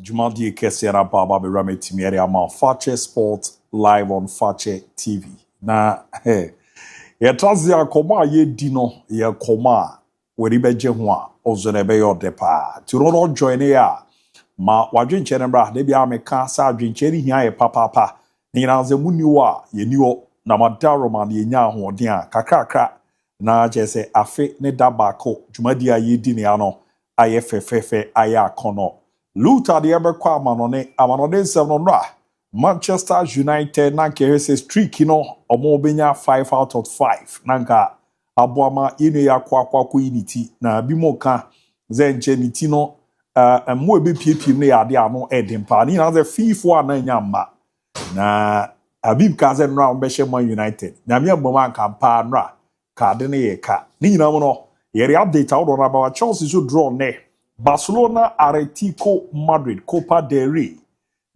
Jumadi Kesiana Baba Berame Timiere Ama Fakye Sport live on Fakye TV. Na ye transia koma ye dino ye koma we beje ho a ozonebe yo depa. Ti no join ya ma wadwenche nembra de bia meka sa adwenche ri hia ye papa. Ni na ze muniwa ye niwo na madaro ma ye nya ahoden a kakrakra na je se afe ne dabako jumadi aye di ne ano aye fefefe aye akono. Luta the Eberqua Amanone 7 Manchester United Nanke says streak Omobenya 5 out of 5 Nanka Abuama ine ya kwa initi na bimoka zenche nitino mwe PPM ne ade ano edimpa ni na ze FIFA na nyamba na abib kaze nra mbehye Man United na me aboma kampa nra ka de ne ye ka ni nyina mo no ye update out on about Chelsea so draw ne Barcelona Atletico Madrid Copa del Rey.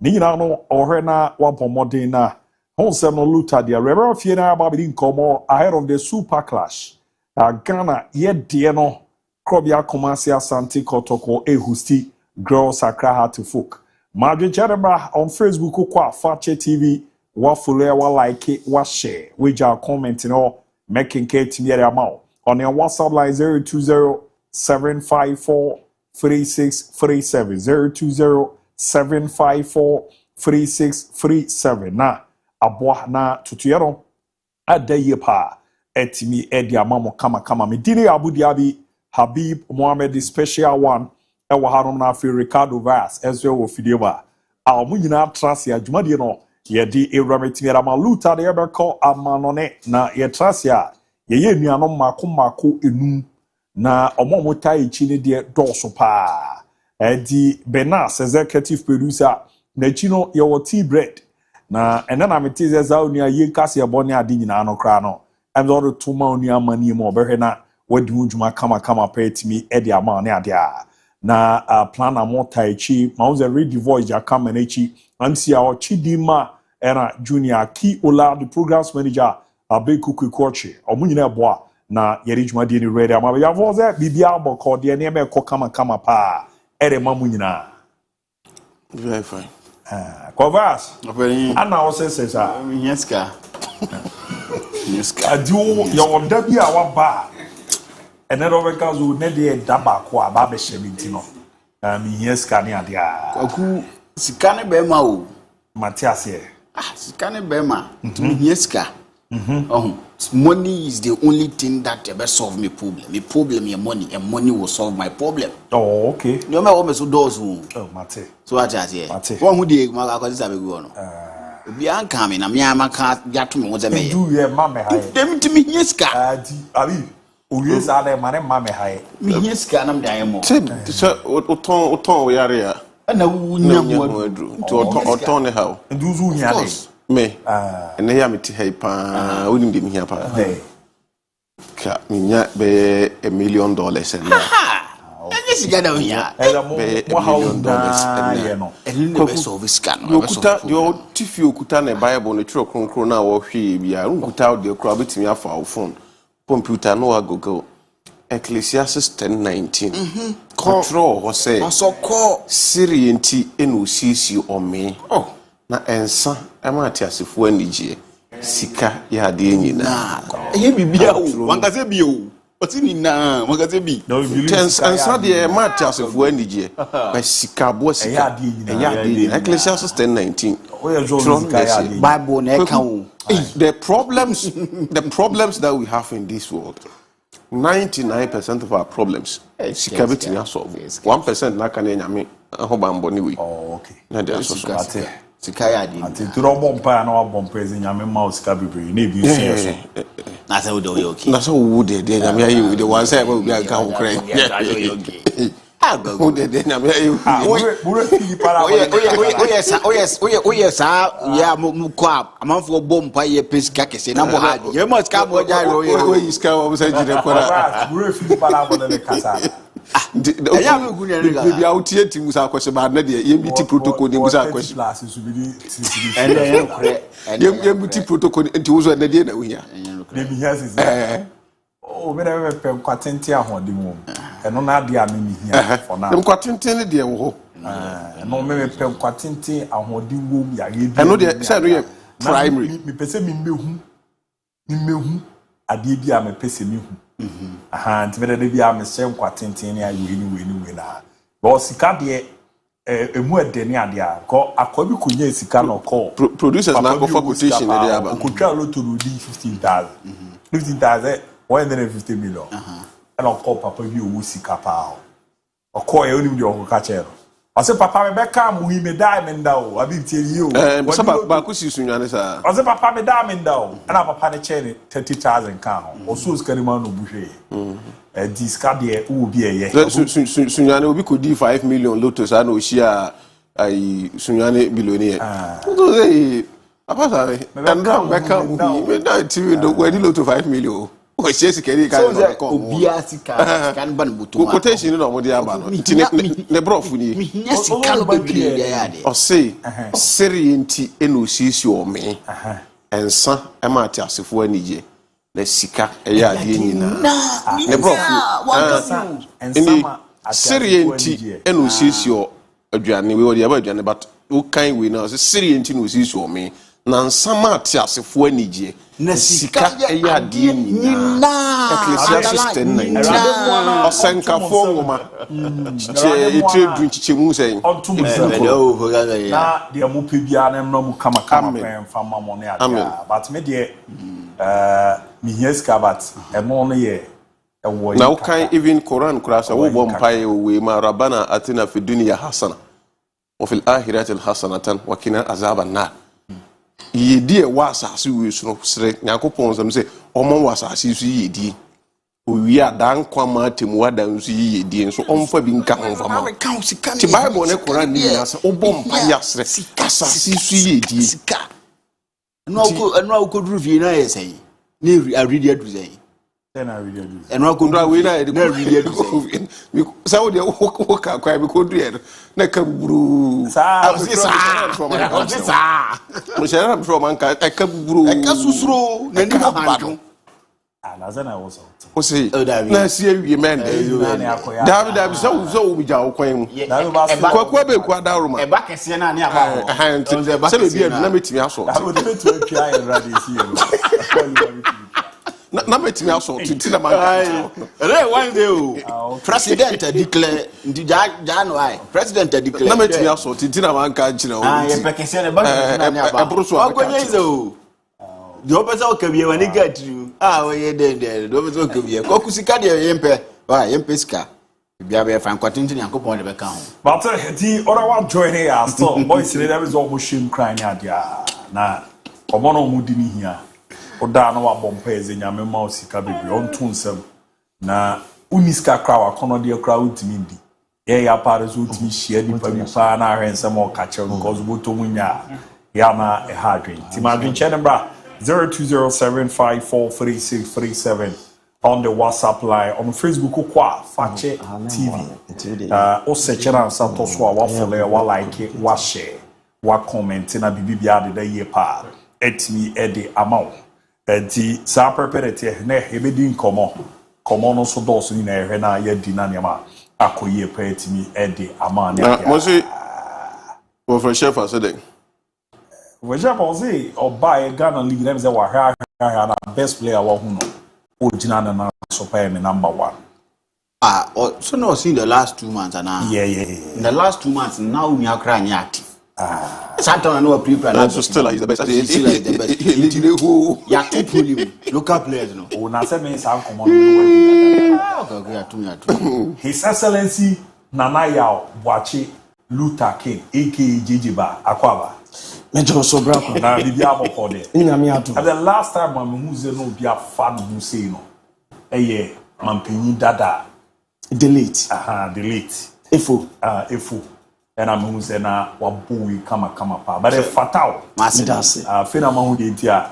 Nina no ohena wapomodin na honsem no luta dia rebe fiena babidin komo ahead of the Super Clash. Ghana ye de no Krobia Kumasi Asante Kotoko ehusti Girls Accra Heart Folk. Madrid Jerema on Facebook kwa Fakye TV wa follow wa like wa share we ja comment no making Kate Miere Amao on your WhatsApp line 020-754-3637 020-754-3637 na aboa na tutuyero adaye pa etimi edi amamo kama medini Abu Dhabi Habib Mohammed the special one ewa hanom na afi Ricardo Vaz ezwe wo fideba amu nyina trase adwumade no ye di erametimi amaluta de ebeko amanone na ye trase a ye nuanom mako enum na omomuta echi ne de doso pa Edi Benas executive producer na chino ye T-Bread na ena na metize za onia ye kase ebone ade nyina no kra no em do to ma onia mani mo behwe na wadi unjuma kama petimi edi ama ne ade a na plan na mota echi ma uze read the voice ya kama na echi amsi a Chidima era junior key ola the programs manager abekuku kochi omunyina eboa na yeri juma di ni ready ama ya voze bibia aboko de ne me ko kama pa ere mamu nyina very fine Kovas very ana o se sa yeska adu yo da bi a wa ba ene do be kazo ne de da ba ko aba be shemiti no mi yeska ni ade a aku sika ne be ma o Matias here sika ne be ma to yeska money is the only thing that ever solve my problem. My problem is money, and money will solve my problem. Oh, okay. You know what so does who? Oh, Mate. So I just here. One who did my cause I go on. Be coming, and me I can't get to me what I may do. Your mamma high. Them to me, yes, car. Ali, who is other man and mamma high. Me, yes, can I'm dying. So, Oton, we are here. And I would know to Oton how. And those who hear me, and they are me to help. Wouldn't be here. Minya be $1 million and this together here. $1 million. And never solve this scan. Your tifu kuta ne Bible ne tro kronkron na wo hwe bia nkuta de kro abetimi afa wo phone computer no Google Ecclesiastes 10:19 control ho say so call Siri enti enu sisi ome na ensa ema atiasefo anigye sika ya de nyina eye bibia o wangaze bi o otini na wangaze bi ensa de matiasefo anigye ba sika bo sika ya de Ecclesiastes 10:19 Bible na kan the problems that we have in this world 99% of our problems sika betini solve 1% na kan nyame ahobambo ni we okay na dey so Sikaya di. Ati turo bompa na bompa ezi nyame mouse ka bibiri na bi serious. Na say we do okay. Na so wo de nyame ayi we de one say we be ka ho kran. Ah go wo de nyame ayi. Buru fili para. Oye sa ya mu ko amanfo bompa ye pesika kese na mo ha. Ye mo ska mo ja ro we iska wo say jire kwara. Buru fili para bo le kasa. Ya me gu ne riga. Bi a utie ti musa kwese ba na de ye biti protocol de musa kwese. Ye biti protocol nti wo so na de na wo hia. Na bi hia sisi. Oh, me na me pe kwatente ahode mu. Eno na de a me hia for now. Kwatente ne de wo ho. no me pe kwatintin ahodi wom ya ye bi eno de say no primary me pese me mehu ade bi a me pese me hu aha nti me de bi a me se kwatintin ne ayi we na bo sika de emu ede ne ade a ko akwa bi kunya sika no ko producers na go for quotation na dey aba okutwa loto no di 15,000 15,000 150 million and of course papa bi owo sika pa o ko e oni de o ka chero ase papa me be ka mu me diamond da o abi tie yi o so ba ko si sunwane sa ase papa me diamond da o na papa ne che 30,000 ka o so skani ma no buhwe diska de o bi eye sunwane obi ko di 5 million loto sa na o shia ai sunwane billionaire so say papa sa me ka mu me da TV do we di loto 5 million o se sikeri ka no ko obia sika kan ban butu ko quotation no mo di aba no ne brofu ni minya sika no ba bi ya de o say seri enti eno sisi o me ensa e ma ti asefo anije na sika e ya de nyina ne brofu ensa seri enti eno sisi o aduane we o di aba aduane but o kan we na seri enti no sisi o me na nsama ti asefo anije na sika eya die nyina Ecclesiastes 10:19 osenkafo ngoma che etre dunchiche mu sen na de mo pe bia na no mu kama fa mamo ne ade but me de mi yeska but e mo no ye e wo na ukan even Quran kurasa wo bom pai we ma rabana atina fi dunya hasana wa fil akhirati hasanatan wa qina azaban nar yedi e wasase we so sere yakopon sam se omon wasase so yedi owi adan kwama temu wadan so yedi so omfa bi nka honfa ma ti bible ne Quran ni na se obom pa ya sere asase so yedi sika no ko duru vie na yesai ni aridi adu zai then I really do eno akondra we na really adu sa wo de wo ka kwa bi ko du ye na ka buru sa mo shara from man ka ka buru ka susuro na ni hanjo na zana wo so o sei na si awie men David so bi ja wo kwan mu kwa be kwa daruma e ba kese na ni aba se be bi na metimi aso I would bet to try and ready here na metimi aso tintina man re one day president declare ndi ja no ai president declare na metimi aso tintina man ka nchira o e pekese ne ba ni aba agonye izo do pesa o kabie wani gatru we ye den do pesa o kabie ko kusika de yempe yempe sika bia be fan kwatintin yankopon de be ka ho but the other one joining us so boys say there is almost shame crying adia na omono mu di ni hia oda na wa bompa eze nyame ma osika bebre onto nsem na uniska kra wa kono de kra utimi ndi ye ya pare so utimi hia nipa bi pa na ahwensem o ka che because boto munya ya na e hadwen ti ma dwen che nembra 0207543637 on the WhatsApp line on Facebook kwa Fakye TV o search na santo so wa follow wa like wa share wa comment na bibia de da ye pa etimi e de amount enti sa preparate na hebedi nkomo no so dos ni na ehwe na ya di na niam akoye pa etimi e de amount na mo se wo for chef asede we ja bozi o buy Ghana league them say wa ha na best player wa hu no original na super me number 1 so no see the last 2 months and yeah in the last 2 months now we are crying at Santana no prepare so still is the best ya people local players no o na say me say come on His Excellency Nana Yaw Boachi Luther King aka Jijiba Akwaba Major Sobrako na bibia boko de nyame ato the last time my muze no bia fan mu say no eye mampanyi dada delete delete efo and I'm muze na waboy kama pa but fatal masidase fena ma hu de ntia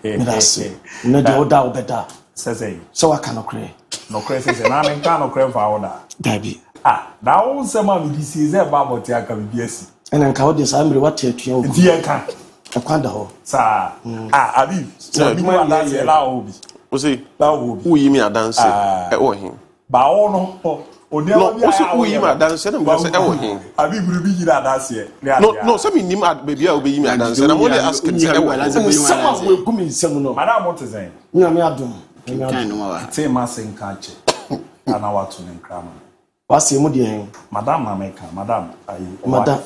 medase no de oda obeda say so aka no kre say na nka no kre fa oda dabi na wo se ma bi si ze ba boti aka bi asi ena nka wo de sa mre wate atua ogu di nka akwanda ho sa abi so bi ma da se la obi o sei la obi wo yi mi adanse e wo hin ba wo no no, so we him dance and we say ewo him. Abi guru bi yira dance here. No, so me nim baby a obe him dance and I'm only asking say ewo. Some we go me nsem no. Madam what is saying? Nyame adom. Kan no wa. Say ma sen kanche. Ana watu ne nkrama. Wase mu de Madam na make madam ayi. Madam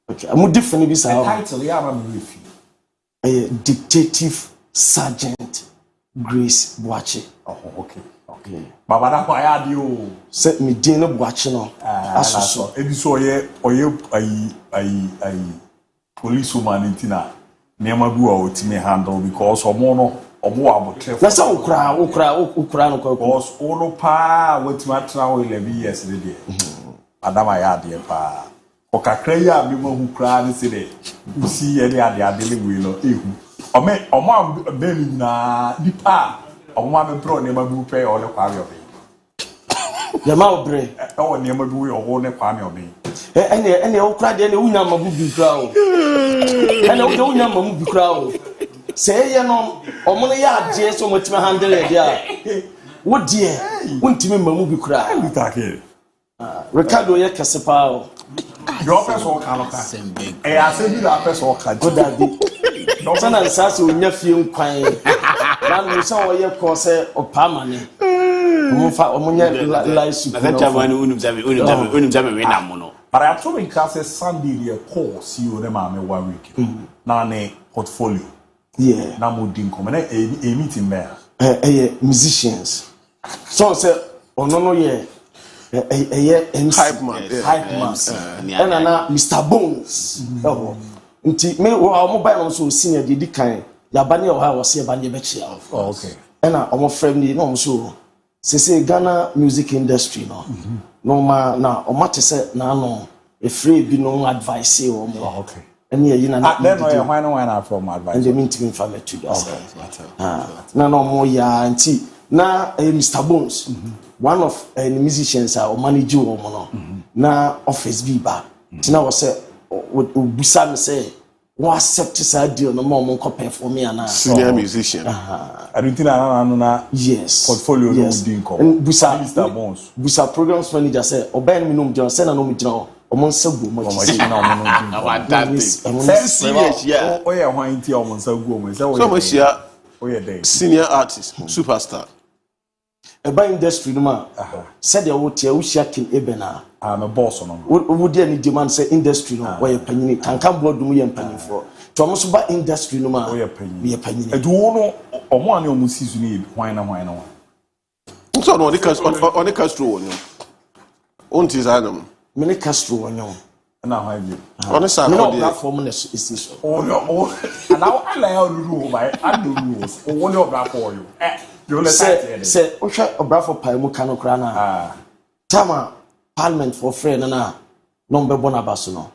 okay, I'm different bi sa. The title ya ma me refi. Detective Sergeant Grace Boache. Oh, okay. Okay. Baba na kwa ya di o. Se me din no Boache no. Asoso. Ebi so oye ayi police woman ntina. Nema bi wa otime handle because omo no omo abotre. Na sa ukra no kwa. Because ono pa wetima atra 11 years dey there. Adama ya de pa. Okakra ya bi ma hu kra ni se de. Usi ye de ade le we no ehu. Omo bemi na dipa. Omo ma me pro ne ma bu pe o le kwa yo be. Ya ma obre. O ne ma bu we o ne kwa me obe. Ene ukra de ne unya ma bu bi kra o. Ene unya ma mu bi kra o. Say ye no omo no ya age so motima handle e dia. Wo die wontimi ma mu bi kra. Utake. Ricardo ye kese pa o. Your person can look at. I say you that person can. Go daddy. Sana nsase onya fie nkwan. Na no so wo ye ko se opama ne. Omunya life support. Na chamani unum zabe we na mo no. But I told in class Sunday the call CEO dem am 1 week. Na ne portfolio. Yeah. Na mo din come na a meeting there. Musicians. So say ono no ye MC Hype man. And na Mr. Bones. Nti me wo mobile no so senior de dikan ya ba ne o ha wo se ba ne be chia. Oh, okay. And na omo friend ni no so say Ghana music industry no. No ma na o mate say na no e free bi no advice o mo. Oh, okay. And ye na na then why no from advice. and they mean to inform to us. Na no mo ya nti na Mr. Bones. One of the musicians are manage you no. Na office bi ba. Tina was say busa me say who accept this deal no more monko perform me na senior musician. Argentina na yes. Portfolio no din ko. Busa Mr. Bones. Busa programs manager say oban me no mjọ say na no mjọ omon sagu mo Machine na omon din. Fantastic. Serious yeah. O ye hwan ti omon sagu o mo say So much here. O ye dey. Senior artist, superstar. Eba industry no ma said the wo tia wo hia kin ebena I'm a boss on. wo dey ni demand say industry no wo ye panyini kankan board mu ye panyinfo to mo so ba industry no ma wo ye panyini ye panyini edu no omo ani omo season ni hwan na So no the Castro wonyo. Onti zanam. me ne Castro wonyo na hwan bi On the side no of the platform na is this oh and now I like how you do by I do rules o won your black for you you let say o hwe obrafo pai mu kanu kra na tama parliament for friend na no be bona baso no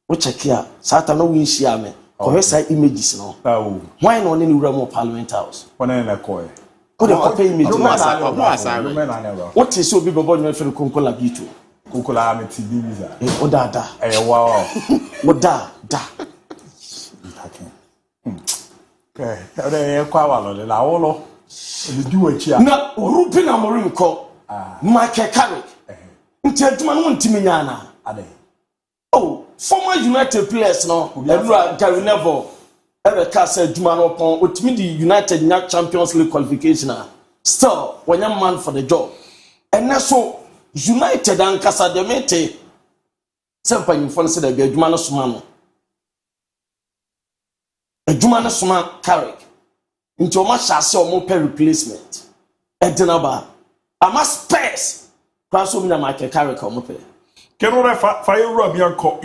o check ya sata no win share me ko he say images no why no ne wura mo parliament house wona na ko o de papa image no what is so be bobo no fe konkola bitu konkola me ti visa o da wow o da okay e kwa walo la wolo e di wachi na rupi na morim ko Michael Carrick nti aduma no ntimi nyana ade oh former United players no Edward Gary Neville ever cast aduma no pon otimi di United nya Champions League qualification still when a man for the job and so United ankasa de mete sempa nyimfo no se da aduma no soma no aduma no soma Carrick nti o ma chase o mo per replacement edinaba ama space kwaso mi na Michael Carrick o mo per keno re fa Europe yanko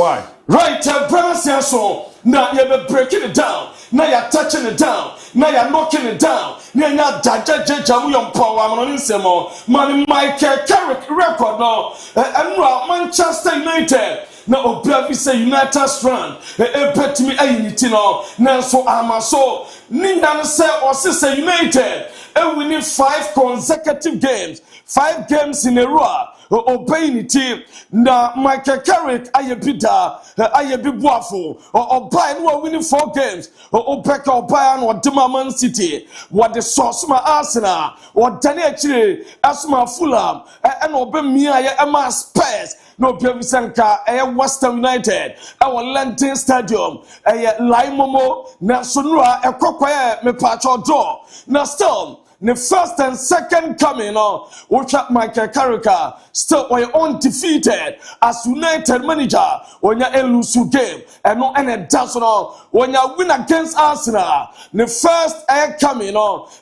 ai right brother so na you be breaking it down na you touching it down na you knocking it down na nya jajajaja mu yom power am no nsemo man Michael Carrick record no enra Manchester United na obravi say United strand petimi ayiniti no na so amaso ninda no say o say United winning 5 consecutive games 5 games in a row obey ni team na Michael Carrick ayebida ayebibuafo obai no winning 4 games opeka obai no dema Man City what the source ma Arsenal what Daniel Chile asma Fulham and obemia ya Emma Spurs no Biavisanka West Ham United our London Stadium Laimomo na Sunua ekokwa me pacho draw now still the first and second coming which Michael Carrick still were undefeated as United manager when you lose game and no any dance when you win against Arsenal the first coming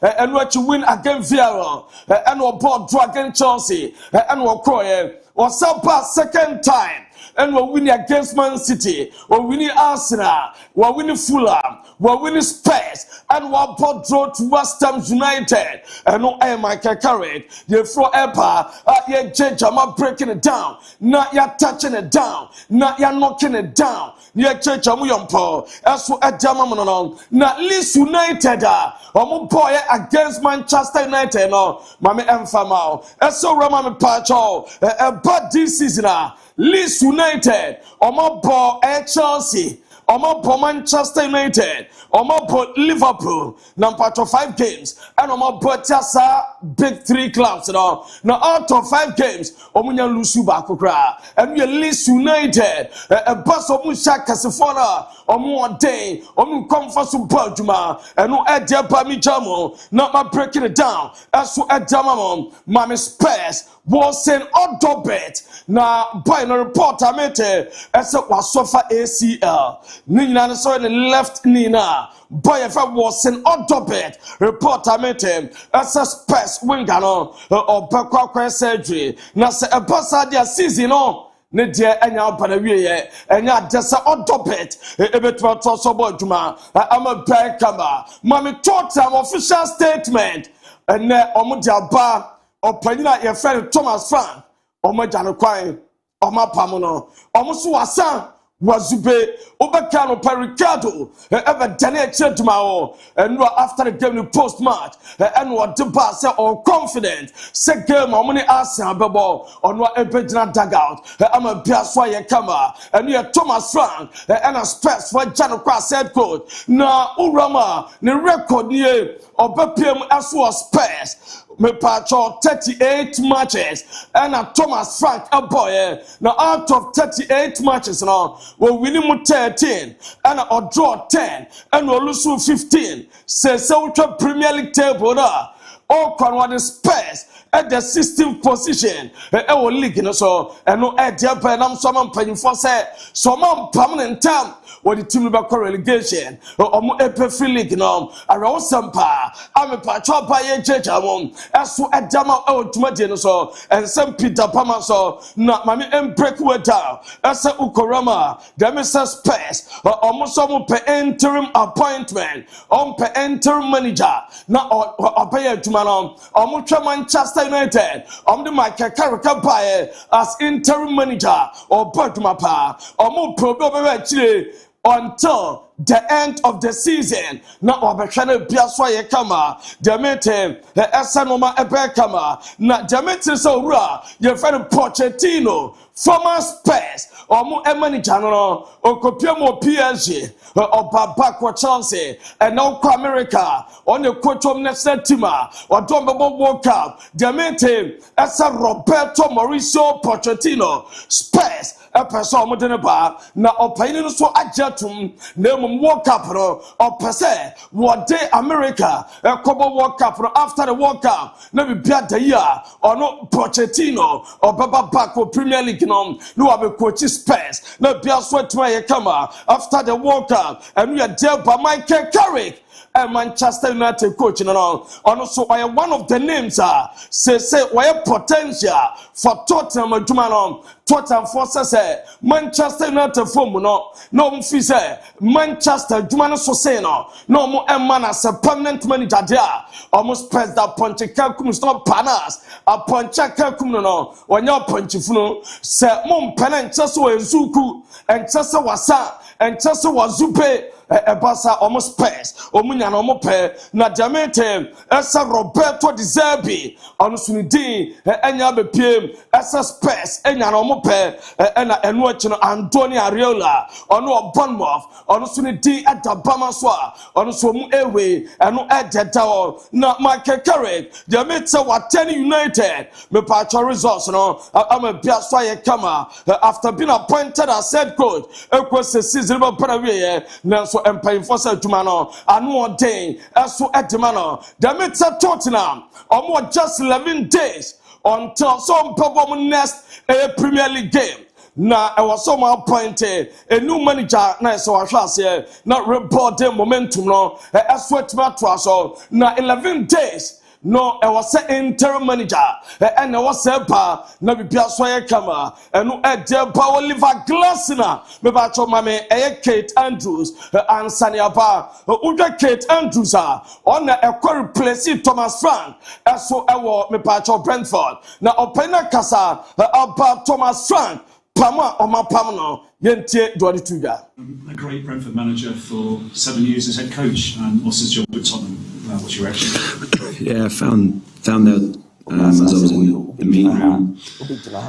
and what you win against Villarreal and what bought draw against Chelsea and what Croy was second time and we're winning against Man City, we're winning Arsenal, we're winning Fulham, we're winning Spurs, and we're both draw to West Ham United. And no, Michael Carrick, you throw Epa, you're Jama breaking it down, not you're touching it down, not you're knocking it down. You're Chamuyampo, as for a Jamaman, not least United, or boy against Manchester United, no, Mammy Mfamao, as so Ramam Pacho, but this season. Leeds United, Omobo Chelsea, Omobo Manchester United, Omobo Liverpool, number 5 games, and Omobo Tessa big 3 clubs. Now out of 5 games, Omunya Lusuba Kukra, and we Leeds United, a bus of Musha Casifona, Omu Day, Omu Comfort Subajuma, and no Edia Pamijamo, not my breaking it down, as to Edamamon, Mammy Spurs. Was an auto bet na by no report I made as it was suffer ACL. Nina so in the left Nina. Boy, if I was an auto bet report I made as a Spurs winger or backward surgery. Now say a boss idea season ne dia enya panawie enya desa odopet ebetwa toso boduma ama bankama mami talk time official statement and omudiaba opanyina ye friend Thomas Frank omajano kwan omapamono omuso wasa wazube obekano Ricardo ever Daniel Cheduma and after the game post match and what the pass or confident say game money Arsenal bebo on what ebejina dugout am a biaswa ye kama and you Thomas Frank and a Spurs for Janokwa said coach na urama ne record ni obepiem as was Spurs me pacho 38 matches and a Thomas Frank a boy now out of 38 matches now we winning 13 and a draw 10 and we lose 15 say so Premier League table now all can want the Spurs at the 16th position our league so and no at the penam someone paying for say some permanent time or the team about relegation or free league no around Sampa I'm a patrol by a judge as to a dama out to so and some Peter Pama so not mammy and break down as a Ukorama the Mr. Spurs almost some per interim appointment on per interim manager not or pay a man almost Manchester United the Michael Carrick as interim manager or Bertumapa or more probably actually until the end of the season. Now, Obekane Biaswaye Kama, Demete, the Esanoma Ebekama, na Demete Sora, your friend Pochettino, former Spurs, or more manager, or Copiamo PSG, or Babakwa Chelsea, and now America, on the coach of Nesetima, or Dombo World Cup, Demete, Esa Roberto Mauricio Pochettino, Spurs. A person modernaba na opinion so ajatum na World Cup or per se what day America a Copa World Cup after the World Cup na be bia the year or no Pochettino or Baba back for Premier League no have coach Spurs na bia sweat my kama after the World Cup and we are there by Michael Carrick and Manchester United coach also I am one of the names say why potential for Tottenham Tottenham forces Manchester United form no fee say Manchester Jumano so say no more man as a permanent manager there almost press that punch Kakum stop panas a punch Kakum no when you punch funo say mom pen and Chesso Zuku and Chesso Wasa and Chesso Wazupe ebasa almost Spurs omunya na omo pe na Jamaican esa Roberto De Zerbi ono sunidin enya bepiem esa Spurs enya na omo pe na enu achino Anthony Areola ono Bournemouth ono sunidin adabama so a ono so mu ewe eno ededa na Michael Carrick Jamaican Waten United me patch results no am a bia so ye kama after being appointed as head coach ekwese season ba parawe na so empire for adwuma no anu odin eso edema no Jamaican Tottenham just 11 days until some problem next Premier League game. Na I was some appointed a new manager na so ahwase na report the momentum no eswet matwaso na 11 days no I was an interim manager and I was a pa na bibia so ye kama enu ede pa Oliver Glasner me ba cho mame Kate Andrews and Saniaba uja Kate Andrews on a replace Thomas Frank so ewo me pa cho Brentford na opena kasa about Thomas Frank Pama Oma Pamno Yentie Dwadituga. A great Brentford manager for 7 years as head coach, and what's his job at Tottenham? What's your reaction? Yeah, I found out as I was in the meeting room,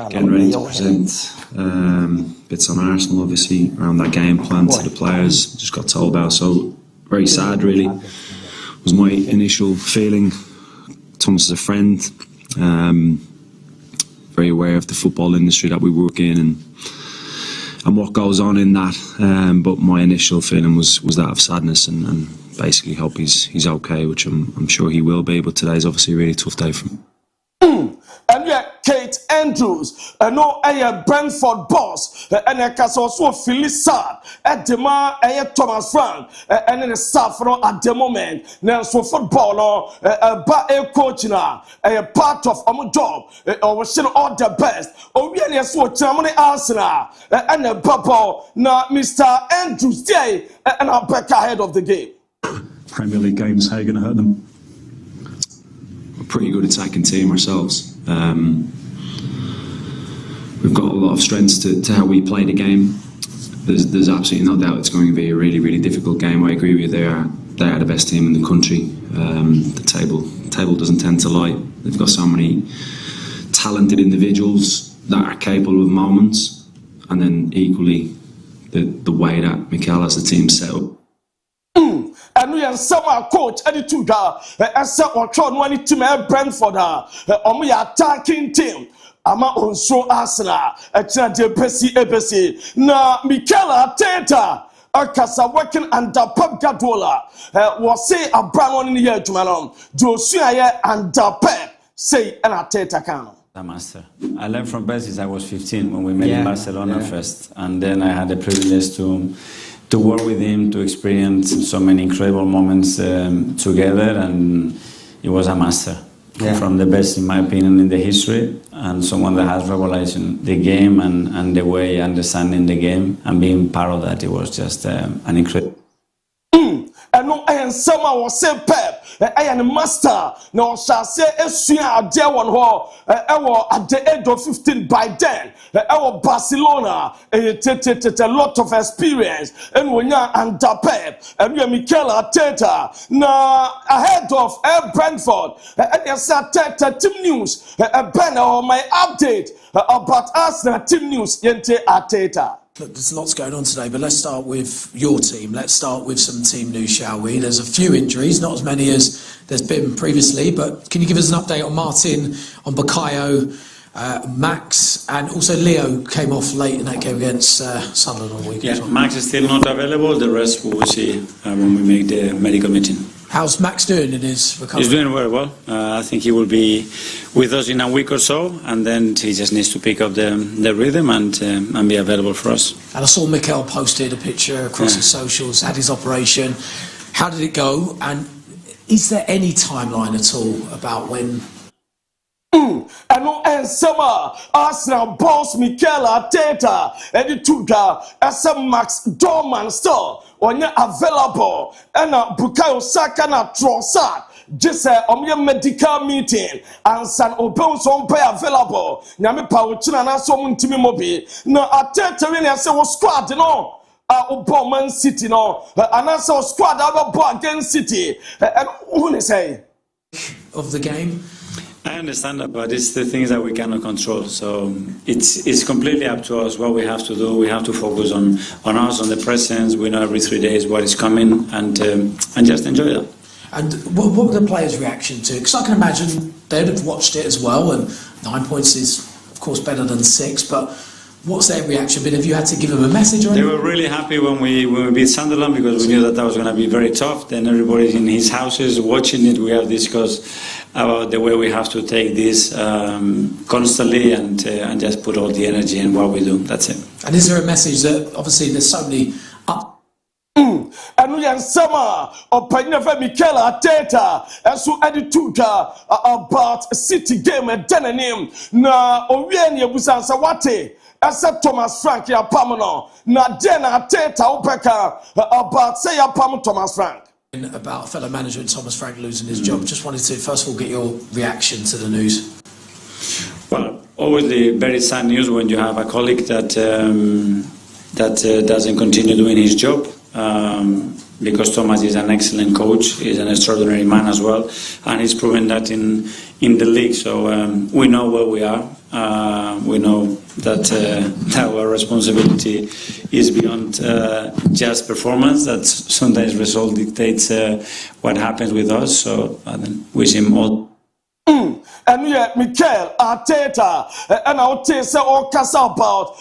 getting ready to present bits on Arsenal, obviously around that game plan to the players. Just got told about, so very sad. Really, was my initial feeling. Thomas is a friend. Very aware of the football industry that we work in and what goes on in that. But my initial feeling was that of sadness and basically hope he's okay, which I'm sure he will be. But today's obviously a really tough day for him. And yet Kate Andrews no a Brentford boss and a castle so feel sad at the man Thomas Frank and the staff at the moment now so football a coach now a part of our job or we should all the best or really so Germany Arsenal and a purple now Mr. Andrews day and I'm back ahead of the game. Premier League games, how are you going to hurt them? We're a pretty good attacking team ourselves. We've got a lot of strengths to how we play the game. There's absolutely no doubt it's going to be a really, really difficult game. I agree with you. They are the best team in the country. The table doesn't tend to lie. They've got so many talented individuals that are capable of moments, and then equally the way that Mikel has the team set up. And we are summer coach any two as or tron one team Brentford we attacking team ama onso Arsenal de Pesi na Mikel Arteta akasa working under Pep Guardiola was say Abraham in the year Jumalon Joshua under Pep say an Arteta can a master. I learned from Pep since I was 15 when we met in Barcelona first, and then I had the privilege to work with him, to experience so many incredible moments together, and he was a master. From the best, in my opinion, in the history, and someone that has revolutionized the game and the way understanding the game and being part of that. It was just an incredible. And no, I am someone was say Pep. I am a master. No, shall say a dear one who at the age of 15 by then. Our Barcelona, a lot of experience, and when you're under Pep, and you're Mikel Arteta, now ahead of Brentford, and yes, Arteta team news, a banner on my update about Arsenal team news, Yente Arteta. Look, there's lots going on today, but let's start with your team. Let's start with some team news, shall we? There's a few injuries, not as many as there's been previously, but can you give us an update on Martin, on Bakayoko, Max, and also Leo came off late in that game against Sunderland all week. Yeah, well. Max is still not available. The rest we will see when we make the medical meeting. How's Max doing in his recovery? He's doing very well. I think he will be with us in a week or so, and then he just needs to pick up the rhythm and be available for us. And I saw Mikel posted a picture across his socials, had his operation. How did it go? And is there any timeline at all about when? And no summer Arsenal boss Mikel Arteta and the two as a Max Dorman still when you're available and Bukayo Saka na Trossard just say medical meeting and San Open some pay available nyame pa uchina na so muntimi mobi na Arteta when say was squad no a Man City no and also squad against City and who say of the game. I understand that, but it's the things that we cannot control. So it's completely up to us what we have to do. We have to focus on us, on the presence. We know every 3 days what is coming, and just enjoy that. And what were the players' reaction to it? Because I can imagine they'd have watched it as well, and 9 points is, of course, better than 6, but what's their reaction been? Have you had to give them a message or anything? They were really happy when we beat Sunderland because we knew that was going to be very tough. Then everybody in his houses watching it, we have discussed about the way we have to take this constantly and just put all the energy in what we do. That's it. And is there a message that, obviously, there's so many up? And we are summer or Pennever Mikel Arteta as to attitude about City game and Denanim na Owienia Busansawate as a Thomas Frank ya Pamano na Den Arteta Opeka about say ya Pam Thomas Frank. About fellow manager Thomas Frank losing his job. Just wanted to first of all get your reaction to the news. Well, obviously very sad news when you have a colleague that doesn't continue doing his job. Because Thomas is an excellent coach, he's an extraordinary man as well, and he's proven that in the league. So we know where we are. We know that our responsibility is beyond just performance. That sometimes result dictates what happens with us. So I wish him all. And yet, Mikel Arteta, and I'll tell you all cast about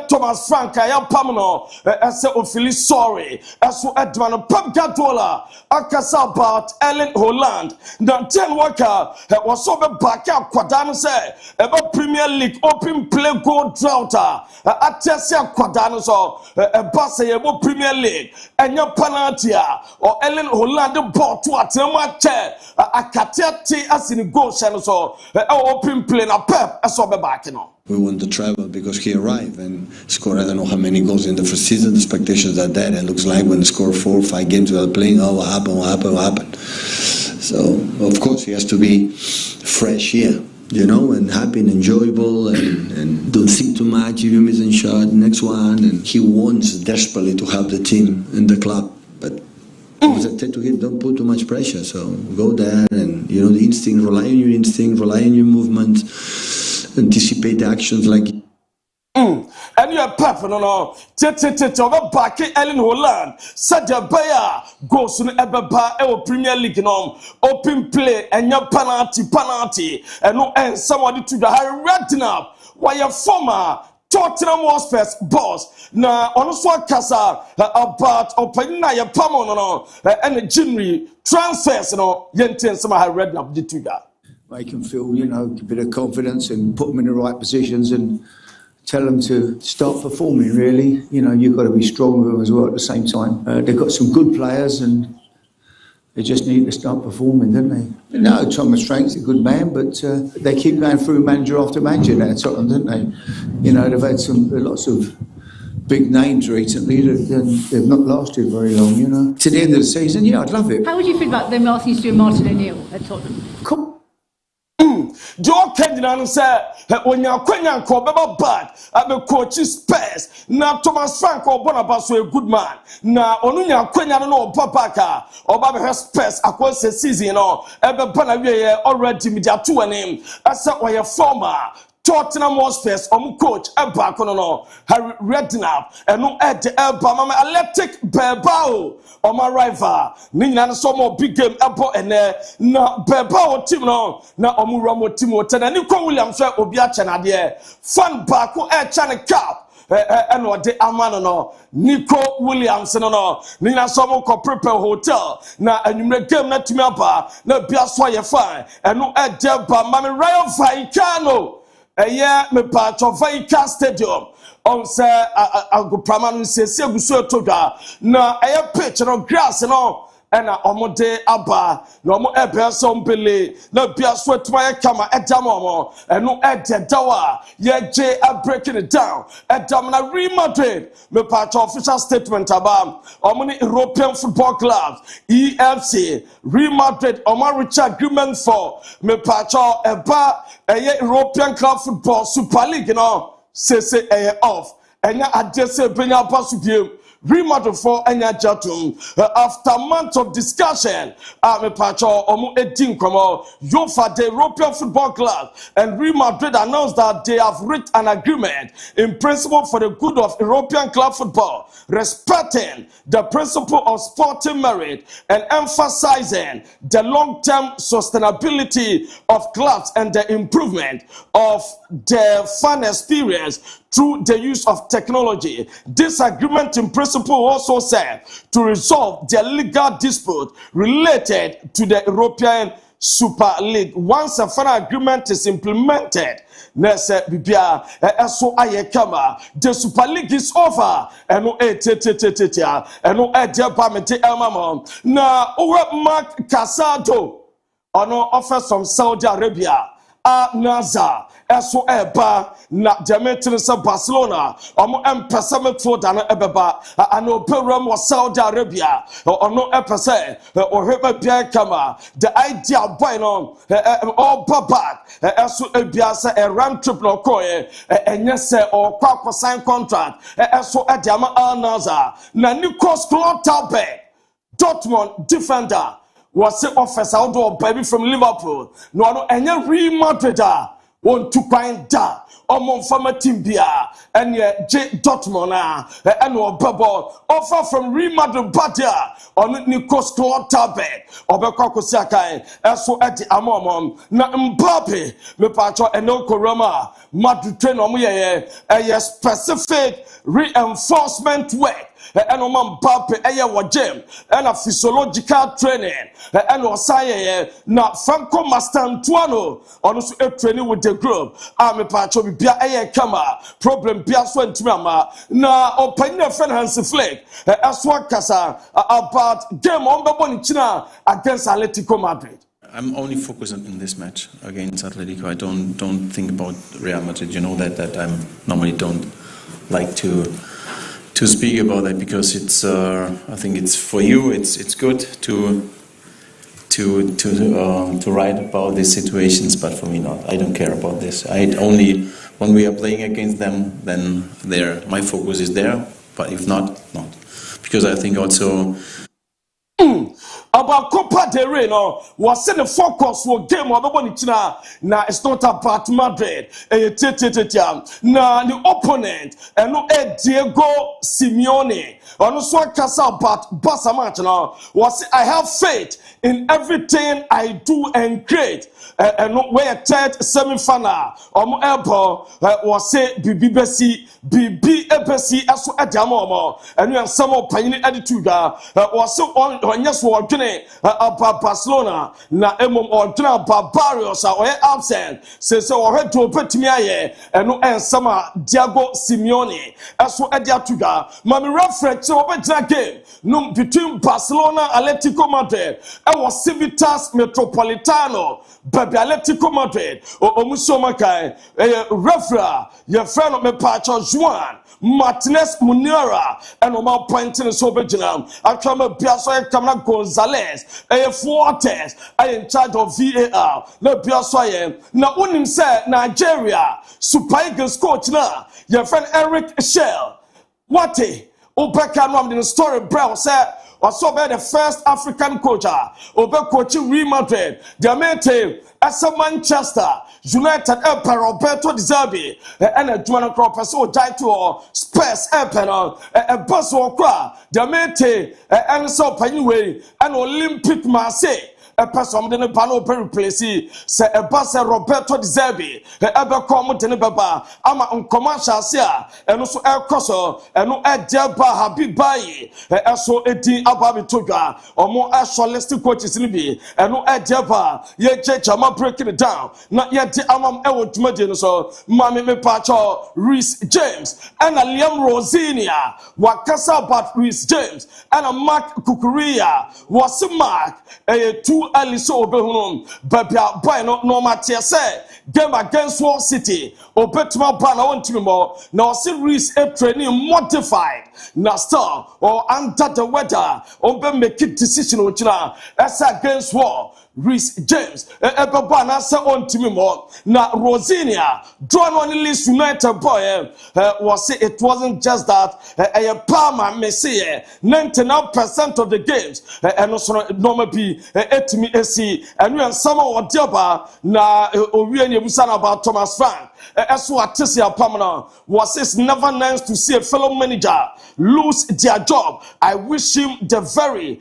Thomas Frank, I am Pamano, as I feel sorry, as for Edman Pep Gadola, I cast about Ellen Holland, the 10 worker was over back up Quadano say about Premier League open play gold droughter at Tessia Quadano so a Bassayabo Premier League and your Panatia or Ellen Holland bought to a Tema chair a Cateti as in Goshen so. Open play na Pep as well back now. We want to travel because he arrived and scored I don't know how many goals in the first season. The expectations are there. It looks like when he scored 4 or 5 games without playing, oh, what happened? So of course he has to be fresh here, you know, and happy and enjoyable and don't think too much. If you miss a shot, next one. And he wants desperately to help the team and the club, but I said to him, don't put too much pressure, so go there and, you know, the instinct, rely on your instinct, rely on your movement, anticipate the actions like... And you're Pep, no, over back Ellen Holland, Sadia Bayer goes to Ebeba, Premier League, no, open play, and your penalty, and no, and somebody to the high red up, while your former Tottenham was first boss. Na also kasa about opening na ya pamo no and January transfers no yenten some I read up the tuga. Make them feel, you know, a bit of confidence and put them in the right positions and tell them to start performing. Really, you know, you've got to be strong with them as well at the same time. They've got some good players and they just need to start performing, don't they? No, Thomas Frank's a good man, but they keep going through manager after manager now at Tottenham, don't they? You know, they've had lots of big names recently that they've not lasted very long, you know. To the end of the season, yeah, I'd love it. How would you feel about them asking you to do Martin O'Neill at Tottenham? Joe Kendrick said, when you're Beba back at the coach Spurs, now Thomas Frank or Bonabasso a good man. Now, Onunya Quenya no Papaka or Baba Spurs across the season or Ebe Panavia already media to a name. As a former Tottenham Hotspurs coach back on Harry Redknapp and no at the Mama Athletic Bilbao or my rival Nina some more big game and na Bilbao team no na Omuramo team and Nico Williams Obiacha na fan back air channel cap and what the Amano no Nico Williams no Nina some ko prepare hotel na enumere game na team aba na bia so ye fine and no at the Mama Ryan Faikano me part of Fakye Stadium on say go praman say guso toga na pitch no grass no and omode aba no mo ebe so mbele na bia so etwa kama edamo and no dawa ye je breaking it down edam na Real Madrid me part of official statement about omni European football clubs EFC Real Madrid omo reach agreement for me part of eba European club football Super League no say off and ya adjust benya pass game Real Madrid for Enya Jatum. After months of discussion, me pacho omu edin komo UEFA, the European Football Club, and Real Madrid announced that they have reached an agreement in principle for the good of European club football, respecting the principle of sporting merit and emphasizing the long-term sustainability of clubs and the improvement of the fan experience through the use of technology. This agreement in principle also said to resolve the legal dispute related to the European Super League. Once a final agreement is implemented, the Super League is over. And now Mark Casado offers from Saudi Arabia. Naza eso eba na Demetri sa Barcelona omo empese metro da no ebeba ano pewram wa Saudi Arabia ono empese ohweba bia kama the idea boy no all back eso ebia sa a round trip no koye enye se o kwa sign contract eso e dia ma Naza na Nikos Klotalbe Dortmund defender was the officer outdoor baby from Liverpool. No, any Real Madrid want to find that. MON-FRI team bia and J Dortmund and Bubble offer from Real Madrid Badia on Nikos Klotalbe Obekako Sakai so at the Amomon na Mbappe me pacho eno Koroma Madrid train a specific reinforcement work and Mbappe wa gym and a physiological training and Osaye na Franco Mastantuano on a training with the group me pacho bia kama problem bia so ntuma na opanya friend Hansi Flick aswa kasa about game on Beboni China against Atletico Madrid. I'm only focused on this match against Atletico. I don't think about Real Madrid. You know that I normally don't like to speak about that because it's I think it's for you it's good to write about these situations, but for me not. I don't care about this. I only when we are playing against them, then my focus is there. But if not, because I think also. About Copa del Rey, no, was in the focus for game of China. Now it's not about Madrid. Now the opponent and no Diego Simeone. On so about Barca match now was I have faith in everything I do and create. And where third semi-final elbow was say BB EBC as at Yamomo and we have some of Pioneer attitude was so on yes war about Barcelona na emom or Barbarios or absent says so head to Petimiaye and no and summer Diego Simeone as so at Yatuga Mami reference over that game no between Barcelona Atletico Madrid and was Civitas Metropolitano Baby Atletico Madrid or Omusomakai referee your friend of me Pacho Juan Martinez Munera and Omar Pointing so Benjamin I come a Piazza Camara Gonzalez a Fortes I in charge of VAR no Piazza now unim say Nigeria Super Eagles coach now your friend Eric Shell what Obeka no in the story Brown said was so the first African coach Obe coaching Real Madrid the main team as a Manchester United Roberto Di Zerbi and a Juan Crop so died to Spurs a bus or cra the main team and so Paniway and Olympic Marseille a person in the panel place say a bus Roberto Di Zerbi ever come to Nebaba ama commercial sia and also air crosso and no air jabba Habibai so eti ababi toga or more actualistic coaches in be and no air jabba ye chama breaking it down not yet amam ewo tumadi so mami me pacho Reece James and a Liam Rosinia wakasa about Reece James and a Mark Kukuria was a Mark a two Aliso Obehunum, Babia Bino, no Matia say, game against Wall City, or Betma Bana on Timor, now series a training modified, now star or under the weather, or make it decision which now as against war. Reece James ebeba na se ontimi mo na Rosinia drawn on Leeds United boy was say it wasn't just that Palmer Messi 99% of the games and also normal be etimi esi and we some of Diaba na owie ne busan about Thomas Frank eso atese apamna was it's never nice to see a fellow manager lose their job. I wish him the very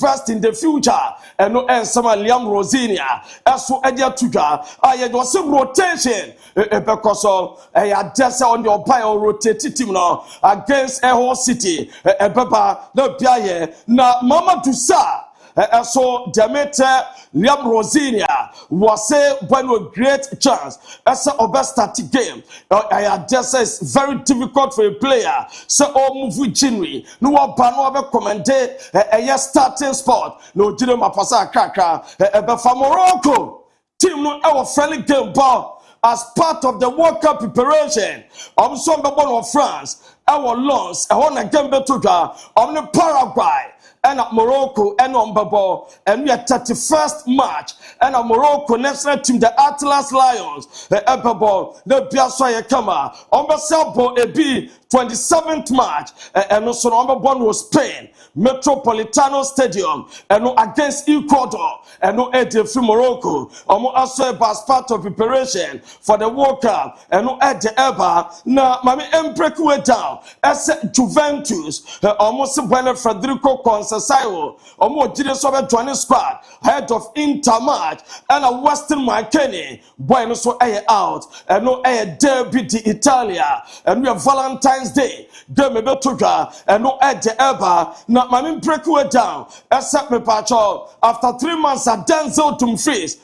best in the future and no some Liam Rosinia eso edia tuga I was some rotation because of just on the bio rotate team now against Hull City ebeba na biaye na Mama Dusa so Demeter Liam Rosinia was a great chance as a best starting game. I just is very difficult for a player. So all move with January. No one pan recommend a starting spot. No Jim Mapasa Kaka for Morocco. Team no our friendly game ball as part of the World Cup preparation. Some of France, our loss, I want a game better on the Paraguay. And at Morocco and on Babo and we are 31st March and at Morocco national team the Atlas Lions the Babo the Biasoye Kama on Basabo AB 27th March and also number 1 was Spain Metropolitano Stadium and against Ecuador and no Eddie from Morocco also as part of preparation for the World Cup and no Eddie Eba now Mami Emprek way down as Juventus almost when Federico Sayo, Omo Jides of a 20 squad, head of Intermatch, and a Western McKinney, Bueno so out, and no derby di Italia, and we have Valentine's Day, Deme Betuga, and no the Eba, not my break way down, except me patrol, after 3 months at Denzel Dumfries,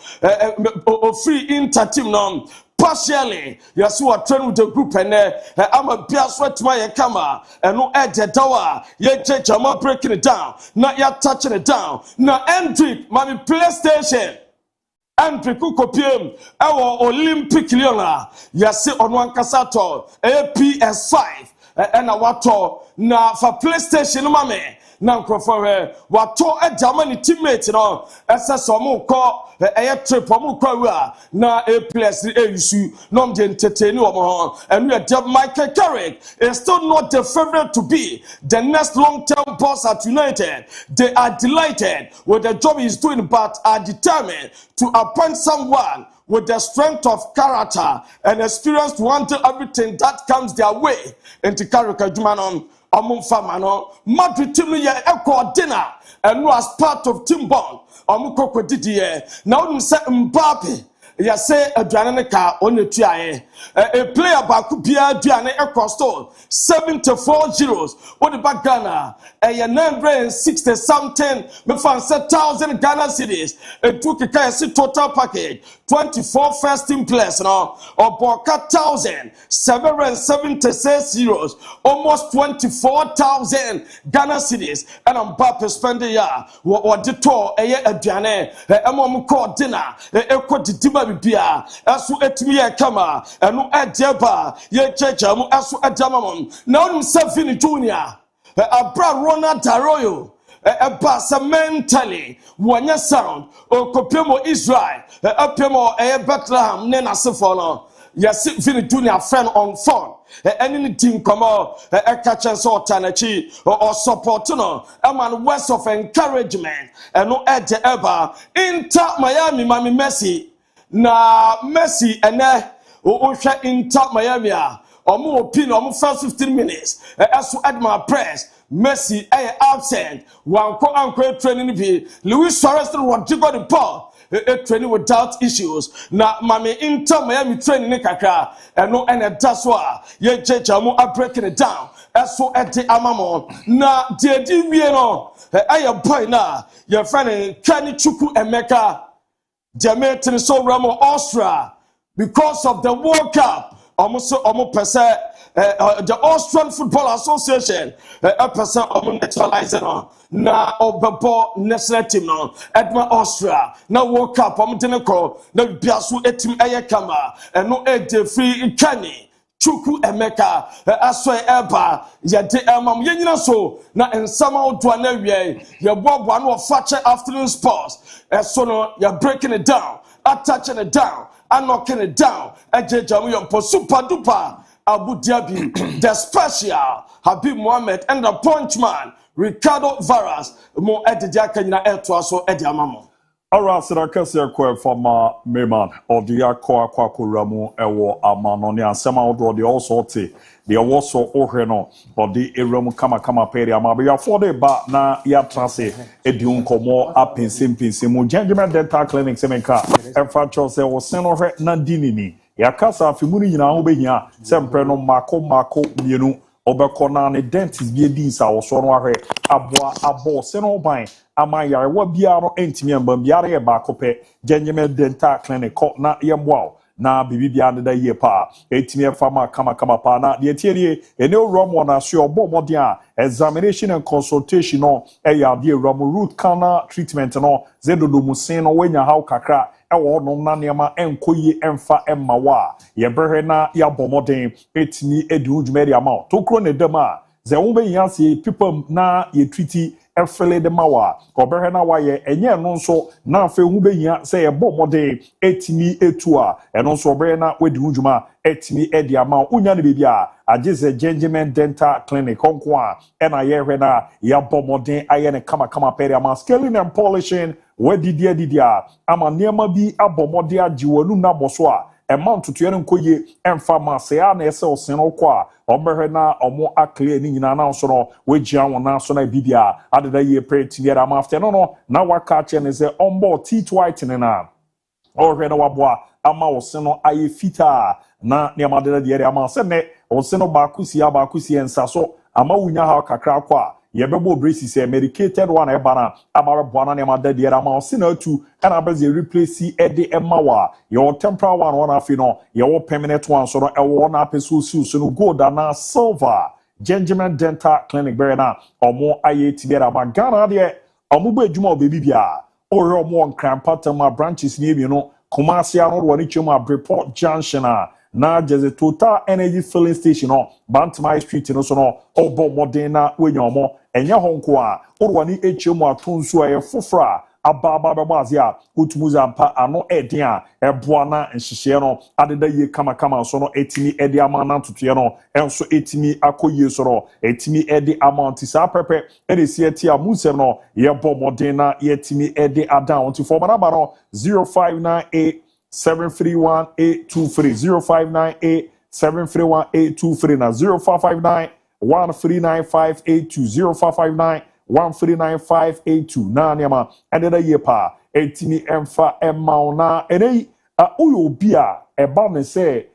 free Inter team nom. Partially, yes, you are training with the group, and I'm a beer sweat to my camera, and no edge at tower. Yet, I'm not breaking it down, not yet touching it down. Now, entry, my PlayStation. Entry, Kukopium, our Olympic Leona, yes, on one Casato, PS5, and a water. Now, for PlayStation, mammy. Now, for what to a Germany teammate, you know, as a some call a trip now a place issue, non the entertainer, and we are Michael Carrick is still not the favorite to be the next long-term boss at United. They are delighted with the job he's doing, but are determined to appoint someone with the strength of character and experience to handle everything that comes their way. Into Carrick, Jumanon. Famano, Madrid team ye echo dinner and was part of Team Bond. Omukoko Didier. Now you say Mbappe. Ya say a Janaka on the TIA. A player back Pia Diana Ecosto 74 zeros. What about Ghana? A 960 something, me found 1,000 Ghana cities. A took a total package 24 first team players now, or Boca 1,776 euros, almost 24,000 Ghana cities. And I'm Mbappe spending ya what the tour a year at Diane, a mom called dinner, a quote Diba Bia, as to et me a kama, and no at Deba, ye church, as to a damamon. Now himself in Junior, a bra Ronald Arroyo. A bass mentally, one year sound, or Copemo Israel, a Pemo, a Bethlehem, Nena Sefolo. Yes, Vinny Junior friend on phone. Any team come out, a catch and sort Tanachi or support, no, a man words of encouragement, and no edge ever. Inter Miami, Mammy Messi. Na Messi and Osha Inter Miami. Or more opinion, or first 15 minutes. As to add my press. Messi absent. One uncle training be Luis Suarez Rodrigo de Paul training without issues. Now Mami Inter Miami training Kaka and no and that's why ye Jamu are breaking it down. As so at the Amamo. Now dear no I boy now your friend Kenny Chuku Emeka Jametin so Ramo Austria because of the World Cup. Almost the Austrian Football Association, a person neutralizing now Obabo national team now, Edma Austria, now World Cup, Dinaco, now Biasu etim Ayakama, and no Ed free Kenny, Chuku Emeka aso eba yede emam yenyina so na ensama odwa na wie ye bobo no Fakye afternoon sports so no you breaking it down, attaching it down, and knocking it down. Ejejamu yompo super duper Abu Dhabi the special Habib Mohammed and the punchman Ricardo Varas mo ededia kanyina eto so ediamamo. Alright, so that case from Meman or the Aqua Ramu Ewo Amanoni and Sama Odo the also the also Oheno or the Eramu Kama Peri Amabia for the ba na ya trase Ediun Komo up in Simpissimu Gentleman Dental Clinic Semenka and Facho se was sent over Nandini Yakasa Fimuni na Ubehia sempre no Mako Mienu Obekona ne dentist bi edi sa wo so no ahwe abo se no ban amaya wa biaro entimi amba biara ye ba kope Genuine Dental Clinic na ye mwa na bibi bia da ye pa etimi fama kama pa na de tierie ene owrom na so obo mode a examination and consultation no e ya de owrom root canal treatment no zedodo musin no wanya haw kakra ewo no na nema enkoyi emfa emma wa ye brehwe na ya bomoden etimi edu dwumeri ama to kro ne dem a ze wo be yanse people na ye treaty efele de mawa oberhe na waye enye no nso na afa hu be hia se ye bomoden etimi etu a eno nso oberhe na wedi hudwuma etimi edi ama unya ne bibia agize Genuine Dental Clinic onko a ena ye hwe na ya bomoden aye ne kama peri ama scaling and polishing wedi dia ama niema bi abomode agiwanu na boso a amount to yen nkoye emfa ma se ya na ese oseno kwa oberhe na omo akle ni nyina na so no wegia won na so na bibia adeda ye pretty there am after no na waka che ne se ombo teeth whitening na ohwe na waboa ama oseno aye fita na ne amadeda de ama se ne oseno ba kusi ensa so ama wunya ha kakra kwa yebebo braces medicated one ebana amara bwana ne amada de ama oseno atu and abeze replace ede emawa your temporary one afi no your permanent one so no ewo na peso so no gold na silver Genuine Dental Clinic bere na omo aye tibera ba Ghana de omo ba adwuma obebi bia ore omo nkran patama branches ni emi no Kumasi ano woni chuma Report Junction na jeze Total Energy Filling Station no Bantama Street no so no obo modern na wenya omo enya honko a orwani echemu atonsu aye fofra ababa babazia utumuza mpa ano eden a eboa na nhihye no adeda ye kama so no etimi edi amana tutuye no enso etimi akoye so no etimi edi amount sa pepe edesi eti amusem no ye bomodin na yetimi edi adan onti for manaba no 0598 731 823 na 0559 139 582 139 na niama endeda ye pa etimi emfa emma na enei uyo bia eba me se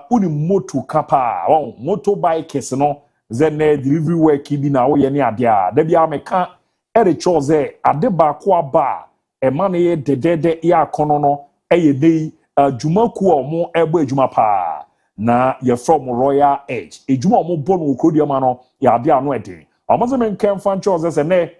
uni moto kapa motorbikes no zene delivery work bi na wo ye ne ade a da bia meka ere choze ade ba ko aba ema ne ye dedede ya akono no eye dei adwumaku omo ebo adwuma pa na ye from Royal Edge adwuma omo bo no okrodiama no ya ade ano ede Amazon can fan chose as a ne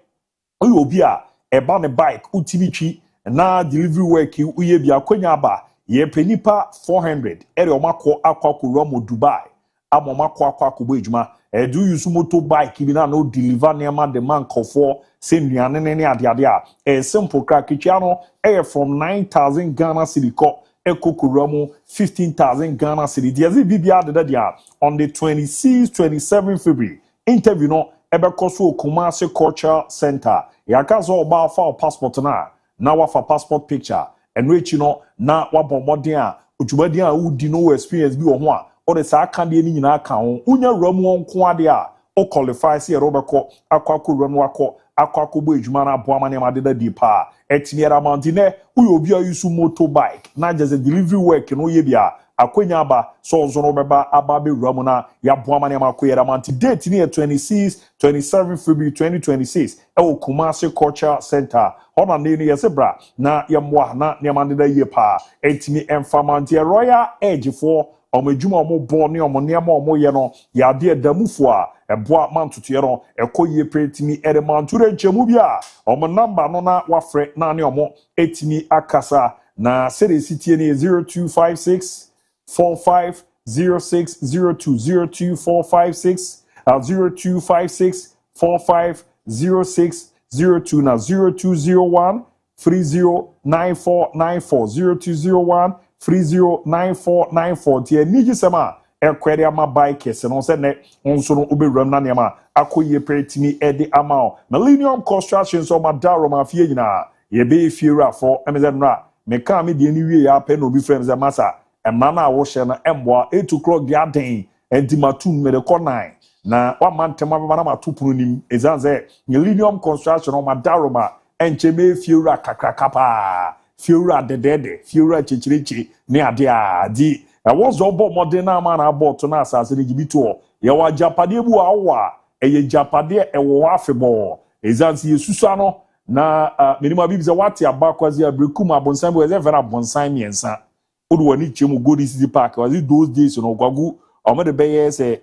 Uyobia a banner bike utibitri na delivery work uyebia konyaba ye penipa 400 eriomako akwaku romo Dubai amomako akwaku bejuma do use motorbike bi na no deliver near the man for same ne ade a simple crack kiano from 9,000 Ghana cedi ko ekokuromo 15,000 Ghana cedi diazi bibia de on the 27 February interview no Ebekoso Kumasi Cultural Center. Yakazo oba fa passport na wafa passport picture. Enwechi no na wabomodin ujubadin udi no experience bi wo ho a o de sa kan de ni nyina kan ho. Unya ramu nko ade a o qualify se robeko akwako ramu wako akwako bo ejuma na boama ne madeda di pa. Etiniera mantine uyo obi ayusu motorbike na just delivery work no ye bia akwenya aba so zono beba aba be ramu na ya boama ne makoyera manti date ni 27 February 2026 e Kumasi Cultural Center ona ne ni yesebra na yemwa na ne mandeda ye pa etimi enfamanti Royal Edge for omedwuma omo bo ne omo ne omo ye no ya de damufo a eboa mantutu ye no ekoye pretimi eremanture nchemu bia omo number no na wafre na ne omo etimi akasa na series tie ne 0256 45 0256 0256 na 0201 309494 0201 309494 tie niji sema ekwere ama bike se no se ne onso no obewram na nema akoye pretimi ede ama Millennium Construction so madaro ma fie nyina ye be fiera for emezemra me ka me de ni wie ya pe no bi frem ze masa emma na wo hye na emboa 8 o'clock dia den entimatum me de ko9 na wa mantema baba na matupunu nim ezanze Millennium Construction o madaro ma encheme fiera kakrakapa fiora dedede fiora chichirichi ne ade a di ewozo bo modern ama na abo to na asase ne gibito ye wa japade bu awa eye japade ewo afebo ezansi yesusu no na minima bibi ze wate abakwazi abrekum abonsan bo ze vera bonsan miensa odu wani chemu Golden City Park was it those days no gwagu o me de beye say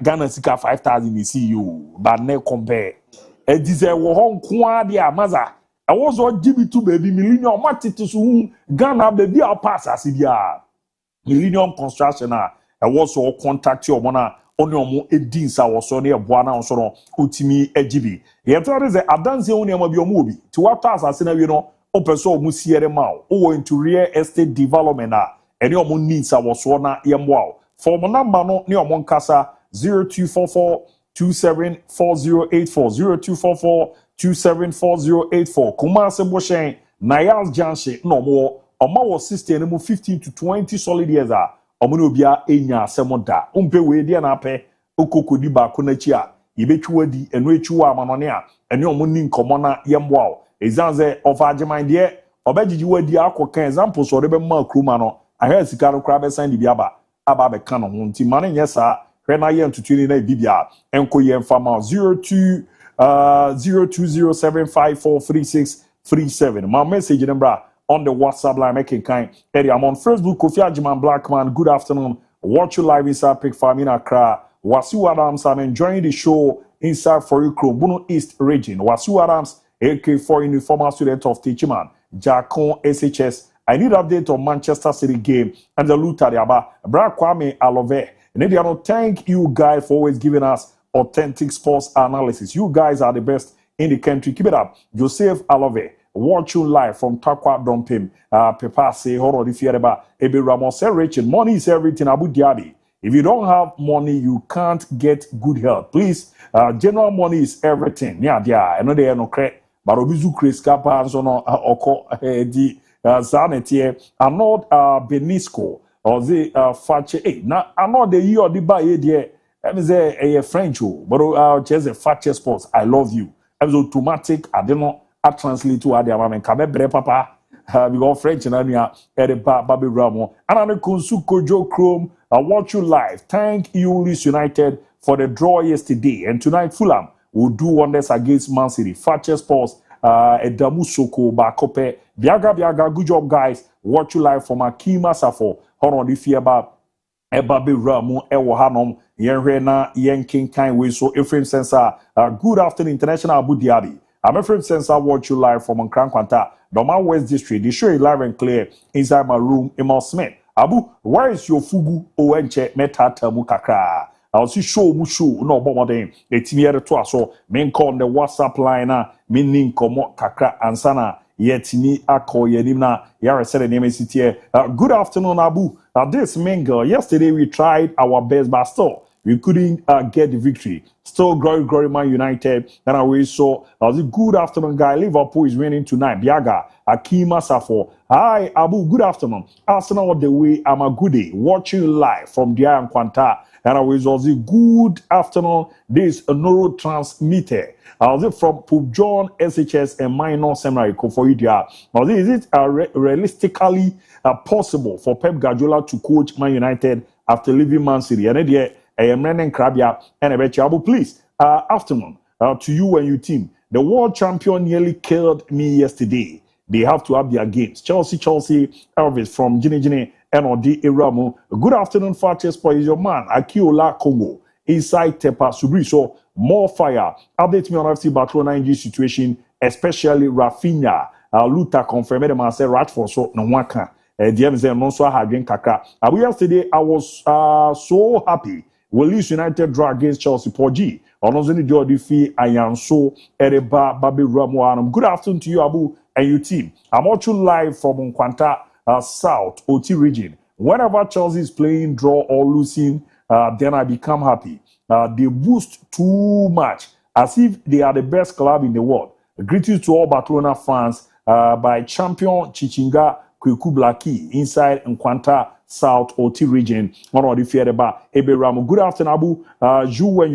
Ghana sika 5000 CU but ne compare e dize wo honko ade amaza I was on GB2 baby Millennium Matitusu Ghana baby our pass as dia Millennium Construction I was all contact your mona on your mo edin sa was on here buana on so utimi egibi ye tell is adanse on your mobi to what pass as na we no open so mu siere ma o into real estate development and your mo needs I was one yemwa for mo number no ne omon kasa 0244 274084 0244 274084 Kumase Boshen Nayas Janshi no more Omawo system no 15 to 20 solid years omono bia enya semoda umpe we dia na pe okokodi ba ko na chi a yebetwa di eno echiwa amanone a ene omoni nkomo na yemwa ezanze of agiman de obegigi wadi akoka example so de be ma kruma no ahia sika no kra be san di biaba aba be kan no nti mane nyesa hwe na ye ntutuni na bibia enko ye mfama 0207543637. My message number on the WhatsApp line making kind. Eddie, I'm on Facebook. Kofi Ajiman Blackman. Good afternoon. Watch you live inside Pick Farm in Accra. Wasu Adams. I'm enjoying the show inside for you, Bono East region. Wasu Adams, AK4 uniformer student of Teachiman. Jakon SHS. I need update on Manchester City game and the Lutariaba. Bra Kwame Alove. And Eddie, I want to thank you guys for always giving us authentic sports analysis. You guys are the best in the country. Keep it up. Joseph Alove, watch you live from Takwa Dompim. Pepa say, hold on, if you're about Ebe Ramos, Richard, money is everything. Abu Dhabi. If you don't have money, you can't get good health. Please, general money is everything. Yeah, I know they are no credit, but Obizu Chris Kappa and so on, Oko, the Zanetie, I'm not Benisco or the Fakye. Now, I'm not the year of the buy there. I'm a French, but just a Fakye Sports. I love you. I'm automatic. I don't know. I translate to Adi Amamen. Kabe bre papa. We got French and Ania. Ede Babi Ramo. And I'm a Kunsuko Joe Chrome. I watch you live. Thank you, Leeds United, for the draw yesterday. And tonight, Fulham will do wonders against Man City. Fakye Sports. Edamu Soko Bakope. Biaga. Good job, guys. Watch you live from Akima Safo. Hold on, if you about Ebabe Ramu Ewohanom. Yen na yen king kind way so Ephraim Sensor. Good afternoon, International Abu Dhabi. I'm Ephraim Sensor. Watch you live from Nkran Kwanta, Doma West District. The show is live and clear inside my room. Emma Smith. Abu, where is your fugu owenche metata mukakra? I'll see show mushu no bomodem. The timiere to so men call on the WhatsApp line meaning komo kakra ansana yetini ako yenimna yare said the name is here. Good afternoon, Abu. This mingle. Yesterday we tried our best, but still we couldn't get the victory. Still, glory, Man United. And we saw the good afternoon, guy. Liverpool is winning tonight. Biaga, Akima Safo. Hi, Abu. Good afternoon. Arsenal the way. I'm a goodie. Watching live from Dian Quanta. And I was also good afternoon. This is a neurotransmitter. I was from Pope John SHS and minor seminary for you. Now, is it realistically possible for Pep Guardiola to coach Man United after leaving Man City? And then I am running Krabia and I bet you, Abu, please. Afternoon to you and your team. The world champion nearly killed me yesterday. They have to have their games. Chelsea, Elvis from Gini and Odi Iramu. Good afternoon, Fakye Sport. Is your man Akiola Congo inside Tepa Subri. So more fire. Update me on FC Barcelona injury situation, especially Rafinha. Luther confirmed them and said Radford so no one can. DM say no so hadwen kakra. Abu yesterday I was so happy. Leeds United draw against Chelsea. Poji. Onozeni Diodi Fi Ayanso Ereba Babi Ramuanum. Good afternoon to you, Abu, and your team. I'm watching live from Nkwanta South OT region. Whenever Chelsea is playing, draw or losing, then I become happy. They boost too much, as if they are the best club in the world. Greetings to all Barcelona fans by champion Chichinga Kweku Blackie inside Nkwanta South OT region. One of the Fiereba Eberamu. Good afternoon, Abu. You and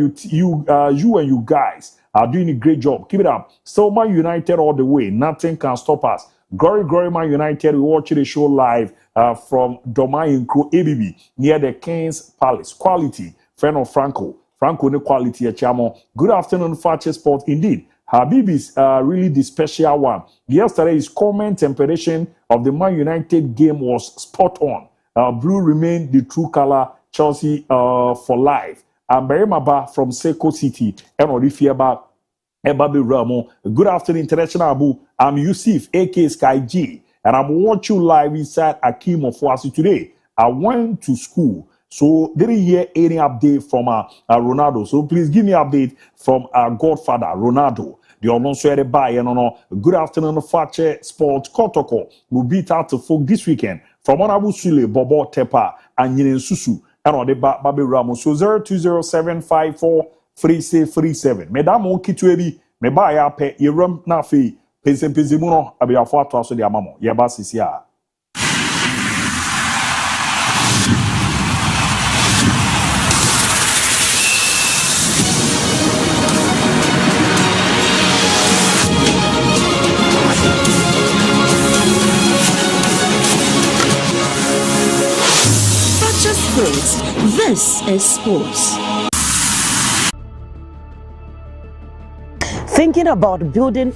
you guys are doing a great job. Keep it up. So Man United all the way. Nothing can stop us. Glory, Man United. We watch the show live from Doma Crew ABB near the King's Palace. Quality. Friend of Franco ne quality chamo. Good afternoon, Fakye Sport. Indeed, Habib is really the special one. Yesterday's comment and prediction of the Man United game was spot on. Blue remained the true color. Chelsea for life. Berimaba from Seco City. And Orifieba Ebabi Ramo. Good afternoon, International Abu. I'm Yusuf, aka Sky G, and I'm watching you live inside Akim of Wasi today. I went to school, so didn't hear any update from Ronaldo. So please give me an update from our godfather, Ronaldo. The Alonso by no. Good afternoon, Fakye Sport Kotoko will beat out to folk this weekend from Honorable Sule, Bobo Tepa, and Yin Susu, and on the Babi Ramos. So 0207543637. Madam Okitwebi, me ba ya pe yeram na fe pese mu no abiafo ato aso de amamo ye ba sisia. Sports. This is sports. Thinking about building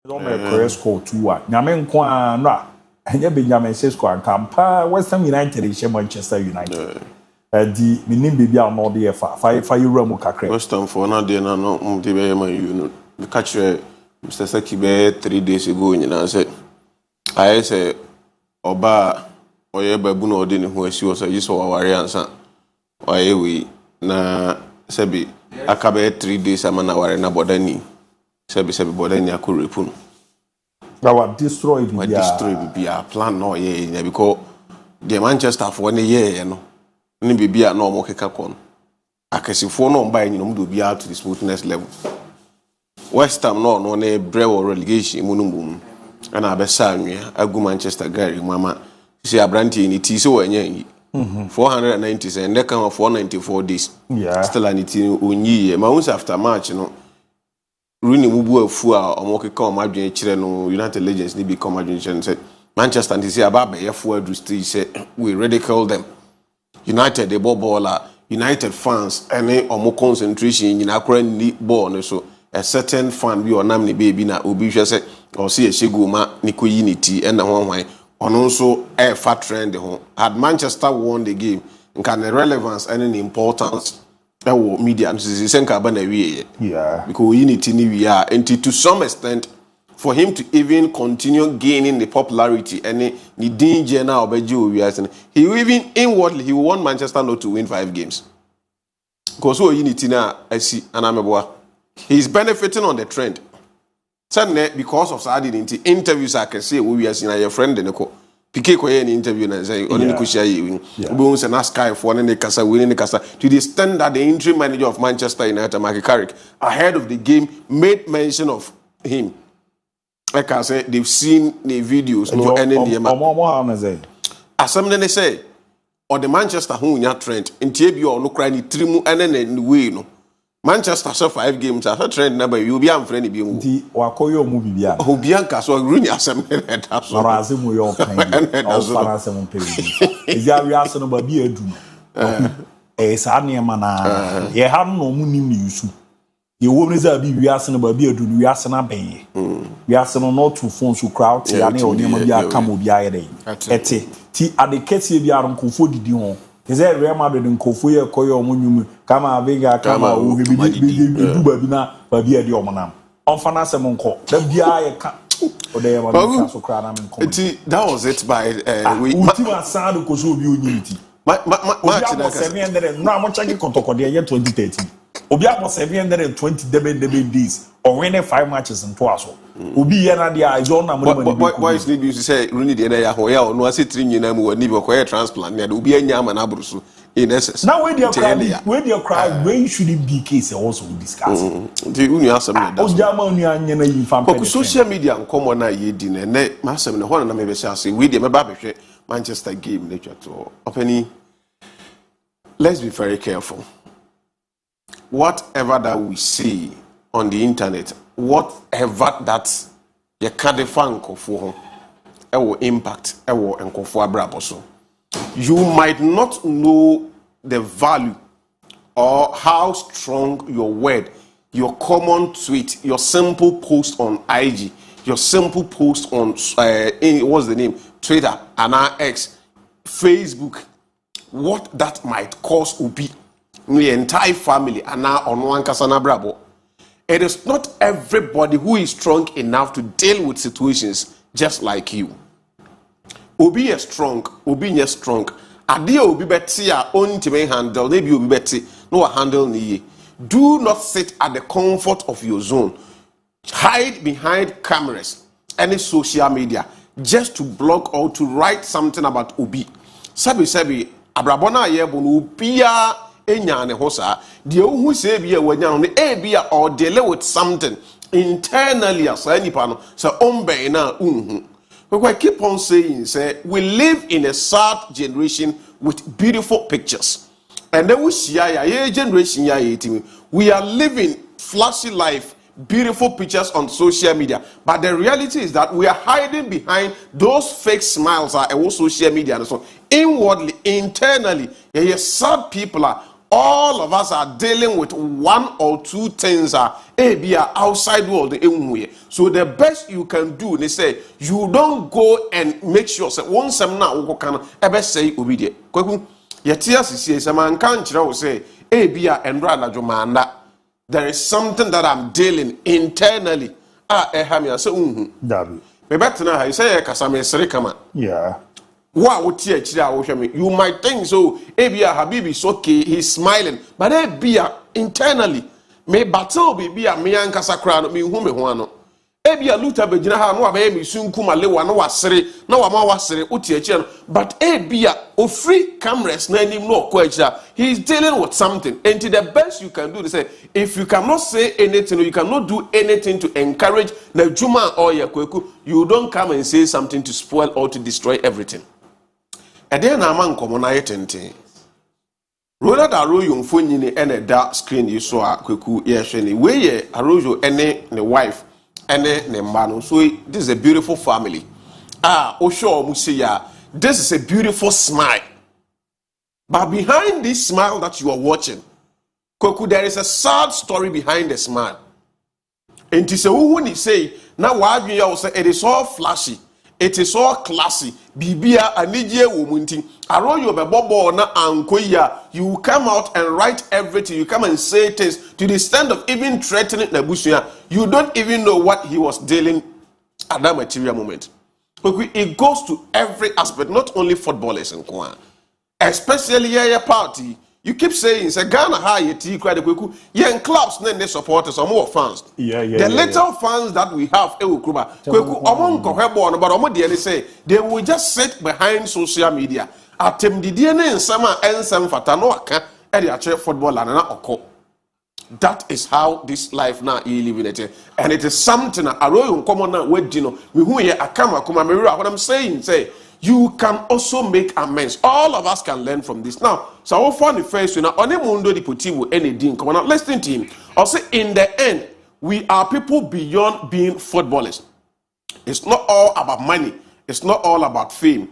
Don't make a score 2-1. Namen Kwana, and you Benjamin Sesko and Campa, Western United is Manchester United. The meaning be beyond all the fire room cacre. Western for not dinner, no, the catcher, Mr. Saki 3 days ago, and I said, I say, Oba, or Babuno didn't who was a use of our answer. Or we na Sebi, I cabe 3 days, I'm an hour and about any. Sebi Bodenia could repun. Our destroy be a plan, no, yeah, because the Manchester for 1 year, you know. Ni be a normal kekakon. Akasi for no buying do be out to the smoothness level. West Ham no ne brew or relegation munum. And I besame I go Manchester Gary mama. See a brandy in it so any 490 and they come 494 days. Yeah. Still an it unyi. Months after March, you know. Rooney mubu fua or moke come imagine children United Legends ni become imagine said Manchester and say about be fua do say we ridicule them. United the baller, United fans, any or more concentration in Akron ball so a certain fan be or namely baby na obi say or see a shiguma Nico unity and the one way on also a fat trend had Manchester won the game and can the relevance and the importance media and yeah because unity we are and to some extent for him to even continue gaining the popularity and the danger now he even inwardly he want Manchester not to win 5 games. Because so unity now I see and I'm he's benefiting on the trend. Suddenly because of Saudi interviews I can say we are seeing your friend in the Piqué ko any interview and say only ko share you. We say na Sky for any kasa winning the kasa to the extent that the interim manager of Manchester United Mark Carrick ahead of the game made mention of him. Like I say, they've seen the videos. No, as somebody say, or the Manchester who in trend, in TB or no crying trimu and then way no. Manchester so 5 games as a trend number. You be am friendly be the Wakoyo movie bia. Who Bianca so really assembly that. So Razimu your pain. All finance and pay. Is ya we ask no baby edu. Sa na mana. Ye ha no mu nim yusu. You won't say we ask no baby edu we ask na ben. We ask no not to phone so crowd ya na oni ma bia kam obi aye ete ti adekesi bia nkofo didi ho. Is that Real Madrid and Kofuya Koyo Munum, Kama Vega, Kama, who be baby na, baby at your manam. On Fanasa Monco, the Bia or they were so crown. That was it by Ultima Sadu Kosu Unity. My 700 now much I can talk on the year 2013. Obia was 720 days or winning 5 matches in Twaso. Ubi yana dia izona why is need you say Rooney the ya ho ya no ase trinyi na mu wani be ko transplant na ubi anya ama na abrusu in essence now when you cry when should it be case also we discuss the unu asem na o jama unu anya na yin fan ko social media nkomo na ye di na ne ma asem na ho na me be say we dey me ba behwe Manchester game na twa to openi. Let's be very careful. Whatever that we see on the internet, whatever that you can't define for it will impact it will encourage. You might not know the value or how strong your word, your common tweet, your simple post on IG, your simple post on what's the name, Twitter, and X, Facebook, what that might cause will be the entire family and now on one kasana brabo. It is not everybody who is strong enough to deal with situations just like you. Obi is strong, Obi is strong. Adi Obi beti ya own to handle, maybe Obi beti no handle ni. Do not sit at the comfort of your zone. Hide behind cameras, any social media, just to blog or to write something about Obi. Sabi abrabona yebunu Obiya enyane hosa the who say be wanya no ebia or deal with something internally as anypa no so ombe na unhu we keep on saying say we live in a sad generation with beautiful pictures and then we see ya generation ya we are living flashy life, beautiful pictures on social media, but the reality is that we are hiding behind those fake smiles on social media and so inwardly internally sad people are all of us are dealing with one or two things be outside world. So the best you can do, they say, you don't go and make sure that once I'm not can ever say obedient. Say there is something that I'm dealing internally. Yeah. Wow, you might think so. Abia Habib is okay, he's smiling, but Abia internally may battle be me and Casacrano, me whom one. Abia Luta Bejina, no baby soon kuma lewa no wasere, no ama wasere, utiachan, but Abia o free cameras, name no question. He's dealing with something, and to the best you can do is say, if you cannot say anything, or you cannot do anything to encourage the Juma or Yakweku, you don't come and say something to spoil or to destroy everything. Ede na ama nkomo na yetente Ronald Arroyo mfonyini ene da screen yi so akweku ye hwe ni we ye Arroyo ene ne wife ene ne mma no. So this is a beautiful family. O sure mu say ya, this is a beautiful smile. But behind this smile that you are watching, kweku, there is a sad story behind the smile. And to say who ni say na wa adwen ya say it is all flashy. It is all classy. Bibia anije womunti. Arroyo be bobo na ankoya. You come out and write everything. You come and say things to the extent of even threatening Nabusia. You don't even know what he was dealing at that material moment. But it goes to every aspect, not only footballers in Kwan. Especially your party. You keep saying, say Ghana high tea cry the kweku. Yeah, clubs then they supporters or more fans. The little fans that we have, kweku among kohebo, but omo DNA say they will just sit behind social media. Atem the DNA and sama and some fatano aka edi football and na oko. That is how this life now is living it. And it is something Arroyo common now with Dino. We who here akama kuma mirror. What I'm saying, say you can also make amends. All of us can learn from this. Now, so I find the first one. On mundo di potivo any din. Come on, listen to him. Also, in the end, we are people beyond being footballers. It's not all about money. It's not all about fame.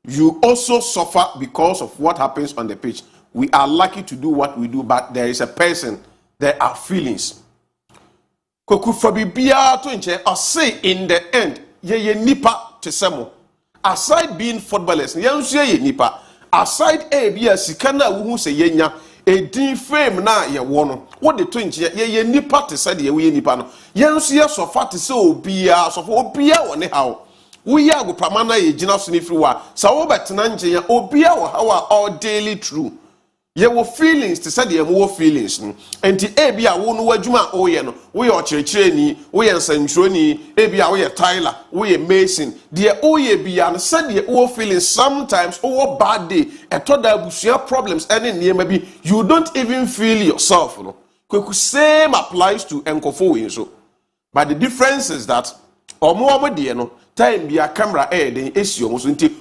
You also suffer because of what happens on the pitch. We are lucky to do what we do, but there is a person. There are feelings. Koku fabibia to inche. I say in the end, ye nipa tesemo. Aside being footballers, nipa. Aside bia sikana wuhu se yenya e din fame na ye wono. What the twin ye nipa te said ye nipa no. Yensu so fat se obia so for obia woni how. We ya go pamana ye gina so ni friwa. Sa wo betena nche ya obia wo how all daily true. Ye wo feelings te said ye mo feelings no. Enti bia wo no wadwuma oye no. We ye okyerkyereni, we ye nsantweroni, bia we ye Tyler, we ye Mason. De oye bia no said ye wo feelings sometimes over bad day. Etoda abusua problems any niema bi you don't even feel yourself no. Kweku same applies to enkofo we so. But the difference is that omo de no time be a camera then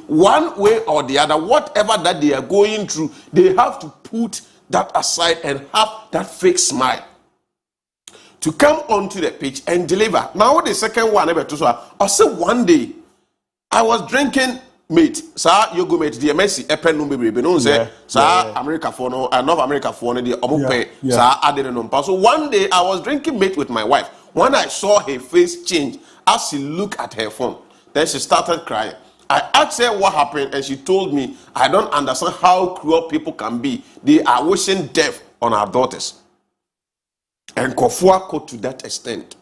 one way or the other, whatever that they are going through, they have to put that aside and have that fake smile to come onto the pitch and deliver. Now the second one, I said one day I was drinking mate, sir, you go mate the Messi epen no baby no say sir America for no North America for no the omope sir I didn't know. So one day I was drinking mate with my wife. When I saw her face change as she looked at her phone, then she started crying. I asked her what happened, and she told me, I don't understand how cruel people can be. They are wishing death on our daughters. And Kofua got to that extent.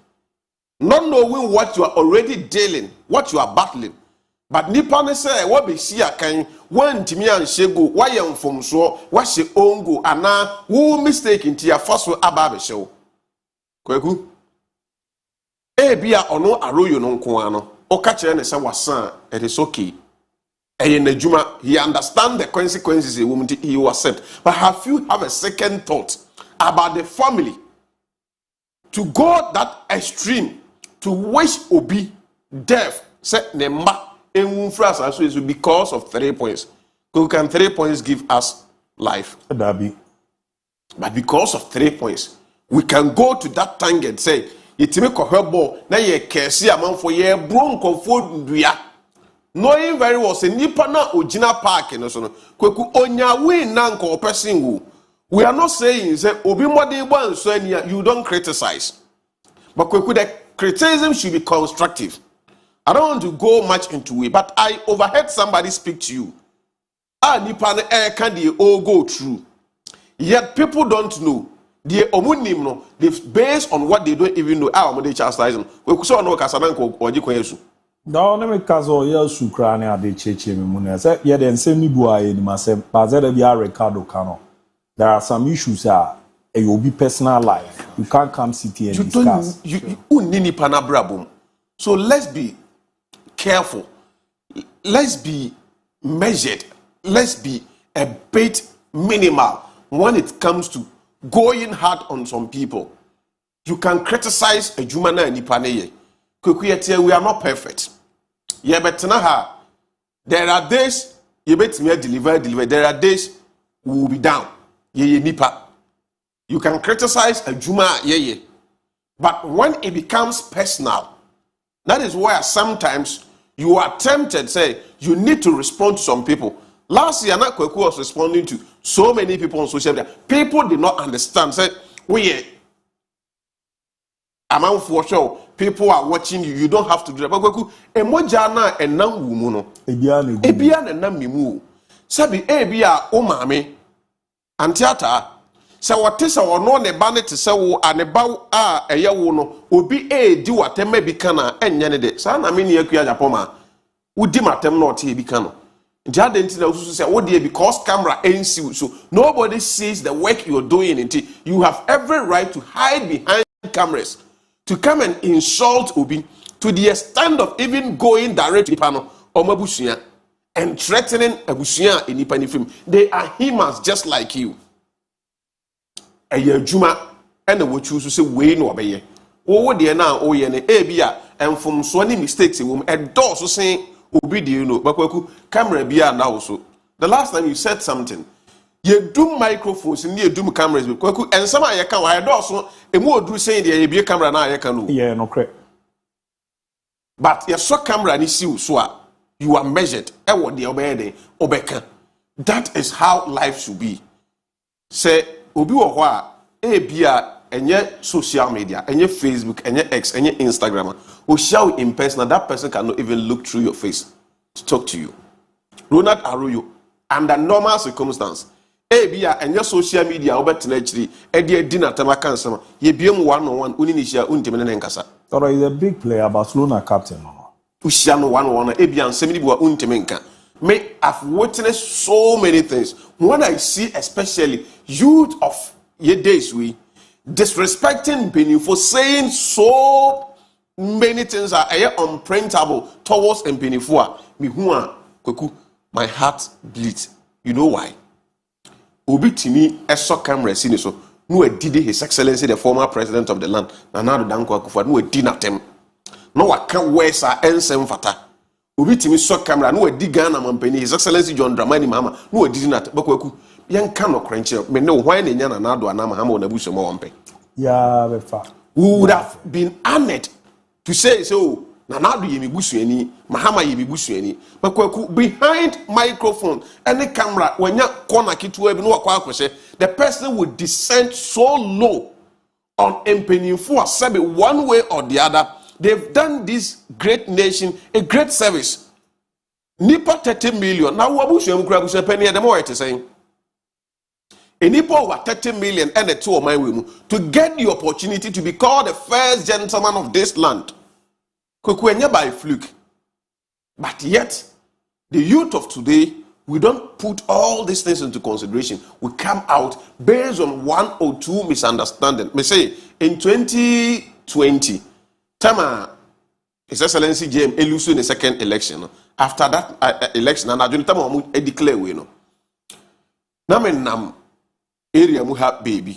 Not knowing what you are already dealing, what you are battling. But Nipane say, what be see a kind, when Timmy and Shego, why you from so, what she own go, and now, who mistaken to your first Ababe show? Kweku? Bia ono Arroyo no nkoano. Okache ne se wasan, it is okay. Nejuma, he understand the consequences he was sent. But have you have a second thought about the family to go that extreme to wish Obi death set Nemba MON-FRI because of 3 points? So can 3 points give us life? Dabi. But because of 3 points, we can go to that tangent and say, Itime kohebo na ye kesi amanfo ye bronco for ndua. Knowing very well say nipa na ogina park no so no. Kweku onya win na nko person wo. We are not saying say obi modern one so you don't criticize. But the criticism should be constructive. I don't want to go much into it, but I overheard somebody speak to you. Nipan air can they all go through. Yet people don't know. They omunim no, they based on what they don't even know. They chastise. We could no kasananko or jikoyesu. No, let me kazo ya sukrani ade cheche mimune. Say ye den se mi bua ye ni masem. Bazere bi a Ricardo Kano. There are some issues it will be personal life. You can't come sit here and discuss. So let's be careful. Let's be measured. Let's be a bit minimal when it comes to going hard on some people. You can criticize a Jumana and Ipaneye. We are not perfect. Yeah, but there are days you bet me deliver. There are days we will be down. Yeah, nipa. You can criticize a Juma, but when it becomes personal, that is why sometimes you are tempted, say, you need to respond to some people. Last year, Kweku was responding to so many people on social media. People did not understand. Say, amount for show. People are watching you. You don't have to do that. But Kweku, emojana enam wumuno. Ebian enam mimu. Sabi ebia omame. Antiata. So what is our no ne banet to say and about a yawo no obi di watem be kana enyane de sa na me ne akua japoma udi matem no te bi kano ntia de nti na usu say wo de because camera ensi so nobody sees the work you're doing until you have every right to hide behind cameras to come and insult obi to the extent of even going directly to pano or mabusia and threatening abusia in ipani film. They are humans just like you. Eye Juma and the wochu so say we no obeye. Wo de na o ye ne e bia enfom so any mistakes wom e do so say obi de no bakwaku camera bia na wo so. The last time you said something, you do microphones and you do cameras bakwaku and some aye kan wa do so e mo oduru saying de ye bia camera na aye kan no. Yeah, no correct. But your so camera ni si so a you are measured e wo de obeye de obeka. That is how life should be. Say obi wo ho a bia enye social media, enye Facebook, enye X, enye Instagram. O show in person, that person cannot even look through your face to talk to you. Ronald Arroyo, under normal circumstance, bia enye social media obetenachiri e de dinner tamaka nsama ye biem one-on-one uninisha untemene nkasa. Toro is a big player, Barcelona captain. Ushia no one-on-one bia nsemi bua untemenka. Me, I've witnessed so many things. When I see, especially youth of your days, we disrespecting Penny for saying so many things are unprintable towards Penny for me. My heart bleeds. You know why? Obi Timi Eso camera seen so no did His Excellency the former president of the land. Nana Danko Akufo no did not them. No, I can't wear sa ensem fata. Obi timi so camera no adi Ghana mampani His Excellency John Dramani Mahama no adi na bakwaku yen ka no krenche me ne hwan na nya na ado ana Mahama na buso mo wampe yeah be fa who would have been honored to say so na ado ye me busuani Mahama ye me busuani bakwaku behind microphone any camera wanya corner kitu abi no akwa akwese the person would descend so low on empenifo sabe one way or the other. They've done this great nation a great service. Nipa 30 million. Now, Wabushi Mkrabusa Penny at the more it is saying. A Nipa over 30 million and a 2 of my women to get the opportunity to be called the first gentleman of this land. Kukwenya by fluke. But yet, the youth of today, we don't put all these things into consideration. We come out based on 1 or 2 misunderstandings. Me say, in 2020, Tama, His Excellency James Elusu in the second election. After that election, and I don't tell declare we know. Nam area mu have baby.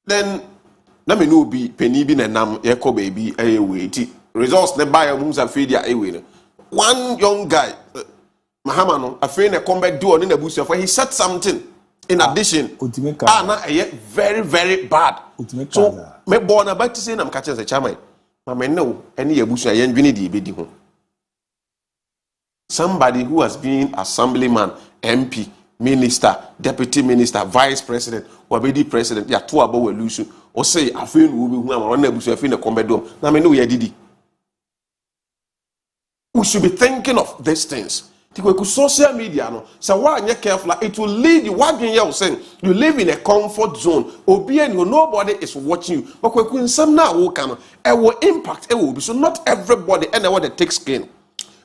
Then Name no be penny bin and nam echo baby a wait. Results the buyer moves a fedia a. One young guy, Mahamano, a friend a combat door in the bush where he said something. In addition, very, very bad. So, me born about to say I'm catching the chairman. I know any abusa yen vinidi bedi. Somebody who has been assemblyman, MP, minister, deputy minister, vice president, or be president, ya two about lose, or say, I feel we will never feel the combat. Now, I know we did. We should be thinking of these things. Social media, no. So why are you careful? It will lead you. What you saying? You live in a comfort zone. Nobody is watching you. But when some now it will impact. It will be so. Not everybody anyone that takes skin.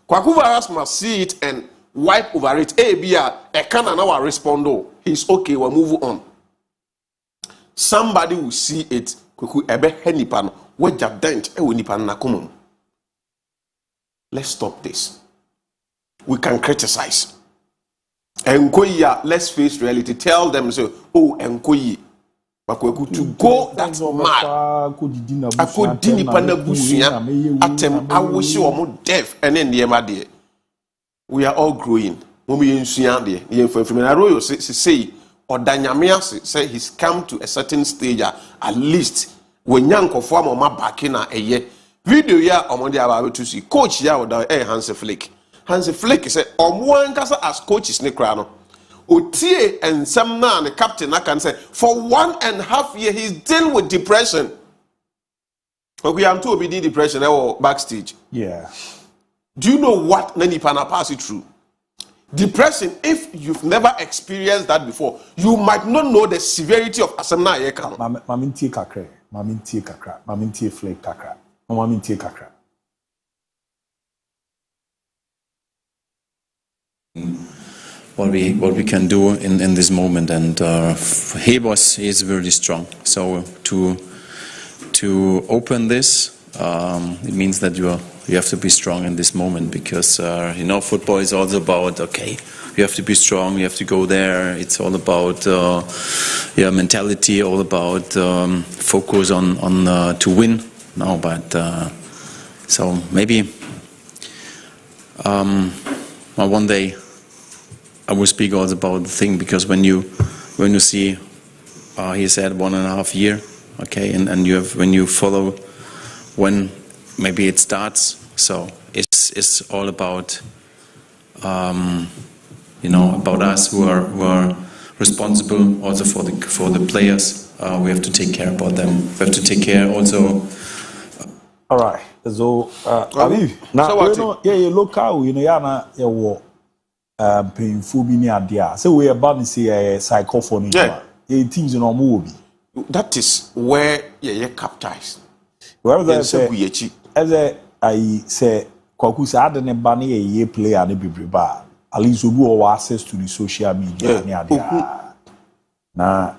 Kwaku virus must see it and wipe over it. ABOU, I can now respond. He's okay. We'll move on. Somebody will see it. Kwaku ebe henipan. What you dent? Ewe nipan na kumum. Let's stop this. We can criticize. Enkoya, let's face reality. Tell them, say, oh, Enkoyi. But to go that's mad. I could dinipana busia. Atem, I wish you were more deaf and then the MAD. We are all growing. When we in Siande, the information I royal say, or Danyamia say he's come to a certain stage, at least when young conform on my back in a year. Video ya omo dia ba to see coach ya oda Hans Flick. Hans Flick say omo ankasa as coaches ne kra no. Otie and some na the captain I can say for 1.5 years he's dealing with depression. Okay, I'm too be depression or backstage. Yeah. Do you know what Nani Pana pass it through? Depression, if you've never experienced that before, you might not know the severity of asamna yeka. Maminti kakra, maminti kakra, maminti Flick kakra. What we can do in this moment, and is really strong. So to open this, it means that you have to be strong in this moment, because football is also about you have to be strong, you have to go there. It's all about mentality, all about focus on to win. No, but so maybe one day I will speak also about the thing, because when you see he said 1.5 years, okay, and when you follow when maybe it starts, so it's all about about us who are responsible also for the players. We have to take care about them. We have to take care also. All right. So, Abiy, now you local, na painful be near there. So we are about to see a psychophony. Yeah. Things in our movie. That is where you capitalize. Where as I say, Kwaku said, I didn't ban a play and a bar. At least we do access to the social media near there. Now,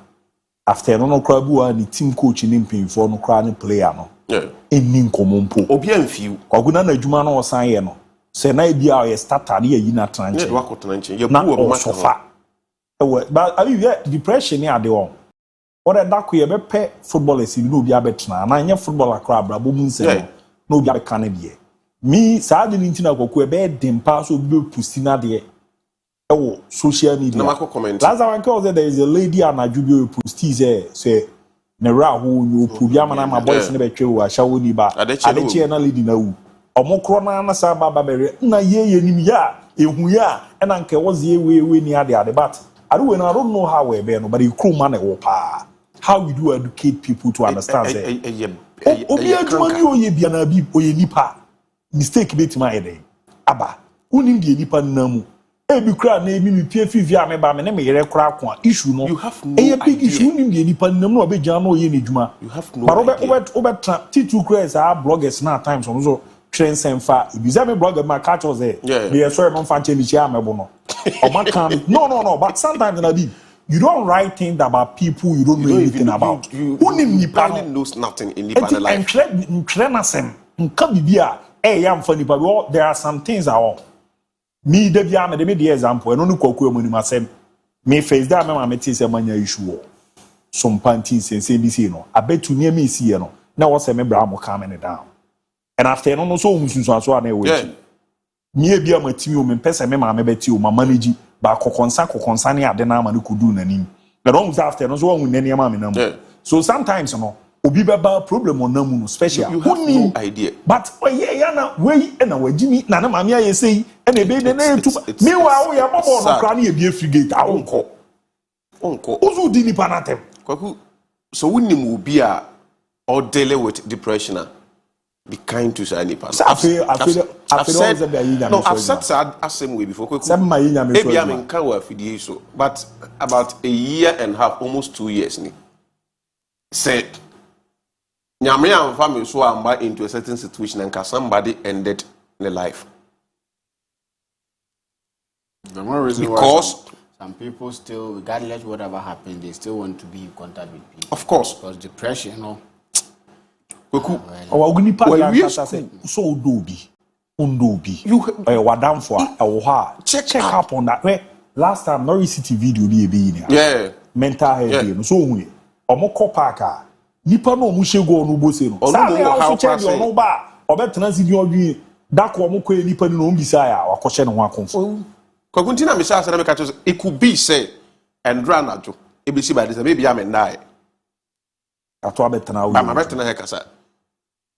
after no crab and the team coach in painful no crying player no. Yeah. Enin komompo obi amfiu kwaguna na adwuma na osan ye no se na bia o starter na yi na tranche ye wakotana nche ye bu wo sofa but depression ni ade on ore da ko ye be pe footballers ni obi abetena na anya footballer kra brabo mu nse no obi abeka na bie mi sa ade ni ntina kwaku e be dempa so obi be pusti na de social media na mako comment last one cause there is a lady anadwubio pusti say Nera who you Pubiama my boys never chew, I shall be back. Adechi na lady na wu. Omocrona na saba babere, na ye ni ya, ehuya, and uncle was ye we near the other. But I don't know how we be, but you crew man pa. How we do educate people to understand that. Obia Jumanio ye bianabi or ye nipa. Mistake bit my head. Abba, unim the nipa namu. Ebi kra na emi mi piefi via me ba me na me yere kra kwa issue no. You have no idea. Big issue nim de nipa nam no obegya no ye nedwuma. You have no idea. But over T2 craze are bloggers na times on so train senfa. If you me blogger ma catch us there. They sorry man fan change here me no. O man can no but sometimes na be you don't write things about people you don't know anything about. Who nipa knows nothing in nipa life. And nasem nka bibia yam funny but there are some things are all. Me de bia me de the example eno no kwaku amuni masem me face da me ma meti se manya issue some panty sense ABC no abetu ne me isi no na wo se me bra mo calm it down and after no so hunsunsu so na e we me bia matimi o me pese me ma me beti o ma manage ba kokonsa ne ade na ma ne kudu nanim na don't after no so wo nani ma me na mo so sometimes no obi beba problem on namu no special. You have no idea. But yana way and our Jimmy Nana Mamia you say and a baby meanwhile we are bobo no cranny a be frigate uncle. Uzu dini panatem. So when you be or deal with depression, be kind to any person. I've said the same way before. Maybe I'm in Kawa so, but about a year and a half, almost 2 years, said Nyame and family so I'm into a certain situation and somebody ended the life. The more reason because some people still, regardless of whatever happens, they still want to be in contact with people. Of course. Because depression, you know. Well, so undobi. You wadam for check up on that. Last time Norwich City video be yeah. Mental health. So we omoko parka. Nipa no mu shego no bo se no. Sa me also check your no ba. Obetena si di odwi da ko omoko e nipa no mbisa ya wakɔhye ne ho akonfo. Kwaguntina me say na me catch it could be say and run ajo. E be si by this maybe am die. Ato abetena wo. Ba ma betena he kasa.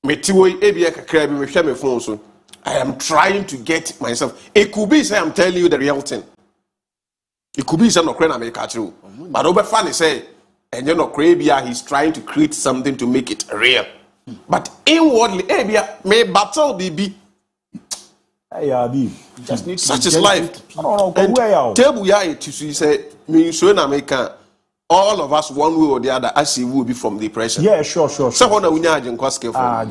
Me tiwo e bia kakra bi me hwe me phone so. I am trying to get myself. It could be say I'm telling you the real thing. It could be say no na me catch you. But over funny say and you know Crabia he's trying to create something to make it real. But inwardly Abia may battle BB. Hey Abi, just need such is life. Table ya to say me so na make all of us one way or the other as he will be from depression. Yeah, sure. Someone we need to quite careful. Yeah.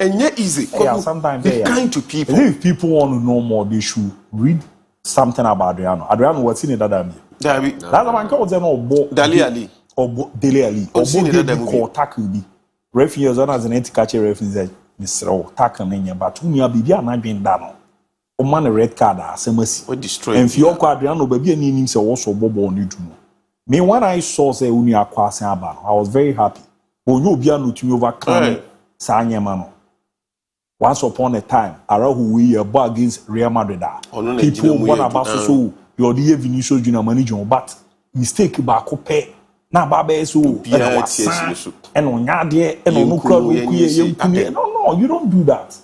And yet easy. Sometimes be kind to people. If people want to know more, they should read something about Adriano. Adriano was in it that me. David. That's the man called them Dali Ali. Or Dele Ali. Or Bogi tackle me. Refugees on as an anti-catcher reference. Mr. Tackle me, but whom you are be not being done. O man a red card as what destroy. And for your Adriano baby and him say also Bobo on you to know. Me when I saw say uni akwase aba, I was very happy. When you be able to overcome Sanya mano. Once upon a time, Arahu we a ball against Real Madrid. People want about so you're the Vinicius Junior manager, but mistake back pay. Na baba so and on yade and on no, you don't do that.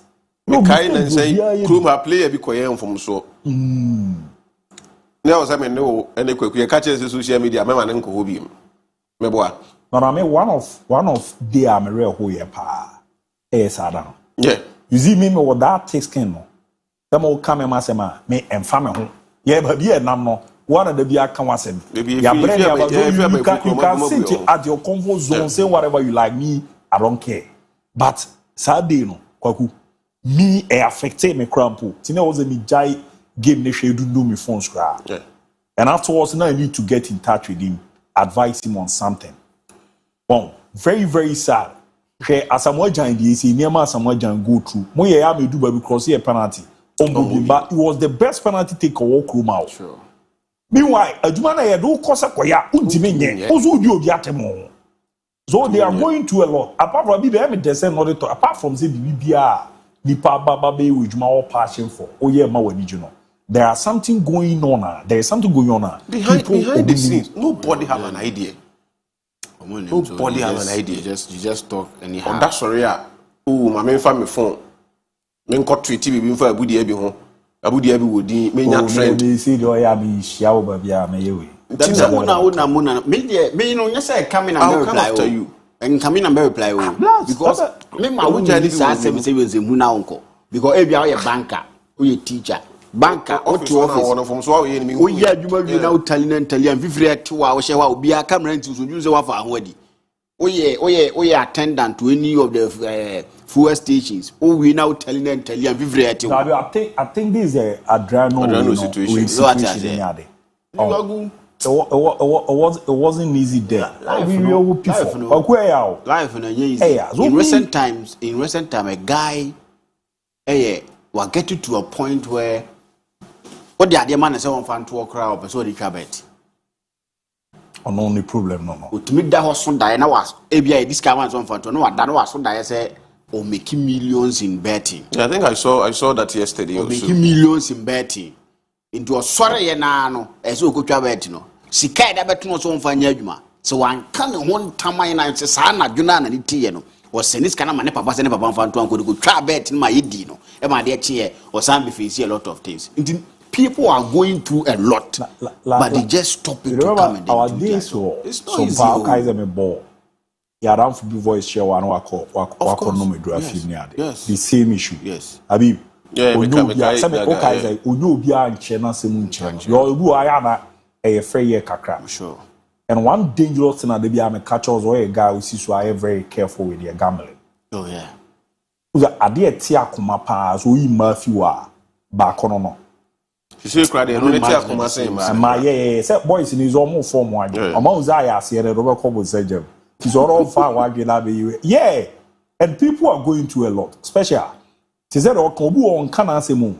No, kind and say, Kruma player be quiet from so. Now, I mean, no, and the quick catches the social media, my man, Uncle Hobium. Meboa. But I mean, one of the I'm a real who pa. Adam. Yeah. You see me with that takes can. Some old come and masema, me and family. Yeah, but yeah, no. One of the Bia can was him. You can sit at your comfort zone, say whatever you like me, I don't care. But Saturday, no, Kwaku. Me affected me crampo. Tina was a me jai game ne share do me phone scrap. Yeah. And afterwards now I need to get in touch with him, advise him on something. Well, very, very sad. As I'm watching the AC, near my Samojan go through. Moye ya me do baby cross here penalty. But it was the best penalty take a walk room out. Sure. Meanwhile, a Jumana ya do kosa kwaya untimenye. Ozu di obi atemo. So they are going to a lot. Apart from BBM descend not to apart from say BBR. Nipa baba be with my passion for. Oh yeah, my original. There are something going on. There is something going on. Behind the scenes, nobody have an idea. Nobody have an idea. You just talk anyhow. On that sorry, oh my main family phone. Men got treat TV for Abu Dhabi home. Abu Dhabi would be main trend. They say the oya be shiawo babia meyewe. Muna. Me no nyesa come in and reply after you. And come in and reply because me ma wo jani say we say muna uncle because e bia we banker, we teacher. Banker out to office from so we we ya adwuma bi na tali and fifre atiwa wo hye wa obi aka mranti so use wa fa ahodi we attendant to any of the fuel stations we now telling and fifre atiwa. I think this is a Adriano situation. It wasn't easy there. Life in recent times, a guy will get you to a point where what the idea man is on fan to a crowd, so the cabinet. Only problem, no. To meet that was on Diana was ABI, this guy was on fan to know what that was on Diana say, or making millions in betting. Yeah, I think I saw that yesterday. Or making millions in betting. Into a sorry no as you could have it, no. Sika da beto no so mfanya adwuma. So wan kan ho ntaman na se saa na dwuna na ni tie no. O senis kana ma ne papa se ne papa mfa nto anko de ko twa bet ni ma yedi no. E ma de tie o san be face a lot of things. People are going through a lot, but they just stop it to come and our days so far Kaiser me ball. Yeah, I don't be voice share one wako no me do the same issue. Yes. Abi. Yeah, Kaiser onyo bi a nche na se mu nche. Your obu aya na e free year kakra. Sure. And one dangerous thing that they be am catch us or a guy who see so I very careful with their gambling. Oh yeah. Because ade eti akoma pa so yi ma fi wa ba kono no. She say cry dey no let you come say ma yeah say boys in his own form one amount za ya se re do be come say he's all far wa gbe la be yeah and people are going through a lot especially she said o kan obu on kan asemu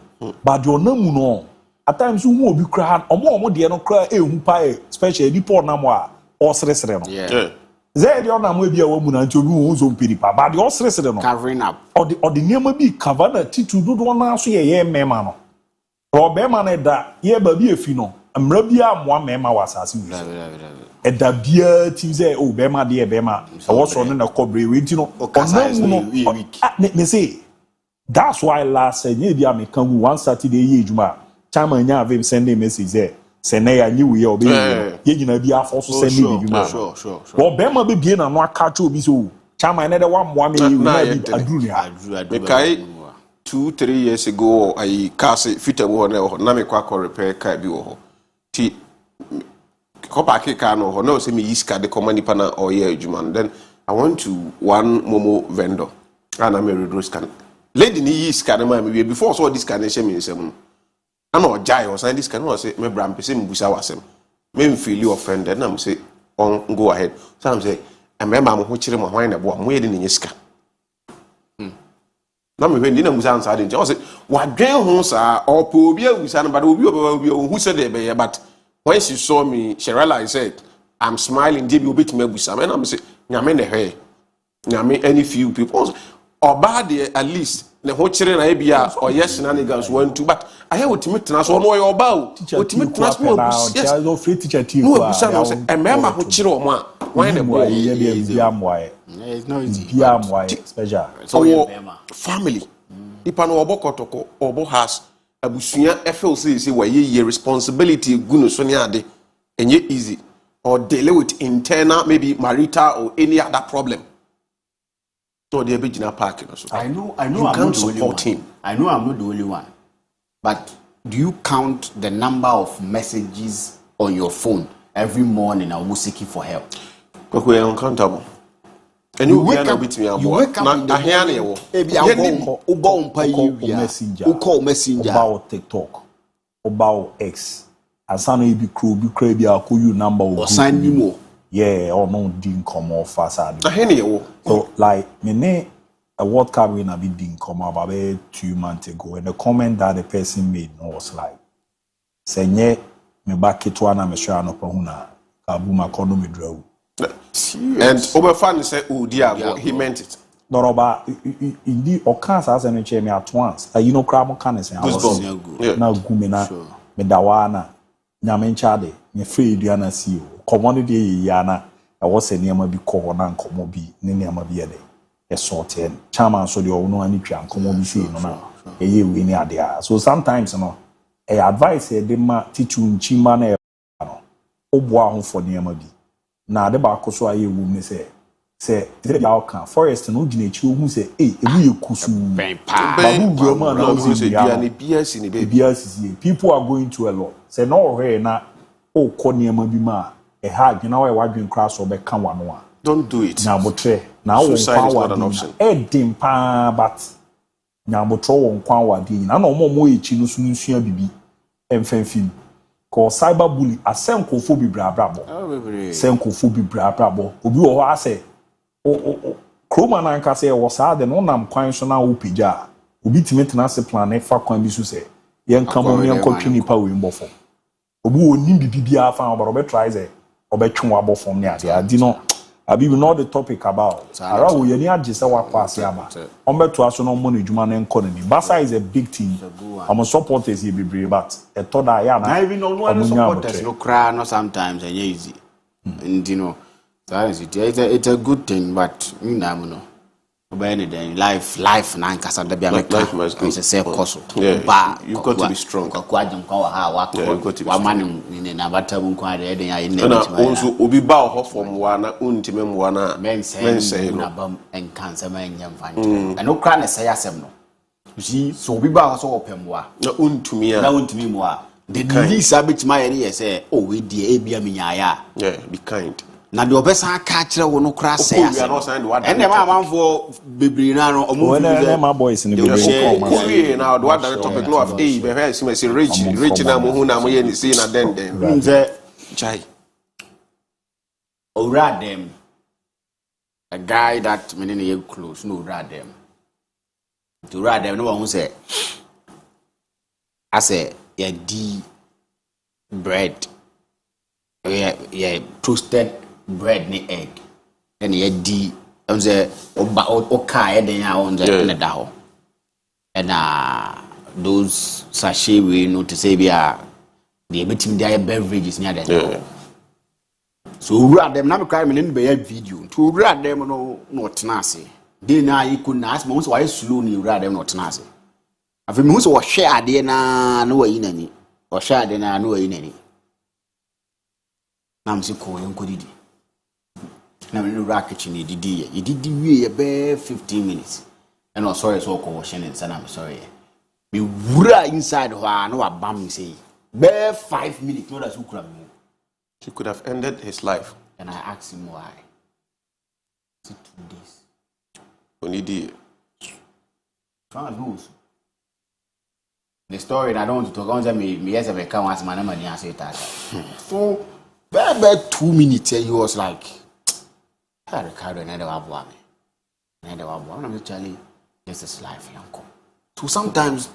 but the onamu no at times who obi cry omo de no cry ehu pa especially the poor na mo a o sresre no yeah ze de onamu e bia wa mu na nti obi wo zo mpiri pa but the o sresre no covering up or the nyama bi cover na titu do na so ye mema no Robema ne da ye ba bi efi no mra bi amoa mema wasase wi e da bia ti say oh bema de e bema e wo so no na kobre we ti no onamu no me say that's why last year bi American one Saturday ye ejuma chama nya avem send message there say na ya nyi we ye obi ye nyina bi afo so send me ejuma sure Robema be bie na no aka cho obi so chama ne de wa moa me ye na bi aduru ne kai 2-3 years ago I cast fita wo na me kwa repair car bi wo ho ti ko pa ke car no ho na o se me yiska de command pa na o ye adwuma then I went to one momo vendor and I me redo scan lady ni yiska na ma me before so this scan she me nsem ana o jai o sign this scan no say me bram pese me busa wasem me feel offended na me say on go ahead so I'm say emema mo ho kire mo hwan na bo mo ye de ni yiska na me when na musa answer dey say wadwen ho sa opo obi awusa no but obi who said dey be but when she saw me she realized said I'm smiling dey be obi to me awusa me na me say nyame ne he nyame any few people oba dey at least ne ho kire na e bia o yes na niggas 1 2 but I hear what me tena so no oba o otimi tena so yes no free teacher team no awusa no say emema ho kire o mo a why na boy it's no easy special so family ipa no obokotoko obo has abusuya feel say why ye responsibility gunu so ne ade enye easy or deal with internal maybe marital or any other problem so they be gina park so I know I'm not the only one. I know I'm not the only one, but do you count the number of messages on your phone every morning and almost seeking for help? Because we are uncountable. And you wake up with me. You wake up in the morning. Messenger. About TikTok, about X. And some you be crew, be crazy. I'll call you number or sign me more. Yeah, or no didn't come off fast. So like me, a World Cup winner be didn't come up about 2 months ago, and the comment that the person made was like, "Say me back it one. I'm sure no pahuna kabuma kono me draw." And over fan say, "Oh dear, he meant it." No, but indeed, or can't as an me at once. You know, crab can say, "I was now gumina me dawana nyamenchade me free diana see commodity yana." I was a near be called and come be near my beard. A sort and chairman so the owner and try come on see no now. A year we near there. So sometimes you know, I advise a dema teach you chimane oboa for near my be. Now the back so I would say the outcome forest no ginachi who say, eh, we kusu. People are going to a lot. Say no re na o konia mabima. A hard, you know, I was doing crash or become one. Don't do it. Now, but now suicide is not an option. But now, but throw on Quawadin. I know more chino solution bibi and fenfin. Cause cyberbully a senkophobia brabo. Senkophobia brabo. Obi or I say, oh, Croman and Casse was hard and on am quite so now upija. Ubi timid planet for Quambisu say, young come on young continue power in Buffalo. Obi only bibia found but tries it. Obetwabo from there. I did not. I be know the topic about. Ara we any agisa wa kwase aba. Ombeto aso no money juma na economy. Basa is a big team. I'm supporters here be brave, but I thought that I even know one supporters no cry no sometimes and easy. And you know, it's a good thing, but you know. Life nan kasa da bia make life must go. Say koso. Yeah, you got to be strong. Kwa jam kwa ha wa kwa man ni na bata bu kwa de den ya ni na onso obi ba ho from wa na untime mu na men say na bam en cancer man nyam fan. And no kra na say asem no. You see, so obi ba ho so opem wa na untumi mu a the least abit my area say oh we die ebia minya ya. Yeah, be kind. Na de obesa ka kire wo no kra say and the man for bibri na no omo my boys in the bibri na do that topic no of be here say rich na mo hu na mo ye ni see na den nze chai ora dem a guy that me ne close no ora dem to ora dem no one say I say yeah d bread yeah toasted bread ni egg and ye di on the okay then ya on the da ho and those sachet we know to say bia the betim their beverages near that so ura them na me cry me be video to ura them no tenase dey na you could na ask me so why slow ni ura them no tenase afi me so wo share ade na no wa yi nani wo share ade na no wa yi nani na msi ko yen ko didi na me no rack kitchen didi ye didi wie be 15 minutes and no sorry so ko wash and say I'm sorry me wura inside ho na wa bam me say be 5 minutes no that you she could have ended his life and I asked him why is it 2 days only the knows the story and I don't want to talk on me yes I can once my name and say that so about 2 minutes he was like I Ricardo and I'm actually this is life uncle so sometimes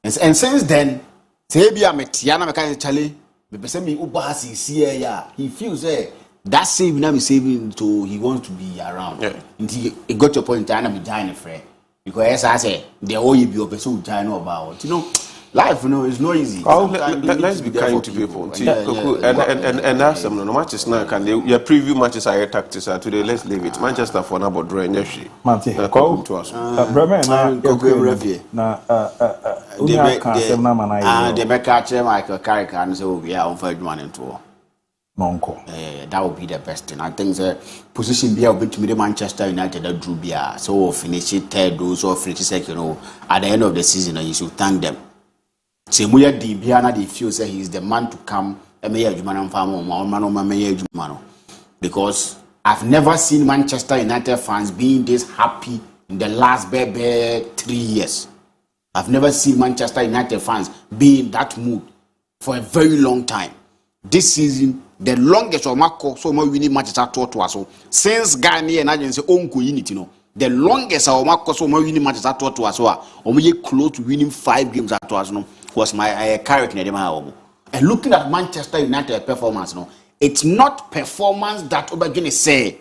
and since then say be am tiana me can Charlie me say me uba see ya he feels that saving na me saving to he wants to be around until he got your point and I'm dying friend because as I say the all you be up so dying about you know life, you know, is not easy. Let's be kind to people. And that's some no matches now. Can your preview matches are your tactics today? Let's leave it. Manchester for now, but drawing yesterday. Come to us. The back catcher Michael Carrick and so we are on 1 and 2. That would be the best thing. I think the position be able to be the Manchester United that drew beer. So finish it third, so finish second. You know, at the end of the season, you should thank them. Say Muya Di Biana they feel say he's the man to come because I've never seen Manchester United fans being this happy in the last 3 years. I've never seen Manchester United fans be in that mood for a very long time. This season, the longest of Marco so much winning matches are taught to us. So since Ghana and agency Onko unity, you know. The longest our Marco so much winning matches are taught to us. So we close to winning 5 games at us. No, was my character in the album. And looking at Manchester United performance, no, it's not performance that Obergine say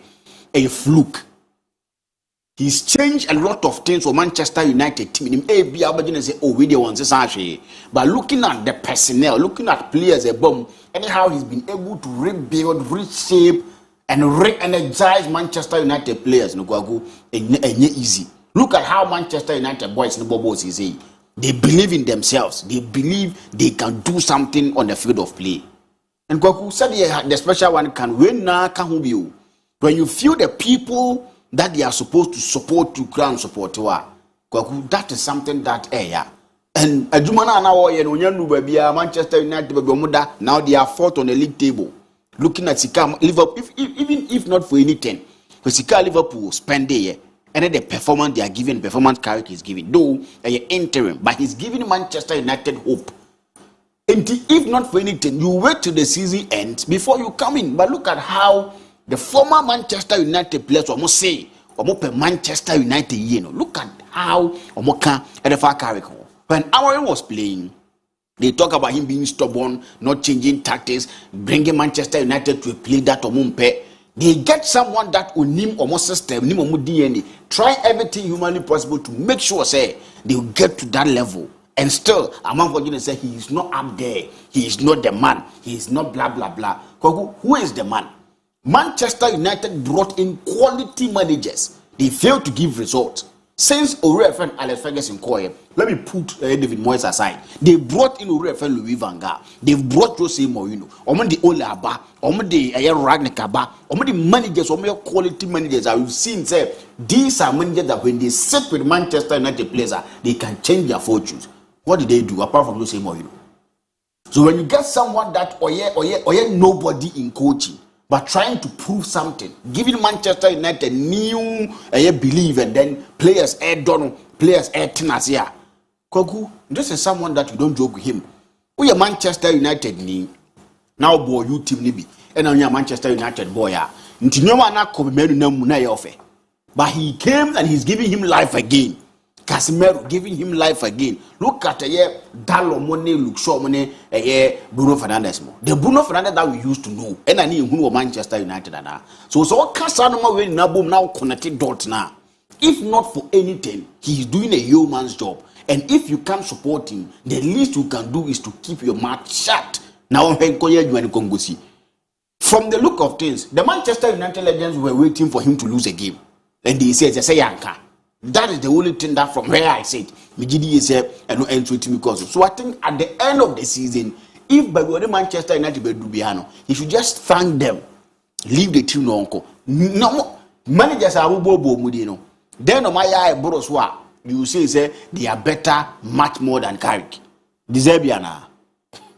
a fluke. He's changed a lot of things for Manchester United team. Maybe Obergine say, "Oh, we the ones actually." But looking at the personnel, looking at players, anyhow he's been able to rebuild, reshape, and re-energize Manchester United players. No go easy. Look at how Manchester United boys, no bobos, is say. They believe in themselves. They believe they can do something on the field of play. And Kwaku said the special one can win now, can you? When you feel the people that they are supposed to support to ground support to Kwaku, that is something that and Ajumana now Manchester United now they are fourth on the league table. Looking at Sika Liverpool, even if not for anything, because Sika Liverpool spend there. And then the performance they are giving, performance Carrick is giving, though interim, but he's giving Manchester United hope. And if not for anything, you wait till the season ends before you come in. But look at how the former Manchester United players almost say, Manchester United, you know, look at how Omoka and Carrick. When Amorim was playing, they talk about him being stubborn, not changing tactics, bringing Manchester United to a play that Omumpe. They get someone that will name almost system, name almost DNA, try everything humanly possible to make sure say they will get to that level. And still, among for you to say he is not up there, he is not the man, he is not blah blah blah. Who is the man? Manchester United brought in quality managers. They failed to give results. Since Ore friend Alex Ferguson Koye, let me put David Moyes aside. They brought in Ore friend Louis van Gaal. They've brought Jose Mourinho. Omo the Ole Aba, omo the Ragnick Aba, omo the managers, omo quality managers that we've seen. Say these are managers that when they sit with Manchester United players, they can change their fortunes. What did they do apart from Jose Mourinho? So when you get someone that oye nobody in coaching, but trying to prove something, giving Manchester United new belief, and then players players tenacia. Kogu, this is someone that you don't joke with him. We are Manchester United ni now boy you team ni be, and on your Manchester United boy ya. Ntinyoma na kobe menu na muna yofe. But he came and he's giving him life again. Casemiro giving him life again. Look at Dallo Money, look short money, Bruno Fernandes. The Bruno Fernandes that we used to know, and I knew who was Manchester United. So Casanova will now connected dots now. If not for anything, he's doing a yeoman's job. And if you can't support him, the least you can do is to keep your mouth shut. Now, from the look of things, the Manchester United legends were waiting for him to lose a game. And they said, Yanka. That is the only thing that from where I said, so I think at the end of the season, if by the Manchester United Dubiano, he should just thank them, leave the team no uncle. No managers are Bobo Mudino. Then on my eye, Boroswa, you say they are better, much more than Carrick. Deserbiana.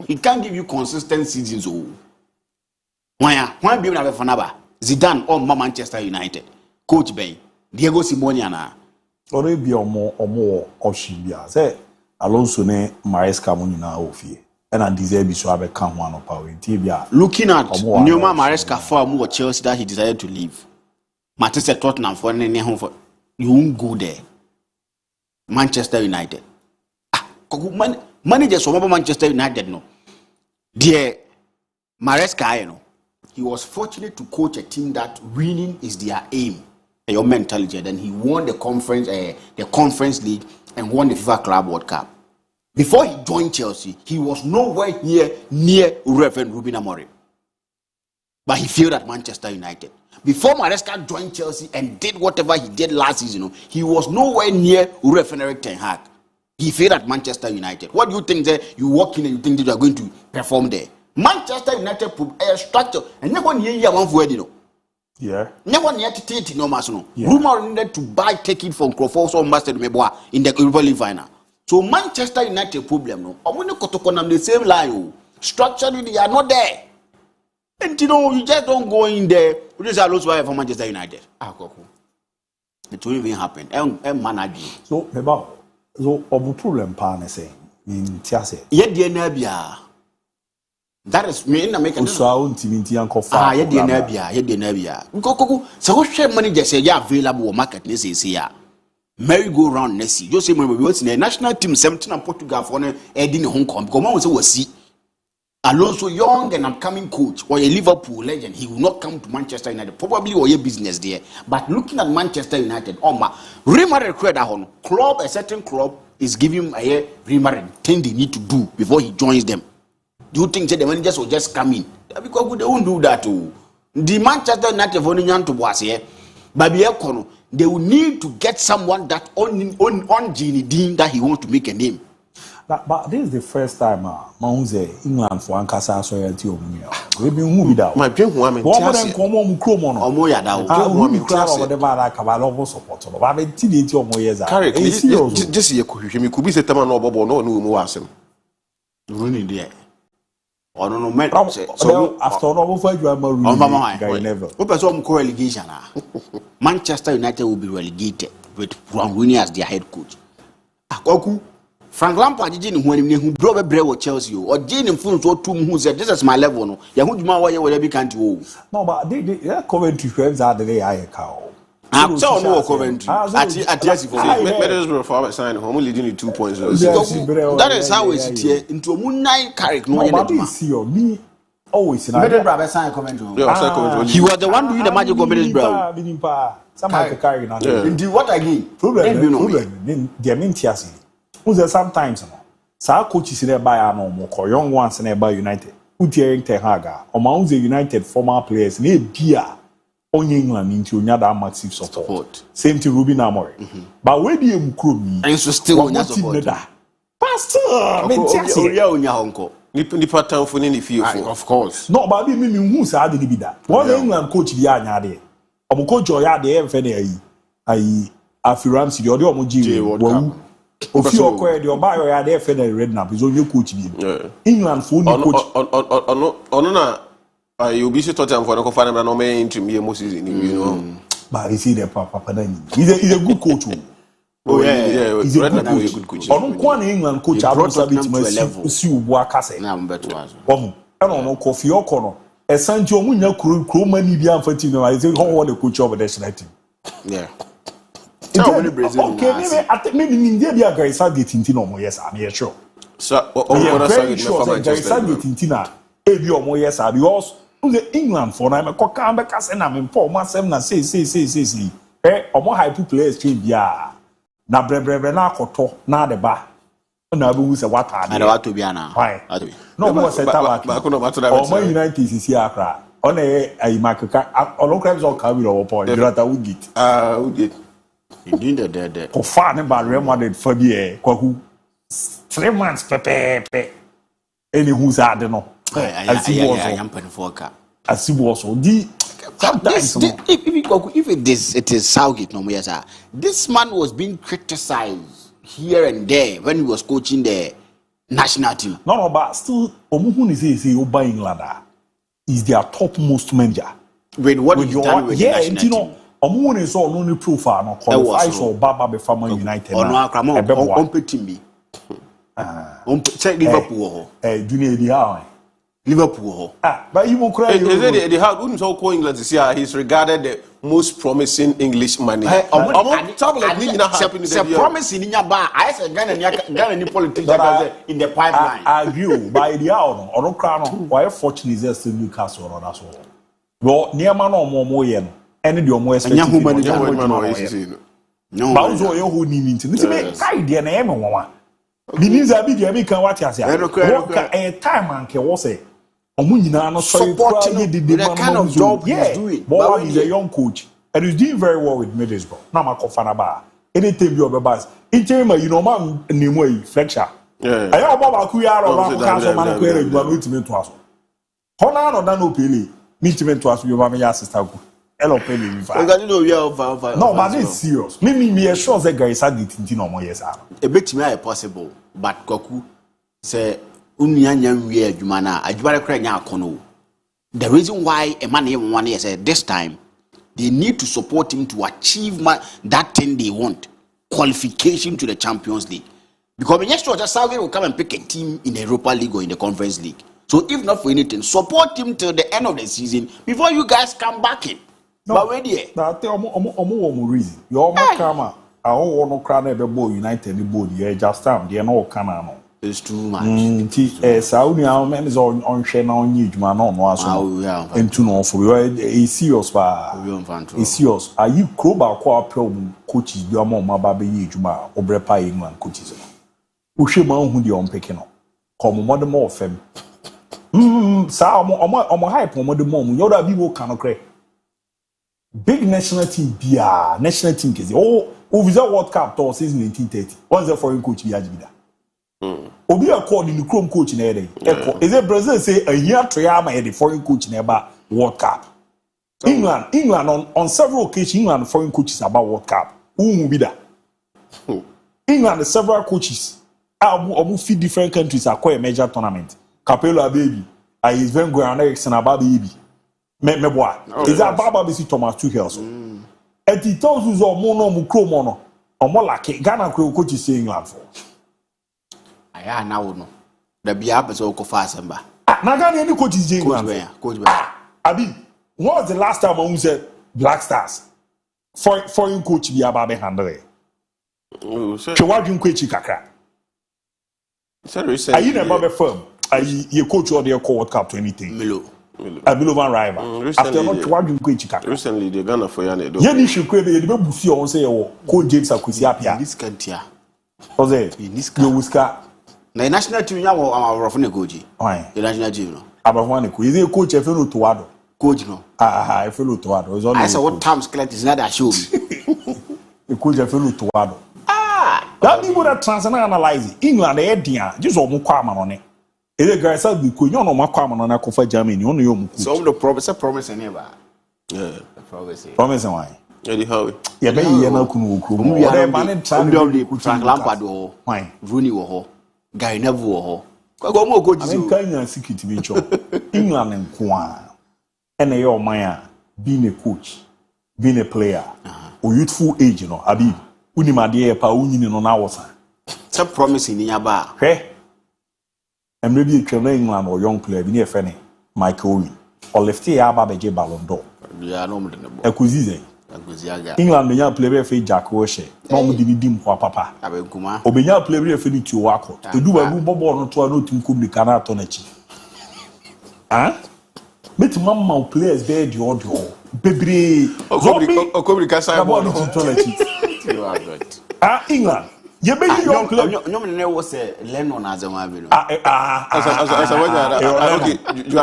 He can't give you consistent seasons. Why be a Fanaba? Zidane or Manchester United. Coach Bay. Diego Simoniana. Ore bi omo oshibia say Alonso ne Maresca mo nyina ofie and Deserbi so abeka ho anopa we tie bia looking at Neoma Maresca for mu Chelsea that he decided to leave. Manchester Tottenham for ne ho for you won't go there. Manchester United managers from Manchester United no there Maresca, you know, he was fortunate to coach a team that winning is their aim. Your mentality, then he won the conference league and won the FIFA Club World Cup. Before he joined Chelsea, he was nowhere near Reverend Ruben Amorim. But he failed at Manchester United. Before Maresca joined Chelsea and did whatever he did last season, he was nowhere near Reverend Erik ten Hag. He failed at Manchester United. What do you think that you walk in and you think that you are going to perform there? Manchester United put a structure and never near one for it. Yeah. Never near to take no maso. Rumor needed to buy ticket from Crawford or Master Meboa in the Europa League final. So Manchester United problem no. I want to on the same line. Structurally they are not there. And you know you just don't go in there. We just are lose for Manchester United. It will even happen. And manage. So Meba, so obu problem pa na say in tiase. Yet the Nebia. That is me in America. So intimity uncle ye the Nebia. Go. So what share money just say ya available market this is here. Merry go round next year. You say when we was in the national team 17 and Portugal for heading Hong Kong. Because man was see Alonso young and upcoming coach or a Liverpool legend, he will not come to Manchester United. Probably or a business there. But looking at Manchester United, remarried club, a certain club is giving a remarried thing they need to do before he joins them. Do you think that the managers will just come in? Because they won't do that too. The Manchester United only to was here. But they will need to get someone that on Genie Dean that he wants to make a name. But this is the first time Maunze England for Ankasa Soyalty of me. We've been moved out. My dream woman, Omoya down. Whatever Cavallo support. I've been TDT or more years. Just you could be set no Bobo, no ask him. Running there. I don't know. So after all, you are never. Relegation. Manchester United will be relegated with Ron Rooney as their head coach. Frank Lampard didn't when he drove a bread with Chelsea or Jane Funs or two who said this is my level. No, whatever can't you. No, but they Coventry friends are the day I cow. I'm so no Coventry. At Chelsea for Middlesbrough for sign home leading 2 points. That is how we sit here into a moonlight Carrick. No, me always in Middlesbrough sign Coventry. He was the one doing the magic of Middlesbrough. Somebody carrying on. What again? Problem. They mean sometimes Sa coaches in buy no more young ones in buy United. Utiering Tehaga, among the United former players, ne Bia on England into another massive support. Same to Ruben Amorim. But where do you crew me? And so still on your support. Pastor, Nipa town for any few. Of course. No, but me who's had the bida. One England coach the Anyade. I'm coach or ya the FNA. I Afiransi, the audio Moji. If you acquire your buyer, you are there for the red nap. Is on your coach. England for coach. You'll be so total for the final no man into me most season. You know, but you see the Papa. He's a good coach. Oh yeah, he's a good coach. On one England coach, I brought him to a level. See Wakase. Now I'm better. I don't know Kofi Okono. A Sancho Munya crew many beyond 14. I say, how want the coach over the national team? Yeah. Okay, maybe I think maybe India be a guy start getting no more. Yes, I'm sure. So, very sure that guy start getting tina. Ebi or more yes, I because the England for now. I'm a cock and back and I'm in Paul Massam na say. Or more high players change ya. Na bre na koto na the bar. Na ABOU say what are they? What to be now? Why? No more set up. Or more United is here cry. On a market. All crabs all come with our point. You would get. Would get. Indeed, the Kofane by Real Madrid for the Kwaku 3 months, Pepe. Any who's I don't know. I see also. If it is Southgate, no more, sir. This man was being criticized here and there when he was coaching the national team. No, but still, Omuhun is Oba England is their topmost manager. With what you've done with the national team. Omuhun is all only profile no qualifies or Baba be from United. Or no, come on, team. Check Liverpool. Liverpool. But you will cry. They have wouldn't so call England to see he's regarded the most promising English man. Promising in your bar. I said Ghana politics in the pipeline. I agree by the hour or no crown. Why fortune is there still Newcastle or that's all. Well, near man or more yen. Any the more expensive. No, but who need to make idea name one. Means I be the can watch us. A time and can say. Supporting the kind of job he's doing. Bob is a young coach and he's doing very well with Middlesbrough. Now my Kofanaba. Anything you have buzz. In terms of man Nimue Fletcher. I have Baba Kuyar or Castle Manaquere, but ultimate to us. Honor or Dano Pili, meet to us, your mamma sister. Hello, Penny. No, but it's serious. Me sure that guy said it in no more years. A bit me possible, but Koku say Unyanya weird Jumana, I do cry now kono. The reason why a man even 1 year said this time they need to support him to achieve that thing they want, qualification to the Champions League. Because next year Saudi will come and pick a team in the Europa League or in the Conference League. So if not for anything, support him till the end of the season before you guys come back in. No, but where there? That reason. Your Makama, I don't want to cry never boy United the body. You just time. They are no canano. It's too much. Saudi man is on share on you, man. No, no, and to know for you. It's serious, but it's serious. Are you crowbar problem coaches? You are more my baby, Juma, or Brepa England coaches. Ushima who the on picking up. Come on, the more fem. Sa, on my hype, on the mom, you're a people cannot cry. Big national team, national team case. Visa World Cup to season 1930. Once a foreign coach be ajibida. Obi a called in the Chrome coach in area. Is it Brazil say a year triama the foreign coach in about World Cup? England on several occasions England foreign coaches about World Cup. Who will be that? England several coaches. Abu feed different countries acquire a major tournament. Capello baby. I is Van Gogh Ericsson about baby. Is that Baba Bisi Thomas Tuchel? And he tells us all mono, or more like Ghana coach is saying England for. I now know. The Biab is all Kofasamba. Nagani any coach is England. Coach Abi, when was the last time I said Black Stars? Foreign coach Biaba handle. Chewajun Kwechi Kakra. Are you never firm? Are you coach or the World Cup to anything? Milo. A Milovan rival. After not Chewajun Kwechi. Recently, they're gonna for Yane. Yeni should create the Busi on say, Coach James Akusiapia. This can't here. Was it? You whisker. Na national team nya wo amarofo na coach. Why? The national team no. Abrafo na coach. Is it coach Efelo Toado? Coach no. Efelo Toado. I saw what Tom's Clet is not that show me. The coach Efelo Toado. That people that transnational analyze England dia just omo kwa ma no ne. Ele guys say be coach, you no ma kwa ma no na kofa Germany, you no yo mu coach. So the promise never. Yeah, the promise. Promise why? Eddie Howe. Yeah, be here na kunu okru. We are man trying to Frank Lampard wo. Why? Rooney wo ho. Guy Neville wo ho. Kwa mo coach so. I mean Kenya security be cho. England nko a. And your man being a coach, being a player, or youthful age, you know, abi unimade pa unyini no na wosa. Some promise in yaba. Hey. And maybe a trainer England or young player, be a funny Michael Owen. Or lefty aba beje Ballon d'Or. Yeah, no more than Ekuzize. England benya player fe Jack Wilshere. No mo dividim kwa papa. Abekuma. Obenya player fe ni Tiwako. Edu ba bu bobo no to no tim kum nika na to na chi. Ah? Met mama players be the audio. Bebre. Okobri kasa bo no to na chi. Ah, England. You be young player. No me was Lennon as a man. Okay,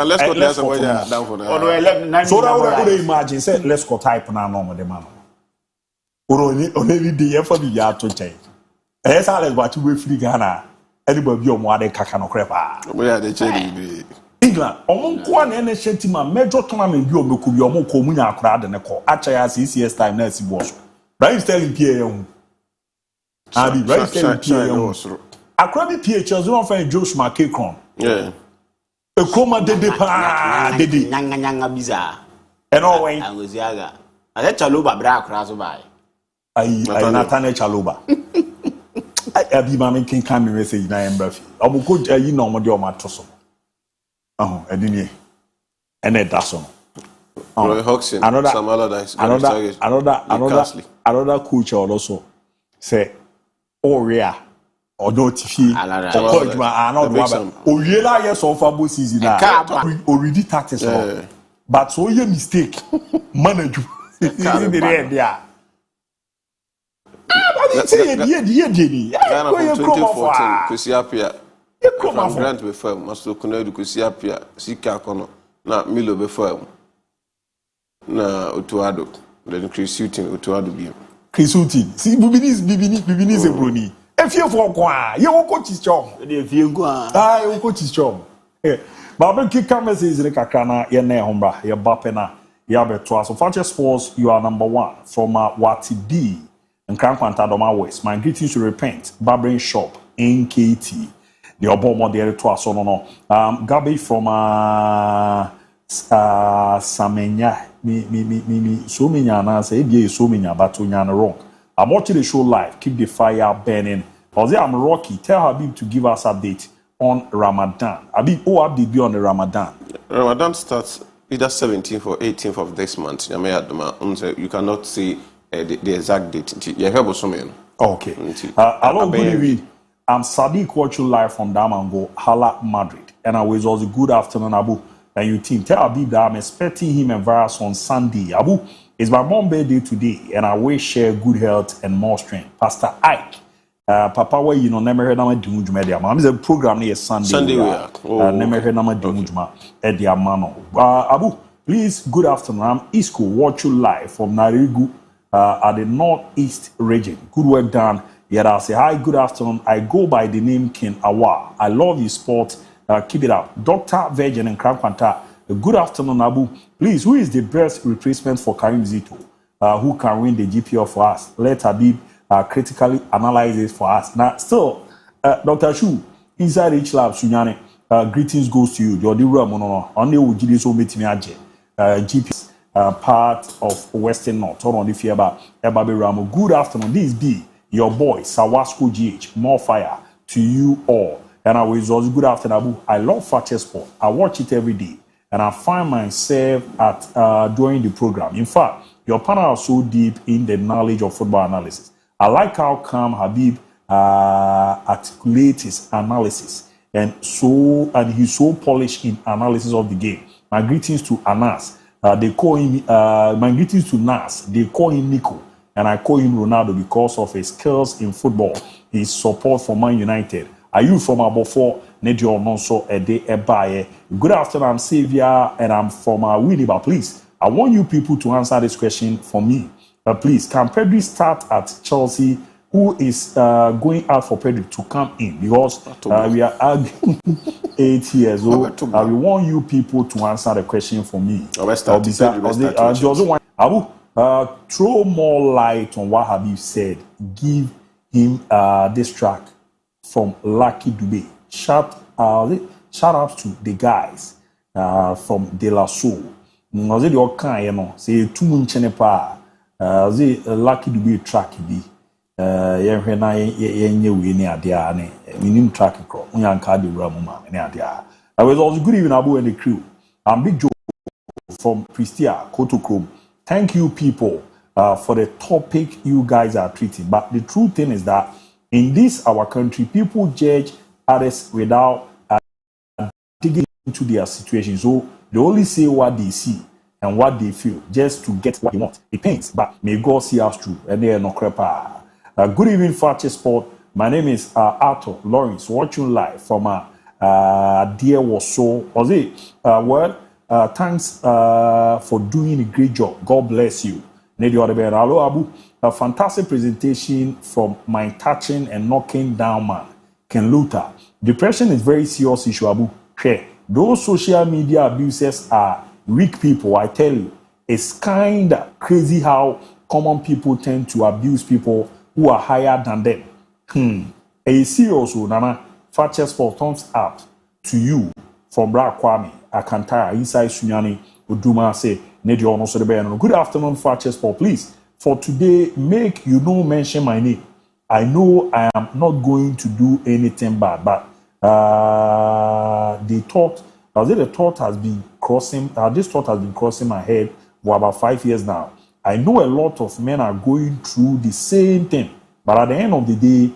let's go there somewhere down for that. So that would imagine say let's go type na no the man. Only the for the yard to change. Yes, Alex, but you will free Ghana. Anybody your mother kakano crepa. We are the change. England, one NHS team major tournament you be could be omo komunya akra de ne ko. Achaya CCS time na si boss. Brian Sterling PA. Abi right there PA. Akra bi PH is one friend Josh McCakron. Yeah. E koma dede pa dede. Nyanga biza. E no wen. Angoziaga. Ale Chaloba bra akra so bai. Ai Nathaniel Chaloba. Abi ma men kin kan me message na embrafi. Omo ko yi na omo de omo atoso. Edini. Ene daso. Roy Hodgson, Sam Allardyce, another coach also say Oria or no TV or coach Oriela yes of Fabo season already tactics but so your mistake manage there. Grant be firm, must look no Kusiapia, Sika Kono, na Milo be firm. Na Utuado, then Chris shooting Utuado be. Chris shooting. See, Bibini is a brony. If you for qua, you will coach his job. If you go, you will coach his job. But kick cameras is the Kakana, your Nehombra, your Bapena, Yabetua. So, Fakye Sports, you are number one from Wati B and Kankwantadoma West. My greetings to Repent, Barbering Shop, NKT. The Obomo, the editor, so no. Gabi from Samenya. Me so many na say dey so many but onyana wrong. I'm watching the show live. Keep the fire burning. Ozzy, I'm Rocky. Tell Habib to give us update on Ramadan. Habib, update be on the Ramadan. Ramadan starts either 17th or 18th of this month. You cannot see the exact date. You have also mean. Okay. Hello, good evening. I'm Sadiq watching live from Damango, Hala, Madrid. And I was also good afternoon, Abu. And you team, tell Abib that I'm expecting him and virus on Sunday. Abu, it's my mom birthday today, and I wish share good health and more strength. Pastor Ike, Papa, where you know, never heard nama dimujuma edia man. It's a program near Sunday. Never heard nama dimujuma edia mano. Abu, please, good afternoon. I'm Isco, watch you live from Narigu at the Northeast region. Good work done. Yeah, I'll say hi. Good afternoon. I go by the name Ken Awa. I love your sport. Keep it up. Dr. Virgin and Krankwanta. Good afternoon, Abu. Please, who is the best replacement for Karim Zito? Who can win the GPL for us? Let Habib critically analyze it for us. Now, still, Dr. Shu, inside each lab, Sunyane, greetings goes to you. Jodi Ramono, only Ujidi so meet me GP part of Western North. Hold on, if you ever be Ramo. Good afternoon. This be your boy, Sawasco GH. More fire to you all. And I was also good afternoon, Abu. I love Fakye Sport. I watch it every day. And I find myself at during the program. In fact, your panel is so deep in the knowledge of football analysis. I like how calm Habib articulates his analysis. And he's so polished in analysis of the game. My greetings to Anas. They call him, my greetings to Nas. They call him Nico. And I call him Ronaldo because of his skills in football. His support for Man United. Are you from Abofo? Nedio Nonso Ede Ebaye. Good afternoon, I'm Xavier, and I'm from Winneba. Please, I want you people to answer this question for me. Please, can Pedri start at Chelsea? Who is going out for Pedri to come in? Because we are 8 years old. We want you people to answer the question for me. Abu, throw more light on what Habib said. Give him this track from Lucky Dube. Shout out to the guys from De La Soul. Say the Okan, you know, say 2 months pa. Say Lucky Dube track be. Yenhwe na yenye we ni adia ne. Minim track kro. Unyanka de wura mama ni adia. I was also good evening Abu and the crew. I'm Big Joe from Pristia, Kotokrom. Thank you people for the topic you guys are treating. But the true thing is that in this our country, people judge others without digging into their situation. So they only say what they see and what they feel just to get what they want. It pains, but may God see us through. And they are no crepa. Good evening, Fakye Sport. My name is Arthur Lawrence, watching live from Dear Waso. Thanks for doing a great job. God bless you. Hello, Abu. A fantastic presentation from my touching and knocking down man, Ken Luther. Depression is very serious issue, Abu. Those social media abusers are weak people, I tell you. It's kind of crazy how common people tend to abuse people who are higher than them. A serious Nana, Fakye Sport thumbs up to you from Bra Kwame, Akantara, inside Sunyani, Uduma say, Nedio no so the good afternoon, Fakye Sport, please. For today, make you no mention my name. I know I am not going to do anything bad, but the thought has been crossing. This thought has been crossing my head for about 5 years now. I know a lot of men are going through the same thing, but at the end of the day,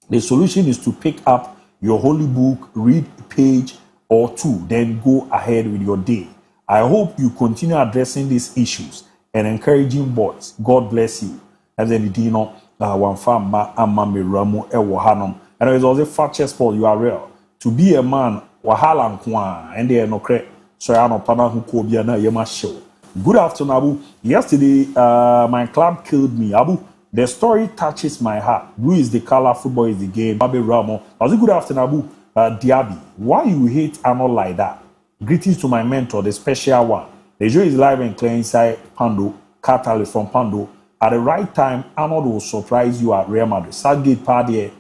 the solution is to pick up your holy book, read a page or two, then go ahead with your day. I hope you continue addressing these issues and encouraging boys. God bless you. As any dino, one farm, Amami Ramu, Ewahanum. And it's also Fakye Sport, you are real. To be a man, Wahala Nkwa, and they are no credit. So I know Pana who could be a show. Good afternoon, Abu. Yesterday, my club killed me, Abu. The story touches my heart. Blue is the color, football is the game. Babi Ramo. I was good afternoon, Abu. Diaby. Why you hate Arnold like that? Greetings to my mentor, the special one. The show is live and clear inside Pando, Catalyst from Pando. At the right time, Arnold will surprise you at Real Madrid. Southgate party,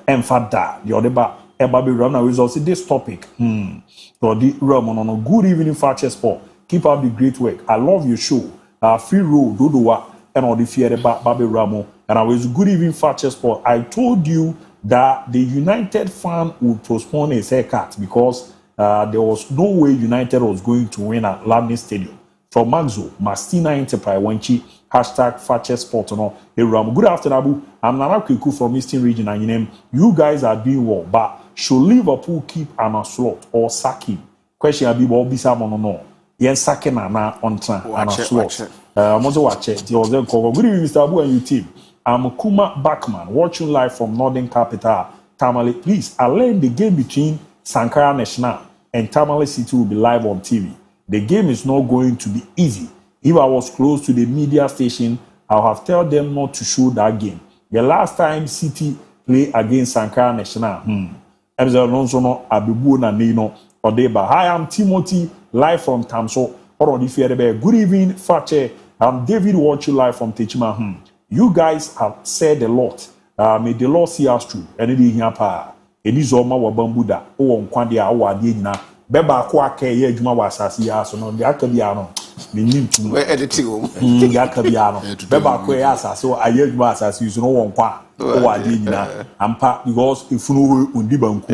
Enfada, the other bar, Babi Ramo. Now, also this topic. So the Ramon, good evening, Fakye Sport. Keep up the great work. I love your show. Free roll, Dodowa, and all the fear about Babi Ramo. And I was good evening, Fakye Sport. I told you that the United fan would postpone his haircut because there was no way United was going to win at Lamni Stadium. From Maxo, Mastina Enterprise, Wenchi, hashtag Fakye Sport. Good afternoon, Abu. I'm Nana Kwiku from Eastern Region, and you guys are doing well, but should Liverpool keep Anna Slot or sack him? Question Abi Bobisa Mono. Yen sacking Anna on Anna Slot. Watch it. Good evening, Mr. Abu and your team. I'm Kuma Backman, watching live from Northern Capital, Tamale. Please, I learned the game between Sankara National and Tamale City will be live on TV. The game is not going to be easy. If I was close to the media station, I'll have told them not to show that game. The last time City played against Sankara National, Hi, I'm Timothy, live from Tamso. Good evening, Fakye. I'm David, watching live from Techima. You guys have said a lot. May the Lord see us through. And it is here. It is all my bambuda. Oh, on Quandia, our Dina. Beba Quake, Yajuma was as he asked on the Akabiano. The name to me editing Yakabiano. Beba Quayasa, so I yelled was as you know on Qua. Oh, I did not. And part because if you know Undibanku.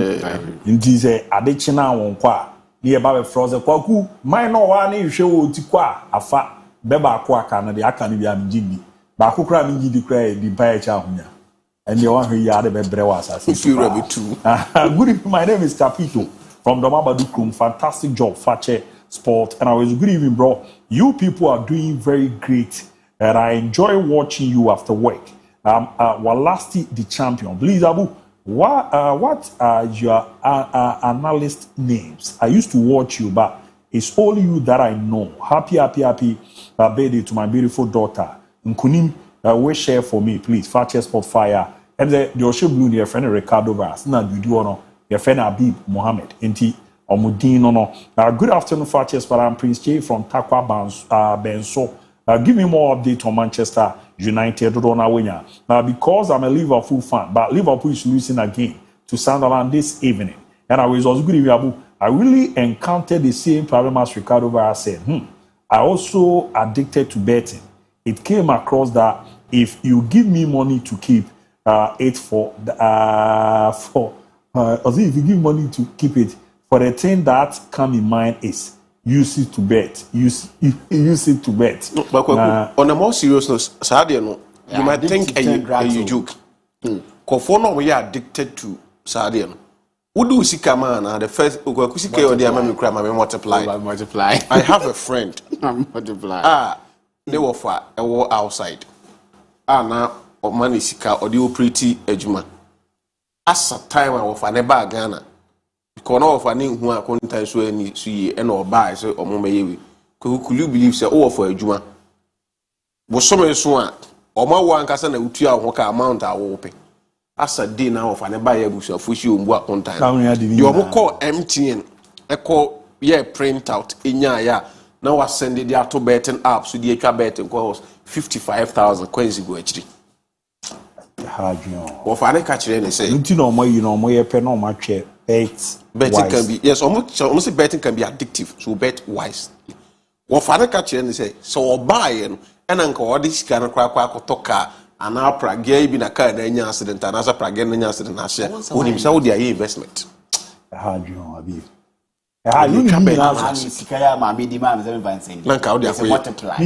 Indeed, a ditchina on Qua. Near Baba Frozen Kwaku. My no one show Tiqua, a fat Beba Quaka, and the Akanibian Jimmy. Bakukra mingi di kray di paye cha hunya. And the one who yade be brewas as you rabbit too. Good evening, my name is Capito from Domabadukrum. Fantastic job, Fakye Sport. And I was good evening, bro. You people are doing very great. And I enjoy watching you after work. Walasti the champion. Please, Abu, What are your analyst names? I used to watch you, but it's only you that I know. Happy birthday to my beautiful daughter. Nkunim, we share for me, please. Fakye Sport Fire. And the Osho Blue, your friend Ricardo Vaz. Now you do honor your friend Abib Mohammed. Enti Omudin no. Good afternoon, Fakye Sport. I'm Prince J from Takwa Benso. Give me more update on Manchester United. Because I'm a Liverpool fan, but Liverpool is losing again to Sunderland this evening. And I was also good. I really encountered the same problem as Ricardo Vaz said. I also addicted to betting. It came across that if you give me money to keep it if you give money to keep it, for the thing that come in mind is use it to bet. Use it to bet. No, but on a more serious note, Sadia, you might think a joke. Kofono, we are addicted to Sadia. Who do see come on? The first Ugakusike or the Amami multiply. I have a friend. Multiply. They were for a war outside. Now, or money sika or the pretty ejuma. As a time I was for never Ghana. Because now for name who are content so any see and or buy so or mummy. Could you believe say oh for ejuma? Was some so or my one casa na utia waka amount I will pay. As a day now of an buy a for you on time. You are call MTN. I call print out in ya. Now I send the auto betting app so the betting cost 55,000 coins go HD. Or for any catch any say. You know more pen on my chair. Betting can be almost betting can be addictive, so bet wisely. Or for any catch any say so buy and uncle this kind of crack toka and now Prague be a car in accident and as a Prague accident I say when himself their investment. Abi. You can be Sikaya, my medium, and Vincent. Like how they are multiply.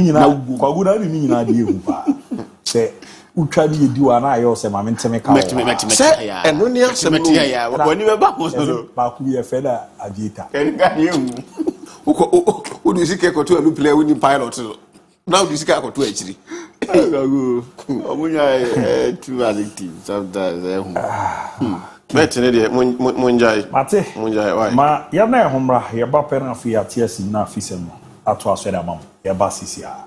Say, who try to do an eye or some and make and when you have when you were back, back be a feather agita. Who do you see to a play winning pilot? Now this guy got to actually. Too addictive sometimes. Munjai. Ma yana homra ya ba pera fi ya tiasi na fisemo ato asweda mam ya ba sisia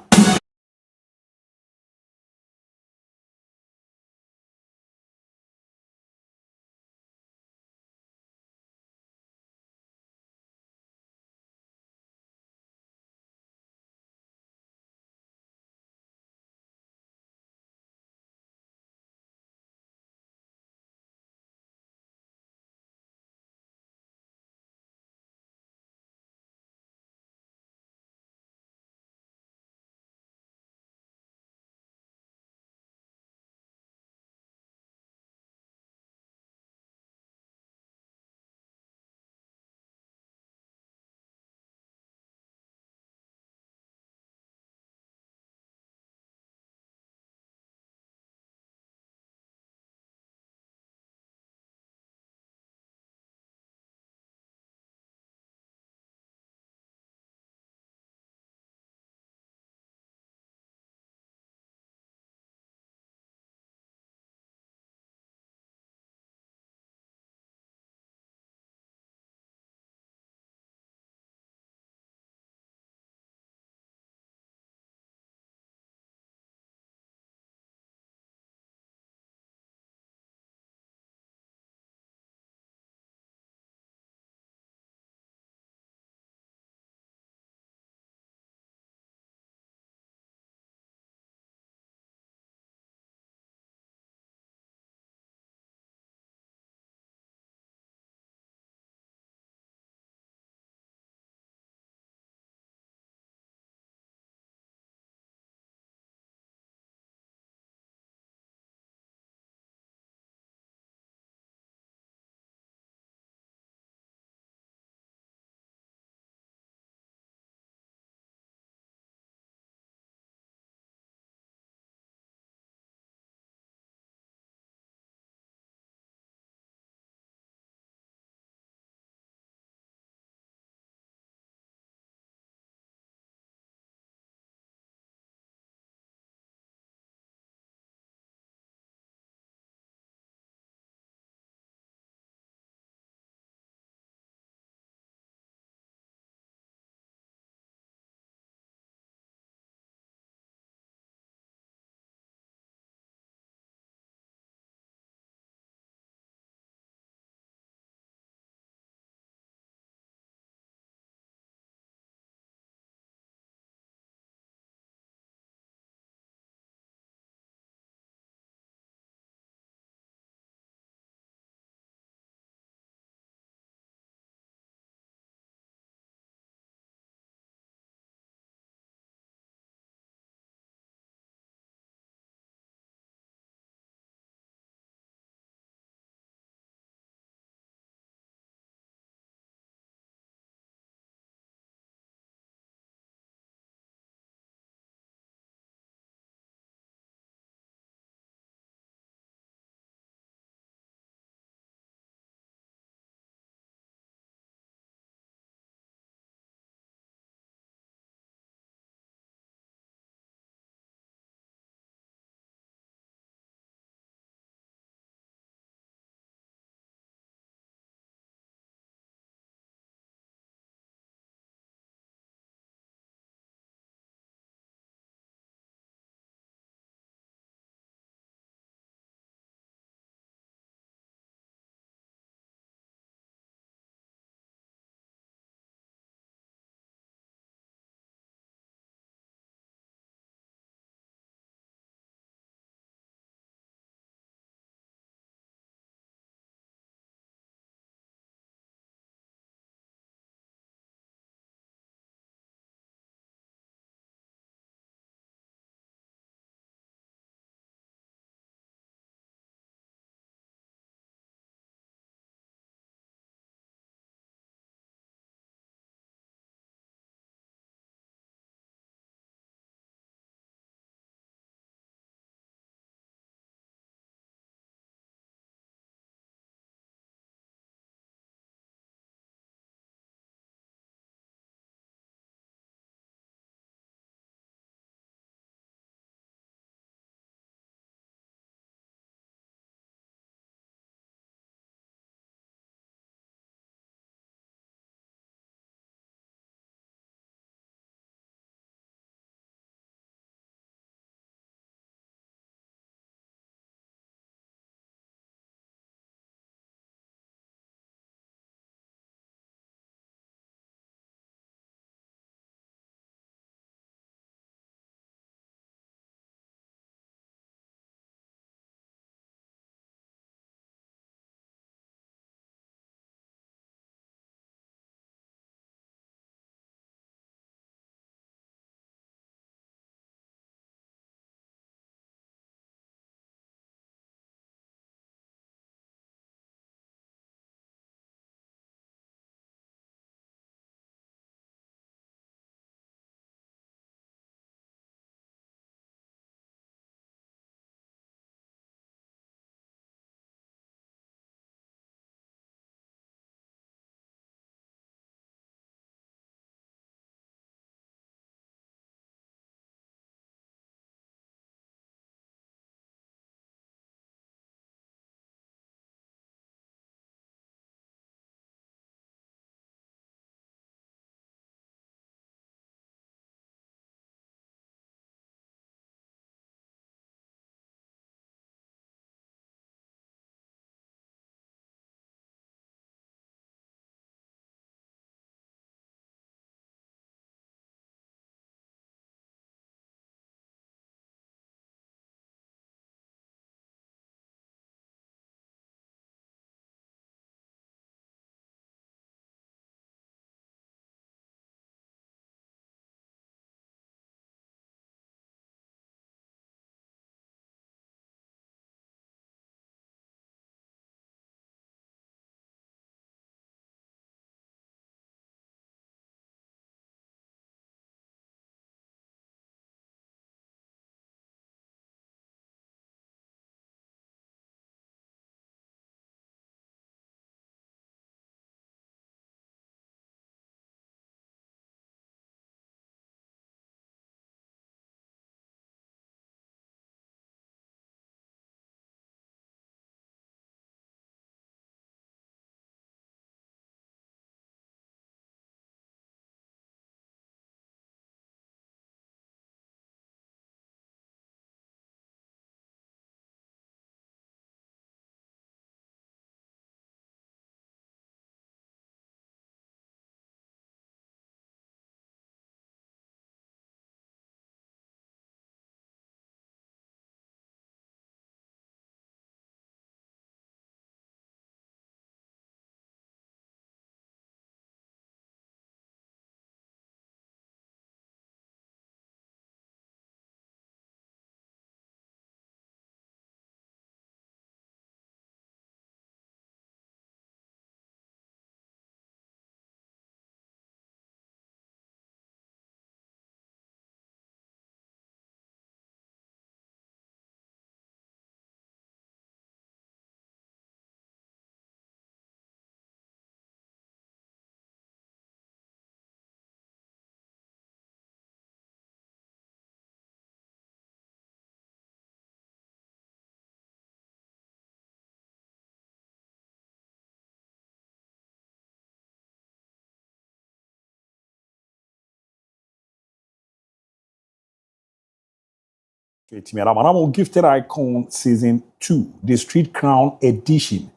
I'm Gifted Icon Season 2, the Street Crown Edition.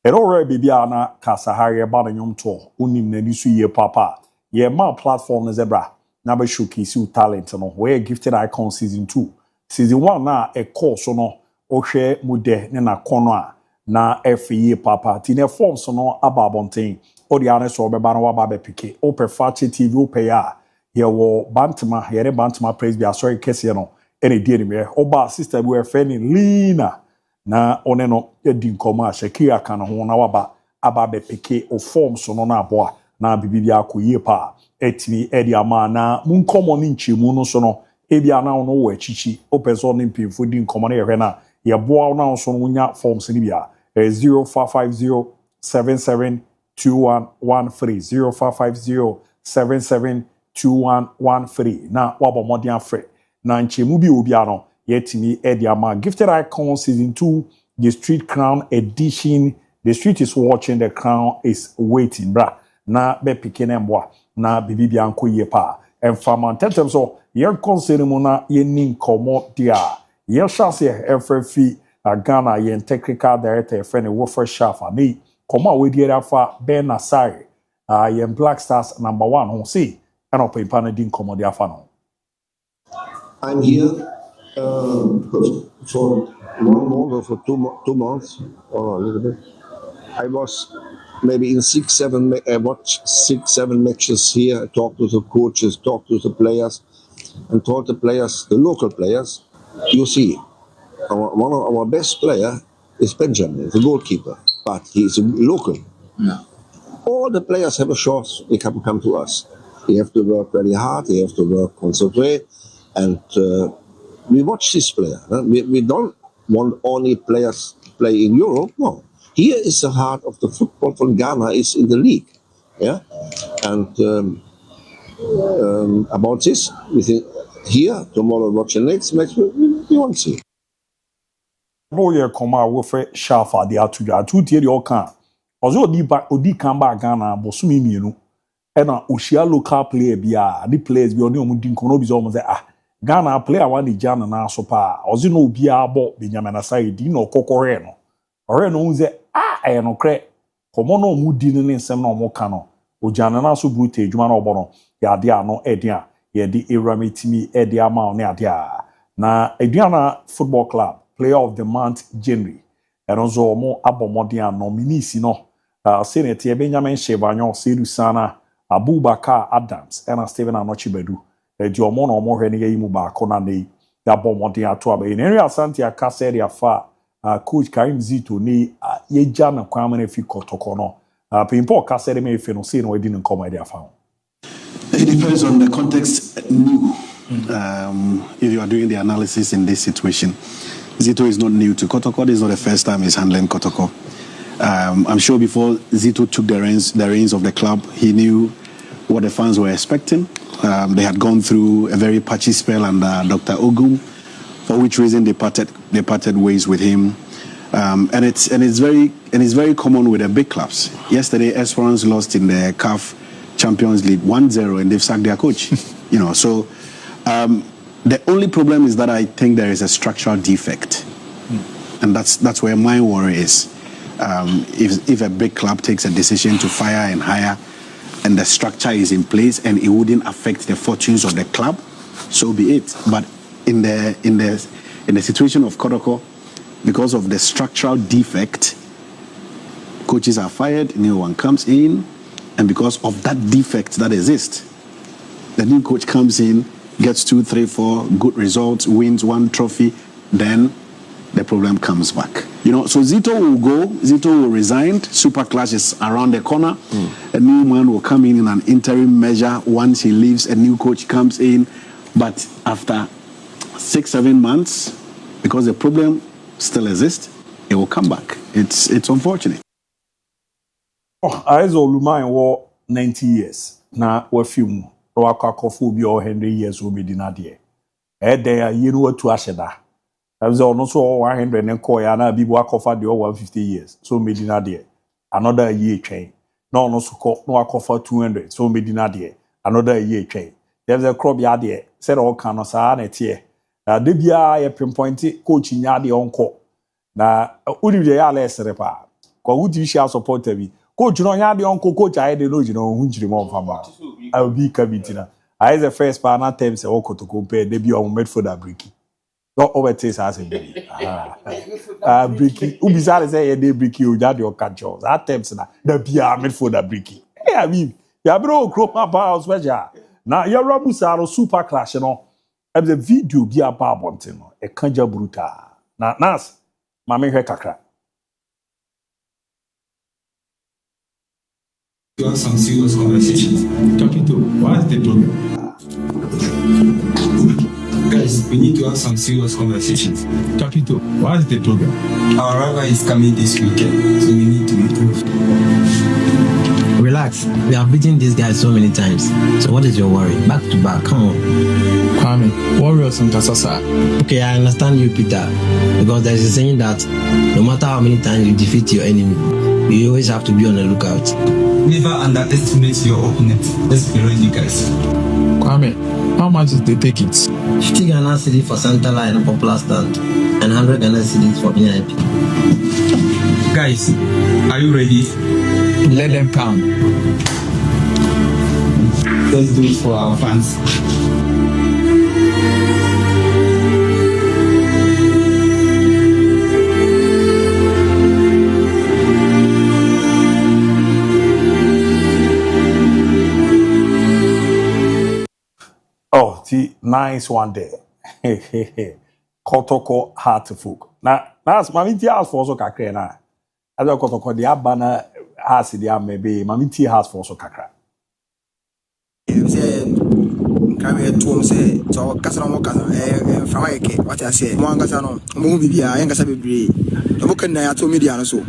And already baby ana Kasahari about nyom to unim na nisu ye papa. Ye ma platform zebra. Na be showcase you talent no. Where Gifted Icon Season 2. Season 1 na e course no ohwe mude ne na kono a na efe ye papa. Ti ne form so no ababonten. Odi ane so obeba na waba be pike. Ope Fakye TV ope ya. Ye wo Bantama, yere Bantama praise be asori kese no. Ene die ni me. Oba sister we friend Lina. Na one no edi nkoma Shakira kan ho na waba aba be peke o form so no na aboa na bibia akoyie pa etini edi ama na mun nkomo ni nchemu no so no ebia na no wo achichi o person ni mpimfo di nkomo na ye hwe na ye boa na so no nya forms ni bia 0550772113 0550772113 na wabo modern afre na nchemu bi obi ano yetimi Ediama Gifted Icon Season 2, the Street Crown Edition. The street is watching, the crown is waiting, bra. Na be pikene mbwa, na bibi bianko ye pa. En faman tentem so, yen konserimuna yen nin komo dia. Yen chance FFI Ghana yen technical director friend Wofer Shafa. Ni koma wedi rafa Ben Nasari. Yen Black Stars #1 hon si. Ano pe impane din komo dia fa no. I'm here. For 1 month or for 2 months or a little bit. I was maybe in 6-7 I watched 6-7 matches here, talked to the coaches, talked to the players, and told the players, the local players, you see, one of our best player is Benjamin, the goalkeeper, but he's a local. Yeah. All the players have a chance, they can come to us. They have to work very hard, they have to work, concentrate, and we watch this player. We don't want only players play in Europe. No, here is the heart of the football from Ghana. Is in the league. Yeah, and about this, we think here tomorrow watch the next match. We won't see. No, you come out with a shafa the atu tier your can. Also, odi kan ba Ghana bosumi mienu. Ena oshia local player bia the players bi oni omudi nkono bi zo mo say Ghana player one Jana na so pa ozi no obi abo Benjamin Aside no kokore no ore no unze e no kre komo no mudi ne nsem na omo ka no ojana na so brute adwuma na obo no ya de ano ede a ye de erametimi ede ama ne ade a na Aduana Football Club player of the month January and also omo abomodian nominees no Senator Benjamin Shebanyo Serusana Abubakar Adams and Stephen Anochibedu Edi omo na omo hwe ne yi mu ba ko na nei ya bomode ato aba in area Asante akase dia fa coach Karim Zito ni yeja na kwama na fi kotoko no pimpo kase de me fi no say no edi ne nkoma dia fa. It depends on the context new. If you are doing the analysis in this situation, Zito is not new to Kotoko. This is not the first time he's handling Kotoko. I'm sure before Zito took the reins of the club, he knew what the fans were expecting. They had gone through a very patchy spell under Dr. Ogum, for which reason they parted ways with him. And it's very common with the big clubs. Yesterday, Esperance lost in the CAF Champions League 1-0, and they've sacked their coach. So the only problem is that I think there is a structural defect, and that's where my worry is. If a big club takes a decision to fire and hire, and the structure is in place and it wouldn't affect the fortunes of the club, so be it. But in the situation of Kotoko, because of the structural defect, coaches are fired, new one comes in, and because of that defect that exists, the new coach comes in, gets 2, 3, 4 good results, wins 1 trophy, then the problem comes back. So Zito will go, Zito will resign, Super Clash is around the corner, a new man will come in an interim measure. Once he leaves, a new coach comes in, but after 6-7 months, because the problem still exists, it will come back. It's unfortunate. I was 90 years. Now, we film, we 100 years will be dinner. There, you know what to asheda. I was also 100 and koya na bibu akofa the 150 years. So medina there. Another year chain. No akofa 200. So medina there. Another year chain. There's a crop yard there. Said all kind of sa netie. de bia ye pinpoint coach nya de onko na udi de ya lesere pa kwa wuti share supporter bi coach no nya de onko coach aye de no jino hunjiri mo fama abi kabitina aye the first pa na terms e woko to compare de bia on midfielder breaky no overtakes as be breaky ubisa say ye de breaky o ja de o catch us at terms na de bia midfielder breaky abi ya bro crop pa special na ya rabu saro super clash no e the video bi aba bonte no e kanja brutal na nas mame hwe kakra. To have some serious conversation. Talking to what's the problem? Guys, we need to have some serious conversation. Talking to what's the problem? Our rival is coming this weekend, so we need to improve. Relax. We have beaten these guys so many times. So what is your worry? Back to back. Come on. Kwame, warriors on Tasasa. Okay, I understand you, Peter. Because there is a saying that no matter how many times you defeat your enemy, you always have to be on the lookout. Never underestimate your opponent. Let's be ready, guys. Kwame, how much is the ticket? 50 Ghana cedi for center line and popular stand, and 100 Ghana cedis for VIP. Guys, are you ready? Let them come. Let's do it for our fans. Oh, the nice one there. Kotoko Heartfolk. Now, that's Mammy Tias for so kakre na. As a Kotoko, the Abana has the maybe Mammy T has for so kakra. Come here to say, so Casamoka, Fakye, what I say, Moangasano, Mubia, and Casabi, the book and I told me so.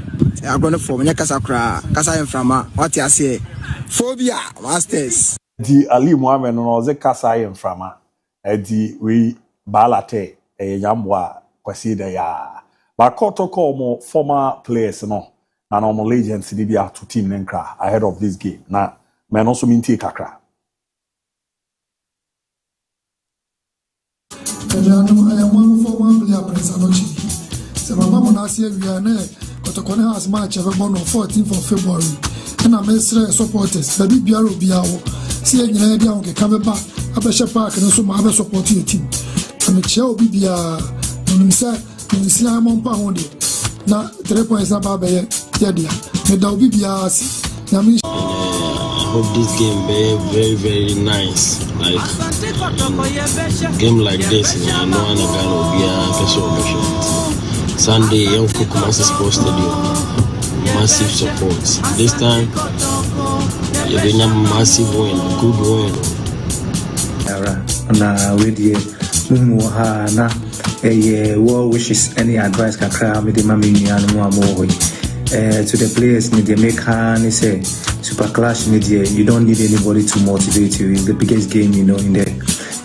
I'm going to form Yakasakra, Casa and Frama, what I say, Phobia, Masters. The Ali Mohammed no ze kasa yen frama edi we balate yambwa kwasi da ya ba kotoko mo former players no na normal legends di bia to team nenkra ahead of this game na me no so minti kakra one former player Prince Anochi se mama mo na se wi na kotoko ne house match e be born on 14th of February and I'm supporters baby biaro biawo see you know on Kameba Abesha Park and also my support your team. And the chair will be the Monpa only. Now 3 points about Yadia. There will be I hope this game be very nice. Like game like this, I know I'm gonna be a special opportunity. Sunday, young Kukumasi Sports Stadium. Massive support. This time, you're doing a massive win, good win. Na wedi mumu ha na well wishes any advice kakra me de mami nuanu mu amohoi to the players need they make hand say super clash media you don't need anybody to motivate you. It's the biggest game in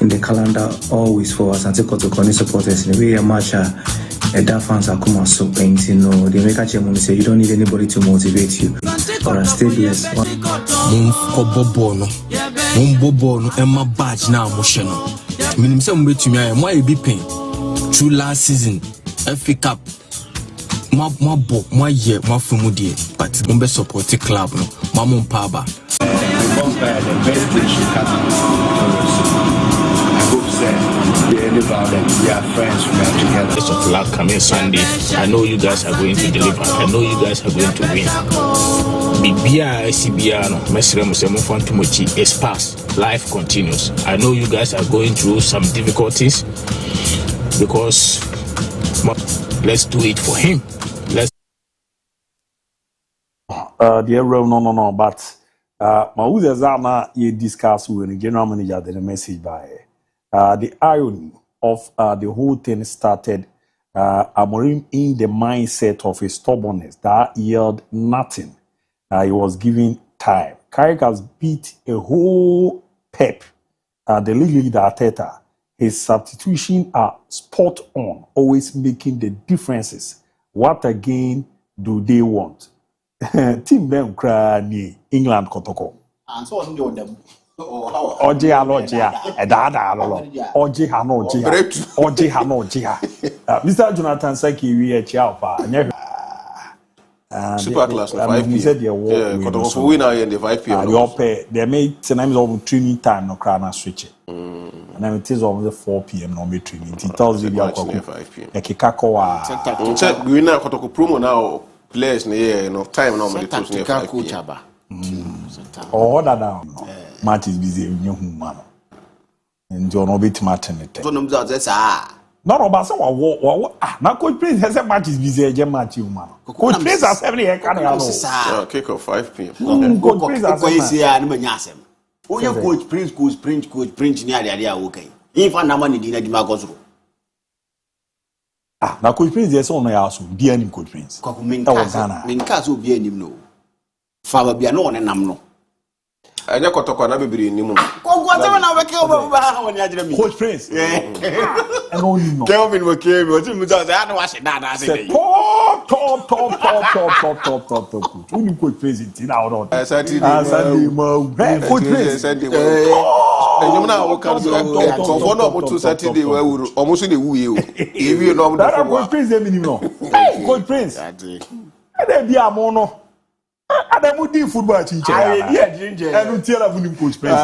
the calendar always for us and take to supporters in the way a match that fans are come so painting they make a change say you don't need anybody to motivate you or stay blessed. Bobo no Emma badge now motion. Minim say mo betumi aye mo be pain. Through last season FA Cup mo ye mo fumu die but mo be support the club no mo mpaba. The best thing should happen. I hope that we are friends, we are together. Best of luck coming Sunday. I know you guys are going to deliver. I know you guys are going to win. Bibia SCBA no mesre mo se mo fon Timothy is past. Life continues. I know you guys are going through some difficulties because let's do it for him. Let's dear no but my user zama ye discuss with the general manager the message by the irony of the whole thing started Amorim in the mindset of a stubbornness that yielded nothing. He was given time. Carrick has beat a whole Pep, the league leader Arteta. His substitution are spot on, always making the differences. What again do they want? Team them cry England kotoko. And so on them. Oji Alogia, Edada Lolo, Oji Hanogia, Oji Hanogia. Mr. Jonathan Saki, we at Chiapa, Super class, 5 p.m. Said your war, winner in the 5 p.m. Your pay, they made times of training time, no crana switch. And then it is over the 4 p.m. no be training. It tells you you are 5 p.m. A Kikakoa. Check, we now Kotoko promo now, players, no time normally to 5 p.m. Oh, that down. Matt is busy in your man. And you're not bit maternity. No, but so now Coach Prince has a match is busy, a match, you man. Coach Prince has every year. Kick off 5 p.m. Coach Prince has a Coach Prince, near the idea, okay. If I'm not money, dinner, Dimagos. Now Coach Prince is on my house, be any Coach Prince. Minkas will be any no. Father be no and I'm no. I never got to be in Nimu. Coach Prince. And only no. Kelvin will came, I don't watch it. Top. Only Coach Prince in our I said, Coach Prince. And you know, one or two Saturday where we almost in the wheel. If you know that Coach Prince, Coach Prince. And then be a mono. Adamu di football teacher. Enu tiara bunim Coach Prince.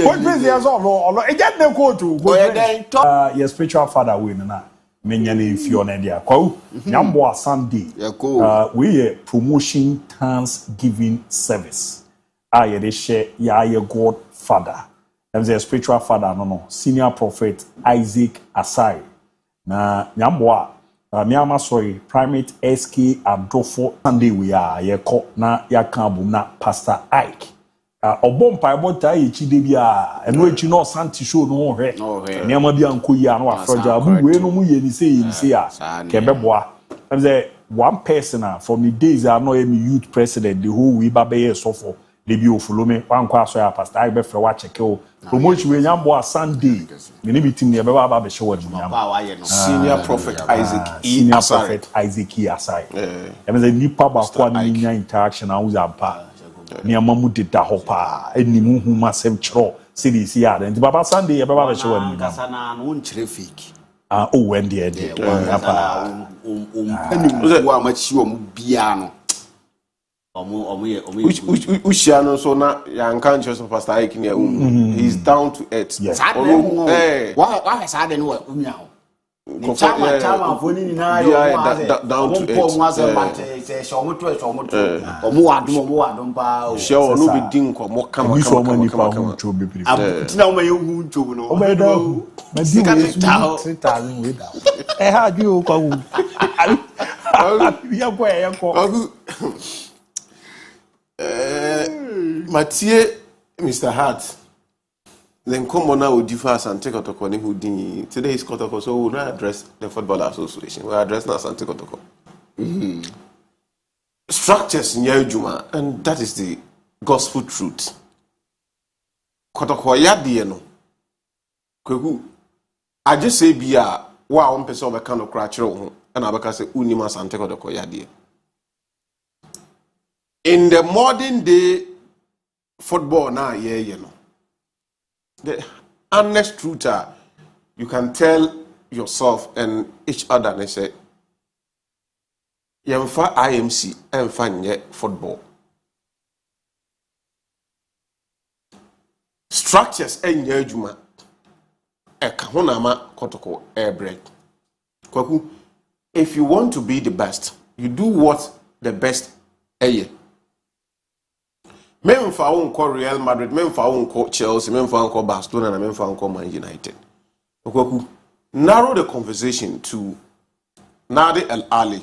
Coach Prince has all. E get na coach. Your spiritual father we na menya na Fiona dia. Kwa nyambo Sunday. We promotion Thanksgiving service. Aye dey share ya God father. Them say spiritual father no senior prophet Isaac Asai. Na nyambo Miama sorry, Primate SK Adolfo Sunday we are yeko na yakambu na Pastor Ike. Obom pa ebota echi de bia eno echi no santi show no hwe. Niam bia nko yi anu afroja bu we no mu ye ni say a kebeboa. Them say one person from the days I know him youth president the whole we ba be so for the bi ofolo me wan kwa so ya Pastor Ike be frɛ wa check o. Promotion we nyambo Sunday. Me ni bitim ne be ba be show nyambo. Senior prophet Isaac Senior prophet Isaac Asai. I mean, nipa ba kwa ni interaction na uza pa. Ni amamu deda ho pa. Eni mu hu masem chro. CDC ya. Nti baba Sunday e baba be show ni. Kasa na no nchire fake. O wende e de. Apa. Eni wa machi o mu bia no. Ushiano so na yanka ncho Pastor Ike ne he's down to earth. Why sad no umya ho. Chama foni ni na down to earth. Say shomo to omo wadom pa. Show no be din ko mo kama. Tina o ma yehu ncho no. O me do. Ma di 3000 we da. Ha ju o ko. Ya ko. Mathieu, Mr. Hart, then come on now with difference and take out a corner who did today is Kotoko, so we'll not address the Football Association. We'll address now Sante Kotoko. Structures in Yajuma, and that is the gospel truth. Kotoko Yadieno. Kugu. I just say, be a wow, person of a kind of cratch, and I say, Unima Sante Kotoko Yadi. In the modern day football now, the honest truth you can tell yourself and each other and say, Yamfa IMC and fan football. Structures and yajuma a kahonama kotoko air break. Kwaku, if you want to be the best, you do what the best aye. Men for own call Real Madrid, men for own call Chelsea, men for own call Barcelona, and men for own call Man United. Narrow the conversation to Nadi El Ali,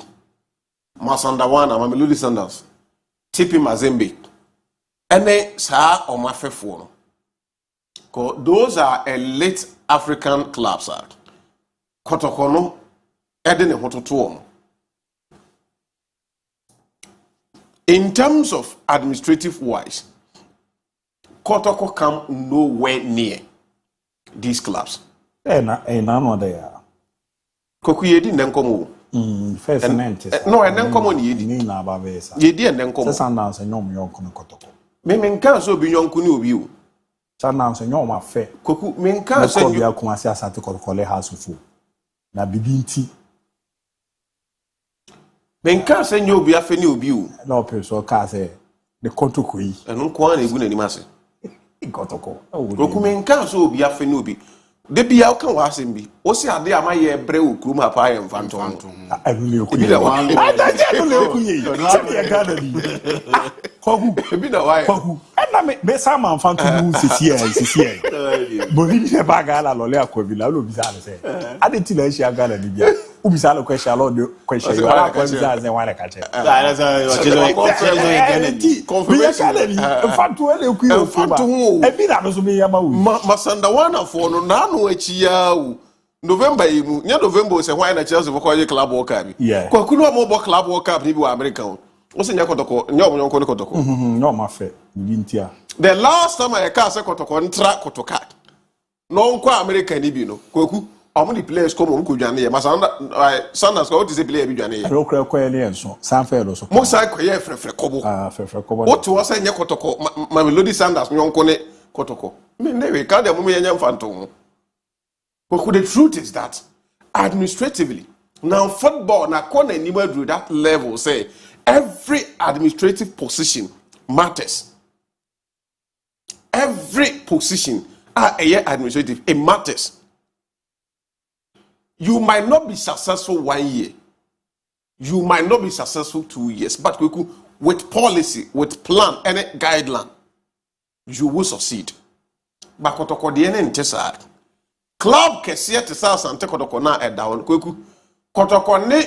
Masandawana, Mameludi Sanders, Tipi Mazembe, and then Sa or Mafefuno. Those are elite African clubs. Kotokono, Edene Hototuomo. In terms of administrative wise, Kotoko come nowhere near these clubs. No, they are. Kokuyedi nenkomo. First no, and then common yedi. Nina Babesa. Yedi and then come. Sundance and no Kotoko. Memen can so be young kunu you. Chana so nyo ma fe. Koku menka say you bia kuma say asante kole house fo. Na bibi nti. Menka say nyo bia fe ni obi o. Na ope so ka say the kotoko yi. Enu ko an egu na ni ase. Kotoko. Koku menka so obi afe ni obi. De bia o kan wa asem bi. O si ade ama ye bre o krum apa ye mfanto. Anu le okuye. Anu le okuye. Sabi ya gada ni. Kogu ebi na why kogu na me sama mfanto mu sisi boni bi ba gala lole akobila lo bi sa se ade ti na shi gala ni bia u bi sa lo question lo de question yo ala ko bi sa ze wan ka che la sa yo che do confirmation mfanto ele ku yo mfanto ebi na no so me yama wu masanda wana fo no na no achi ya wu November yimu nya November se why na Chelsea for call club world cup ko kunu mo bo club world cup ni bi wa American o se nya kotoko nya omo nko kotoko no ma fe bi ntia the last time I ka se kotoko ntra kotoka no nko America ni bi no kwaku omo di players come on ko dwane ye masanda Sanders ko ti se player bi dwane ye ro kra ko ye enso san fe lo so mo sai ko ye frefre kobo frefre kobo o to se nya kotoko Mamelodi Sanders nko ne kotoko me ne we ka de mo me nya mfanto but the truth is that administratively now football na corner anywhere do that level say every administrative position matters. Every position administrative, it matters. You might not be successful 1 year. You might not be successful 2 years. But with policy, with plan, and guideline, you will succeed. But club kesiye te sa sante kotoko na edawon kweku kotoko ne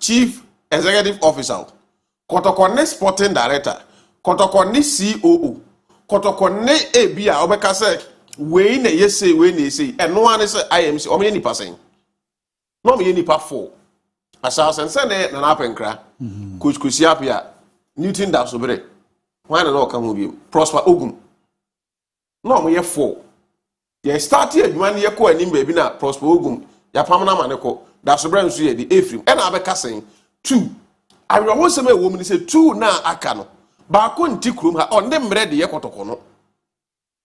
chief executive officer kotoko ne sporting director kotoko ne COO kotoko ne ebia obeka se we na yese we na yese eno ane se IMC o me nipa sen no me nipa 4 asasa se ne na apenkra coach Kusiapia Newton da sobere wan na o ka ho bi Prosper Ogum no me ye 4 ye started adwuma ne ye ko anim ba bi na Prosper Ogum ya pamna ma ne ko da sobere nso ye di Efrim e na abeka sen 2 awe ho se me wo mi se 2 na aka no ba ko nti krum ha on de mre de ye kotoko no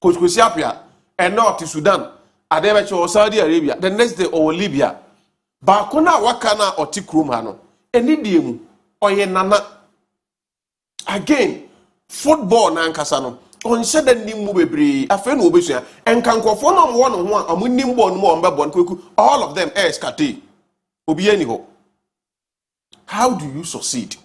coach Kusiapia and not Sudan adebecho Saudi Arabia the next day or Libya ba ko na waka na oti krum ha no eni die mu oye nana again football na nkasa no on said the nimu bebre afen wo besua enkankofo no mo no ho a amunnim ball no mo mbebon kweku all of them skate obi ani ho. How do you succeed?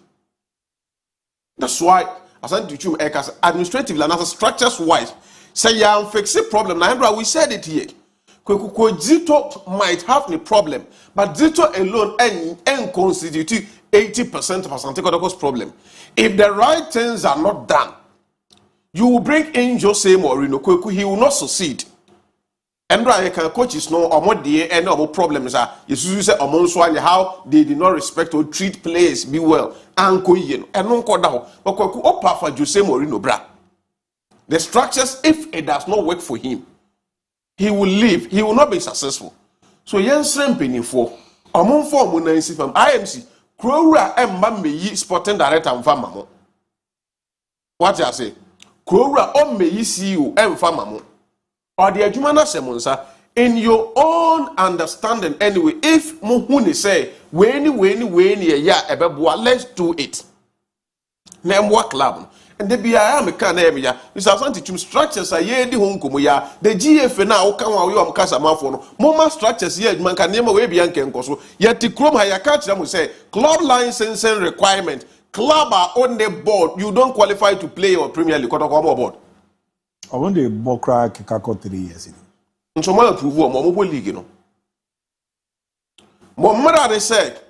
That's why as I teach you administratively and as structures wise say ya fix a problem na we said it here kweku Zito might have a problem but Zito alone and constitute 80% of Asante Kotoko's problem. If the right things are not done, you will bring in Jose Mourinho, he will not succeed. And right, coaches know what the and other problems are. You say how they did not respect or treat players be well. And no koda but opa for Jose Mourinho bra. The structures, if it does not work for him, he will leave. He will not be successful. So yen srempeni for among form from IMC. Krowra emma meyi sporting director mfama mo. What you say? Krowra meyi CEO mfama mo. Or the adwuma na semonsa in your own understanding anyway. If muhuni say weni ya ebeboa, let's do it. Name work club. And the BIA meka na eme ya. Mr. Asante chum structures are ye di ho nkomo ya. The GFA na wo kan wa we am kasa mafo no. Moma structures ye adwuma kan nema we bia nkenko so. Ye ti krom ha ya ka kira mo say club licensing requirement. Club are on the board. You don't qualify to play your Premier League Kotoko board. I want the Bokra Kikako 3 years. So my approve of Momo League no. Momara they said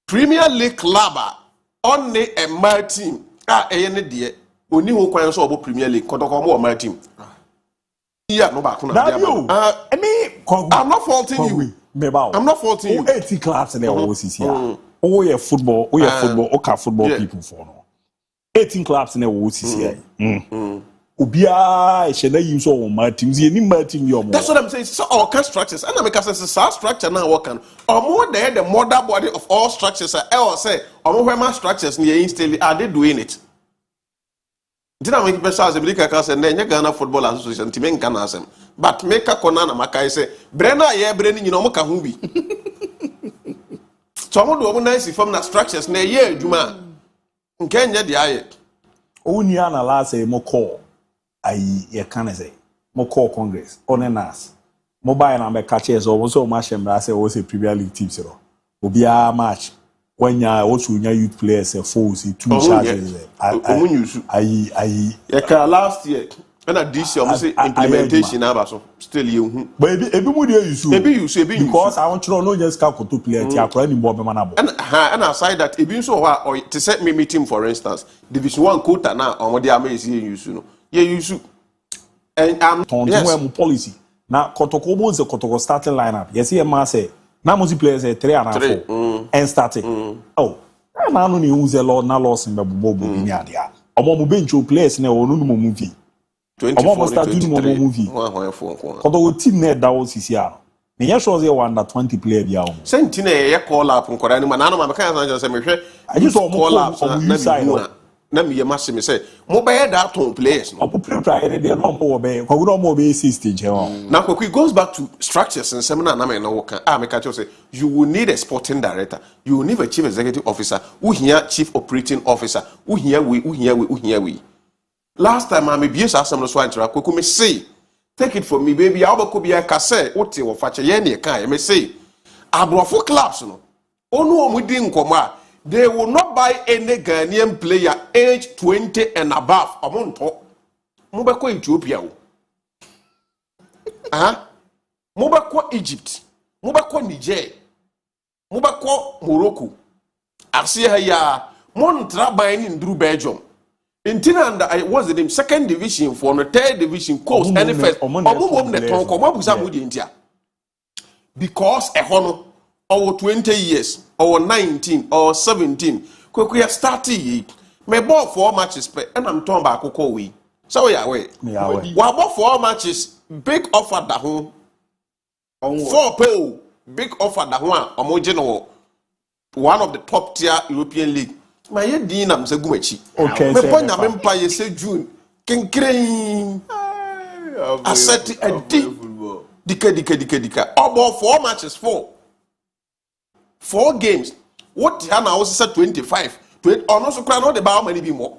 Premier League club on the my team. Any dear, only who can so about Premier League, Kotoko my team. Yeah, no back. I'm not faulting you. I'm not faulting you. 80 clubs in the OCC. Oh, yeah, football, football people for no. 18 clubs in the OCC. Ubia, shall I use all my teams? That's what I'm saying. So, all kind structures, and I make a structure now working. Or more there, the mother body of all structures are say, or more where my structures near instantly are they doing it? Did I make special America cast and then Ghana Football Association to make Ganasem? But make a Konana Makai say, Brenna, yeah, Brennan, you know, Makahubi. Some do nice from the structures near ye, Juma. Kenya the eye. Only analyze a moko. I can't say moko Congress on an ass. Mobile number catches or also match and I say also Premier League teams. Will be a match when you also youth players a force two charges. I last year. And this year, implementation now, still you. Baby, because I want to know just how to play it. And aside that, if you saw or to set me meeting, for instance, Division 1 quota now, on what they are amazing, you know. Yeah, you should. And I'm policy. Now, Kotoko is a Kotoko starting lineup. Yes, here, Marseille. Now, most players are 3 and 4 and starting. Oh, I'm not only use a lot, not lost in Babu in Yadia. A more bench players in a movie. 24 movie. Although team net that was his year. Me sure they were under 20 player bia. Sentinel call up on Korean man no ma kan say me hwe. I just saw call up on side. Na me yema me say mo be that ton players no. Prepare dey no mo be. Ko go mo be 60 je. Now quickly goes back to structures and seminar na me no work. Me catch you say you will need a sporting director, you will need a chief executive officer, who here chief operating officer, who here we. Last time I be used some so interact ko me say take it from me baby I could be a casse ote or fache ye ne kan me say abrofo clubs no onu omudi nkoma they will not buy any Ghanaian player age 20 and above omonto mo be ko Ethiopia o mo be ko Egypt mo be ko Niger mo be ko Morocco asia ya mon traban ni ndru Belgium. In Tinanda, I was in second division for the third division course and the first. Because a honor over 20 years, or 19, or 17, we are starting. Me bought 4 matches, and I'm talking about Cocoa. So, yeah, wait. We bought 4 matches, big offer that home. 4 pay, big offer that one, one of the top tier European league. My Dina Msegumechi. Okay. Me ponya me mpa ye se June. Kinkren. Asset a dika. About 4 matches, 4 games. What Hana also said 25. Or so cry not about many more.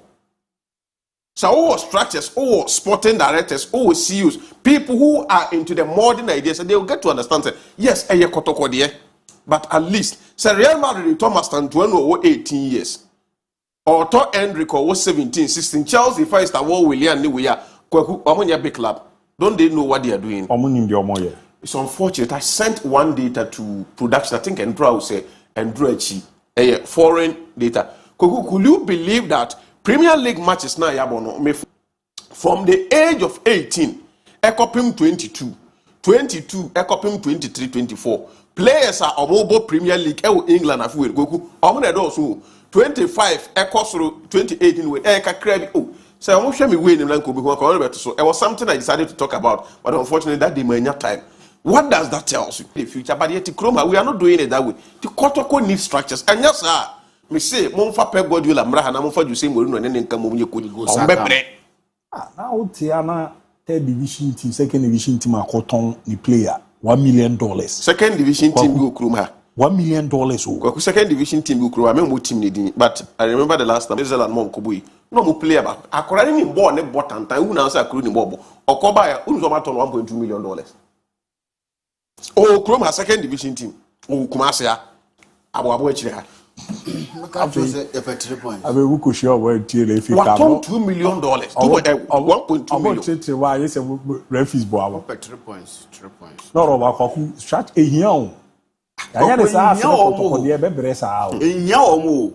So all structures, all sporting directors, all CEOs, people who are into the modern ideas, and they will get to understand that yes, a kotoko there, but at least say Real Madrid Thomas Tantuano over 18 years. Or to Enrico was 17, 16. Chelsea first award William Niwea, Kwaku, Omonia big club. Don't they know what they are doing? It's unfortunate. I sent one data to production, I think Andrew will say, Andrew foreign data. Kwaku, could you believe that Premier League matches now from the age of 18, Ekopim 22, Ekopim 23, 24. Players are on mobile Premier League, England, Afu, Goku, Omonia 25 echoes through 2018 with Eka Credit. Oh, so I won't show me winning Lanko before. So it was something I decided to talk about, but unfortunately that didn't have time. What does that tell us? The future, but yet Chroma, we are not doing it that way. The Kotoko needs structures, and yes, sir. Me say, Monfa Pep Guardiola, Mrahana, Monfa, you say, Morino, and then come when you could go. Now, Tiana, third division team, second division team, are cotton, the player, $1 million. Second division team, go Kruma. $1 million. Oh, second division team go crew. I mean, team needing, but I remember the last time Israel and Mom Kobui. No more player back. I could only bought ne bought and time. Who now say crew ni bobo? Or Koba, who's about $1.2 million. Oh, Chrome has second division team. Oh, Kumasia. Abu Chile. I mean, we could share where if you come. $2 million. $1.2 million. Why is a refuge boy? 3 points. 3 points. No, Roba, start a young. I just asked for the Bebresa. In your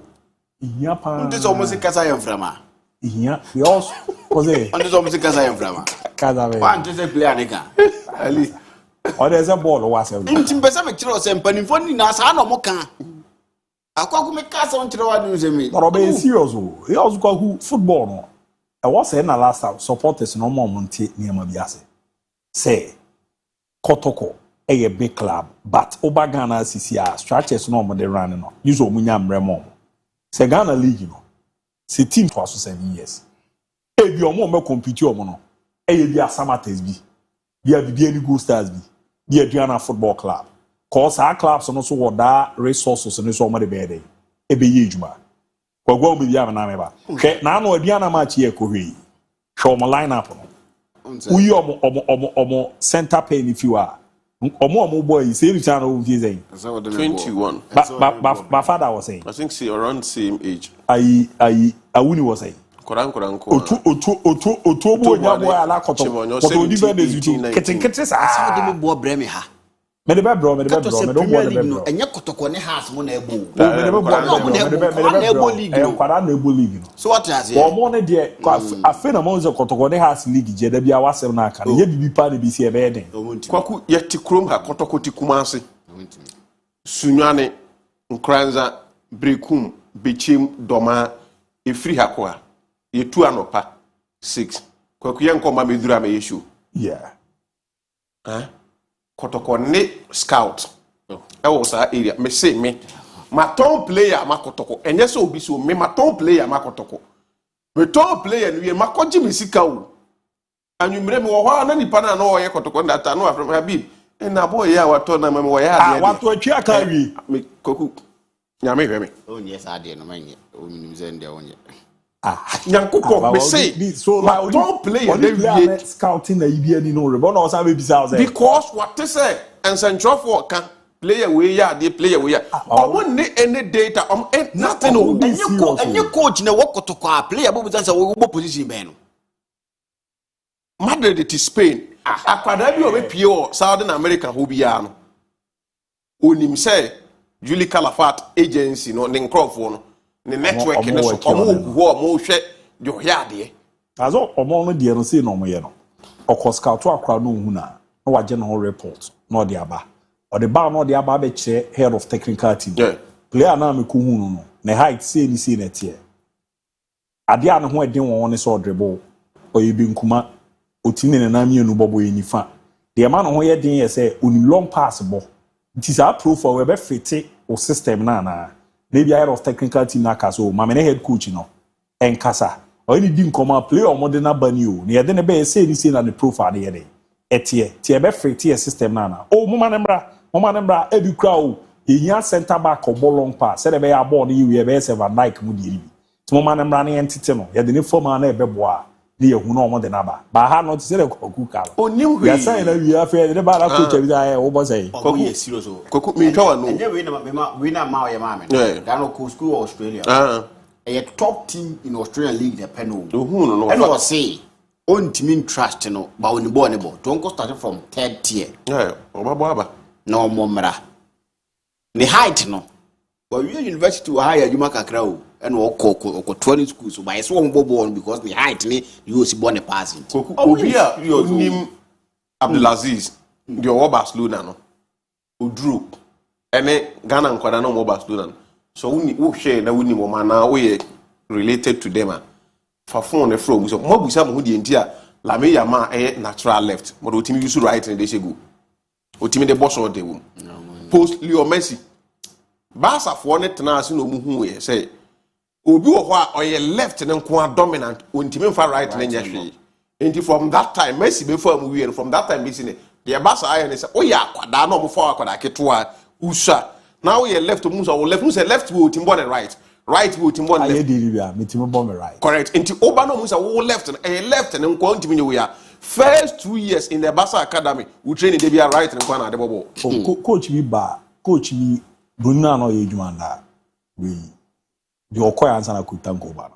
Yapa. This almost a Casayam Frama. Yeah, we also was it. And this almost a Casayam Frama. Casaway. One to say Planica. At least. Or there's a ball or whatever. In Timbasamic Tros and Penifoni Nasano Moka. I can't make cast on Tro. Or be serious. He also got football. I was in the last time supporters no more Monte near Mabiase. Say, Kotoko. A big club, but Obagana CCR structures no more than running on. Use Omunyam Remo. Se Ghana League, no. Se team for 7 years. Ebi omo me compete omo no. Eye bi Asamates bi. Bi any Good Stars bi. Bi Aduana Football Club. Cause our clubs no so that resources no so omo de be dey. Ebe ye adwuma. Kwagwa omo bi am na me ba. Hwe na no Aduana match ye ko hwe. Show my lineup no. Uyi omo center pain if you are. Omo boy say return over here 21. My father was saying. I think around same age. Awuni was saying. Otu boy nya boy ala koto. Koto di be dezutu. Ketenkete sa. Sa de me bo breme ha. Me de be bro. Me don't want to be bro. Enye kotoko ne house mo na ebo. Me de be kwara na ebo league. So what has here? Omo ne de afi na mo ze kotoko ne house league je da bia wasem na aka. Ye bibi pa na bi si e be den. Kwaku ye ti krom ha kotoko ti kumase. Sunwane nkranza brekum bechim doma efri hakoa. Ye tu anopa 6. Kwaku ye nkoma medura me yeshu. Yeah. Kotoko ne scout. Ewo sa area me say me maton player makotoko enye so obi so me maton player makotoko. Me ton player no ye makoji me sika o. Anwumre me wo ho na nipa na no ye kotoko ndata no afro Habib. Na boy ya wato na me wo ya de. Wato atwi aka wi. Me koku. Nyame hwe me. Onye sa de no manye. Ominim ze nde onye. Nyankoko me say my top player dey scouting na ibi ani no rebo na osa be bisa say because what they say and central for can player we ya dey player we ya omo ne any data nothing no any coach na wokotoko a player bo bisa say wo position be no Madrid to Spain akwada bi o be pie o Southern America ho bia no onim say Julie Calafat agency no ne nkrofo no the network in the omo hwe yo yade azo omo no de no say no mo ye no okọ scout akra no hu na wa je no report no de aba o de ba no de aba be kire head of technical team player na me ko hu no ne height say ni say na tie ade an ho eden won ne so dribble o yebi nkuma otini ne na mienu bobo enifa de ma no ho ye den ye say oni long pass bo it is a profile we be fit o system na maybe head of technical team na kaso ma me head coach no enkasa o ni di nkoma play o modern abani o ne yede ne be say ni say na the profile ye dey etie tie be fit your system na o mo manembra e bi kra o ehia center back o long pass say be ya ball ni we be say Van Dijk mu di ri ti mo manembra na entity no yede ne form na e be boa ne yehu no mo de na ba ha no ti say koku ka onim hwe ya say na wi afa de ba la coach bi da o bo say koku ye serious o koku mi twa no enye we na ma o ye ma me da no ko school Australia a top team in Australian league the penal and was say on team trust no ba oni bo don't go start from third tier obaba no momra the height no but we university higher you make akra o and we ko 20 schools so by so on bobo because the height ni you see born a passing obi a nim Abdulaziz the Barcelona no odru ene Ghana nkwada no Barcelona so we share na we ni mo na we related to them fa phone from so mo busa mo de ntia la me ya ma natural left mo do timi use right na dey shego o timi de boss o de wo post Leo Messi Barca for net na aso no mu hu ye say obi wo ho a oye left ne nko dominant o ntimi fa right na nya hwe enti from that time Messi be for mu we and from that time be sine the Barca aye say o ya akwada na mo fa akwada keto usa now we left musa or left musa left we timbo and right we timbo and left me timbo bomb right correct into oba no musa we left and nko ntimi we are first 2 years in the Barca academy we train in the right and nko na de bobo coach mi bunna no ye djuma nda we the okoya answer na kutango ba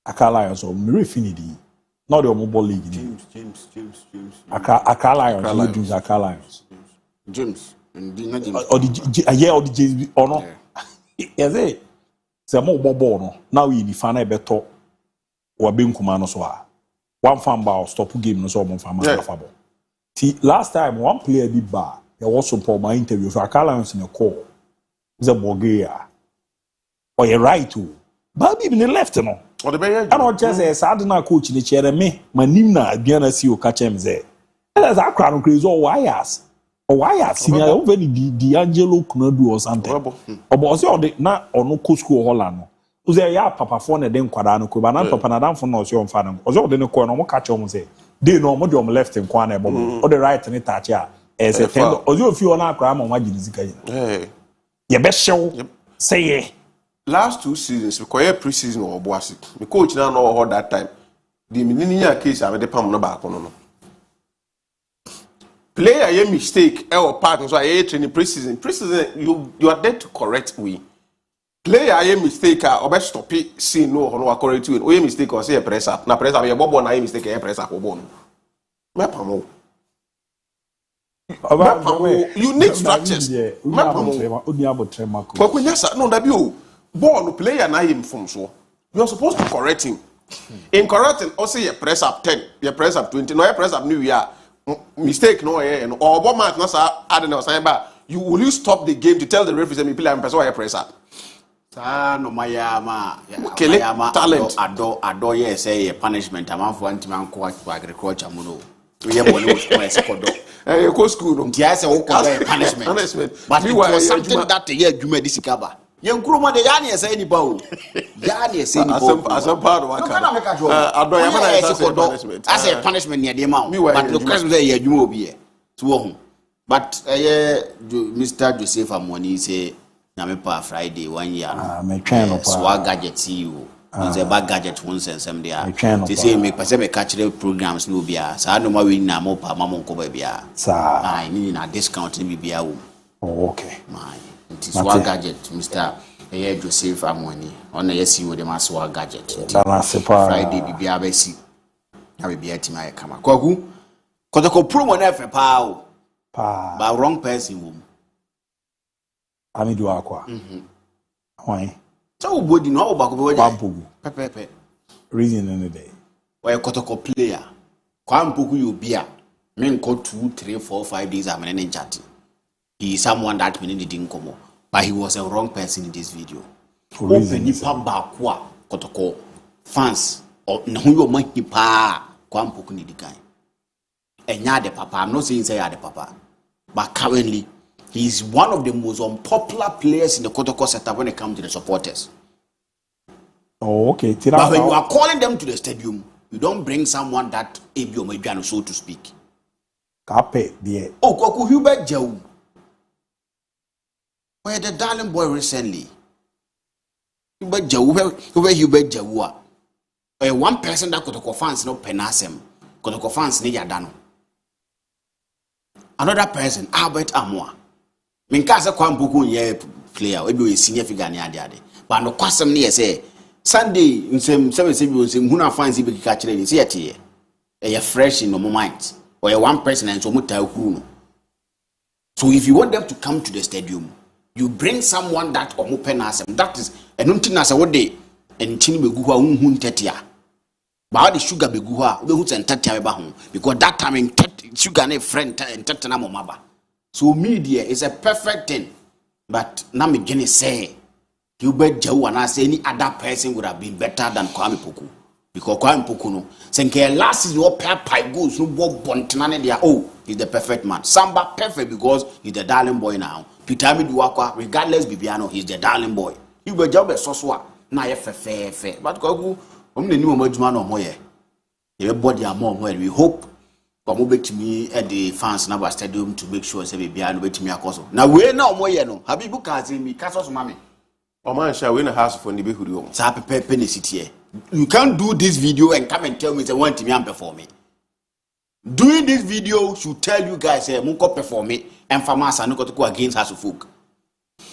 akala so me refinidi not the mobile league James akala you do akala James or the James or no yes say mo bobo no now we the fan e beto wa benkuma no so a one fan ba stop game no so mo fan ma fabo last time one player did ba there was support my interview for Akala in a call is a Bulgaria or you right to but even the left no or the better I don't just say sad na coach ni chere me manim na aduana si o ka chem ze that's a crown crazy or wires or wires senior over the Angelo Kunadu or something or boss or the na or no coach school Holland Uze ya papa for na den kwada no ko ba na papa na dan for no so mfa no. Ozo de no ko no mo ka che mo say. Dey no mo de om left in kwa na ebo. O the right ni touch ya. As a tendo. Ozo fi ona akra ma ma gidi zika yi. Ye be hyew. Say ye. Last 2 seasons, we call pre-season or bossy. The coach now know all that time. The millennial case I the palm no back on. Player a mistake or part so I training pre-season. Pre-season you are there to correct me. Player a mistake or best stop it see no or correct you. O mistake or say a press up. Na press up your bobo na mistake a press up or bon. Mapamo. You need structures. Mapamo. No that you. Ball player na him from so. You are supposed to correct him. In correcting, also you press up 10, you press up 20, no you press up new year. Mistake no and or what match no sir add no say ba you will you stop the game to tell the referee me play and press why press up. Sa no mayama talent ado yes say punishment amanfo antima nko agriculture mu no. We have one was kodo. Eh go school no. Ntia say wo kodo punishment. But it was something that year adwuma disikaba. Yenkuruma de yani ese ni ba o. Yani ese ni ba. As a part of what ado yamana ese punishment. As a punishment near the ma. But the question say ye adwuma obi e. To wo hu. But Mr. Joseph Amoni say na pa Friday 1 year. Me twen no pa. Swag gadget you. Is a bag gadget one sense them there. They say make person me catch the programs no bia. Sa no ma we na mo pa ma mo nko ba bia. Sa. I mean na discount ni bia wo. Oh okay. My Swag gadget, Mr. Joseph Amoni. On the SEO with the Swag gadget. Friday, Bibia Bessie. I will be at my camera. Kogu, Kotoko promo never pow. But wrong person womb. Amidu Aqua. Why? So, would you know about Pepe? Reason in the day. Where Kotoko player. Kwampuku you beer. Men go 2, 3, 4, 5 days. I'm an chatting. He is someone that we didn't come up, but he was a wrong person in this video. Open nipa bakwa kotoko fans or no money pa kwampuku ni dikai. Enya de papa. I'm not saying say the papa, but currently he is one of the most unpopular players in the Kotoko setup when it comes to the supporters. Oh, okay. But when you are calling them to the stadium, you don't bring someone that ABOU Medjano, so to speak. Kape die. Oh, Kwaku Hubert Jau. Where the darling boy recently. Hubert Jau, where Hubert Jawa. Where one person that Kotoko fans no penasem. Kotoko fans ni yadano. Another person, Albert Amoa. Minkasa Kwampuku ye player, we a senior figure ni ade. But no kwasem ni say Sunday nsem huna fans ibe kikachire ni say ye fresh in no mind. Or a one person and so muta. So if you want them to come to the stadium, you bring someone that open as that is and untinasa what day and tin beguha unhun tetia. But the sugar beguha we who sent tetia home because that time in sugar and friend and tetana mama. So media is a perfect thing. But now me gonna say Hubert Jau and I say any other person would have been better than Kwame Poku. Because Kwame Poku no senke last season what pie goes no work bontinane dia he's the perfect man. Samba perfect because he's the darling boy now. Peter Miduakwa regardless Bibiano he's the darling boy. Hubert Jau be soswa na ye fe but Kwaku omne ni omadwuma no moye. Ye body among where we hope Komo betimi at the fans na stadium to make sure say Bibiano betimi akoso. Na we na omoye no Habibu Kazimi kaso mami. Oman sha we na house for nibe huri sa pepe ne sitie. You can't do this video and come and tell me they want me and perform it. Doing this video should tell you guys munko perform it and farmers no go to go against House of Folk.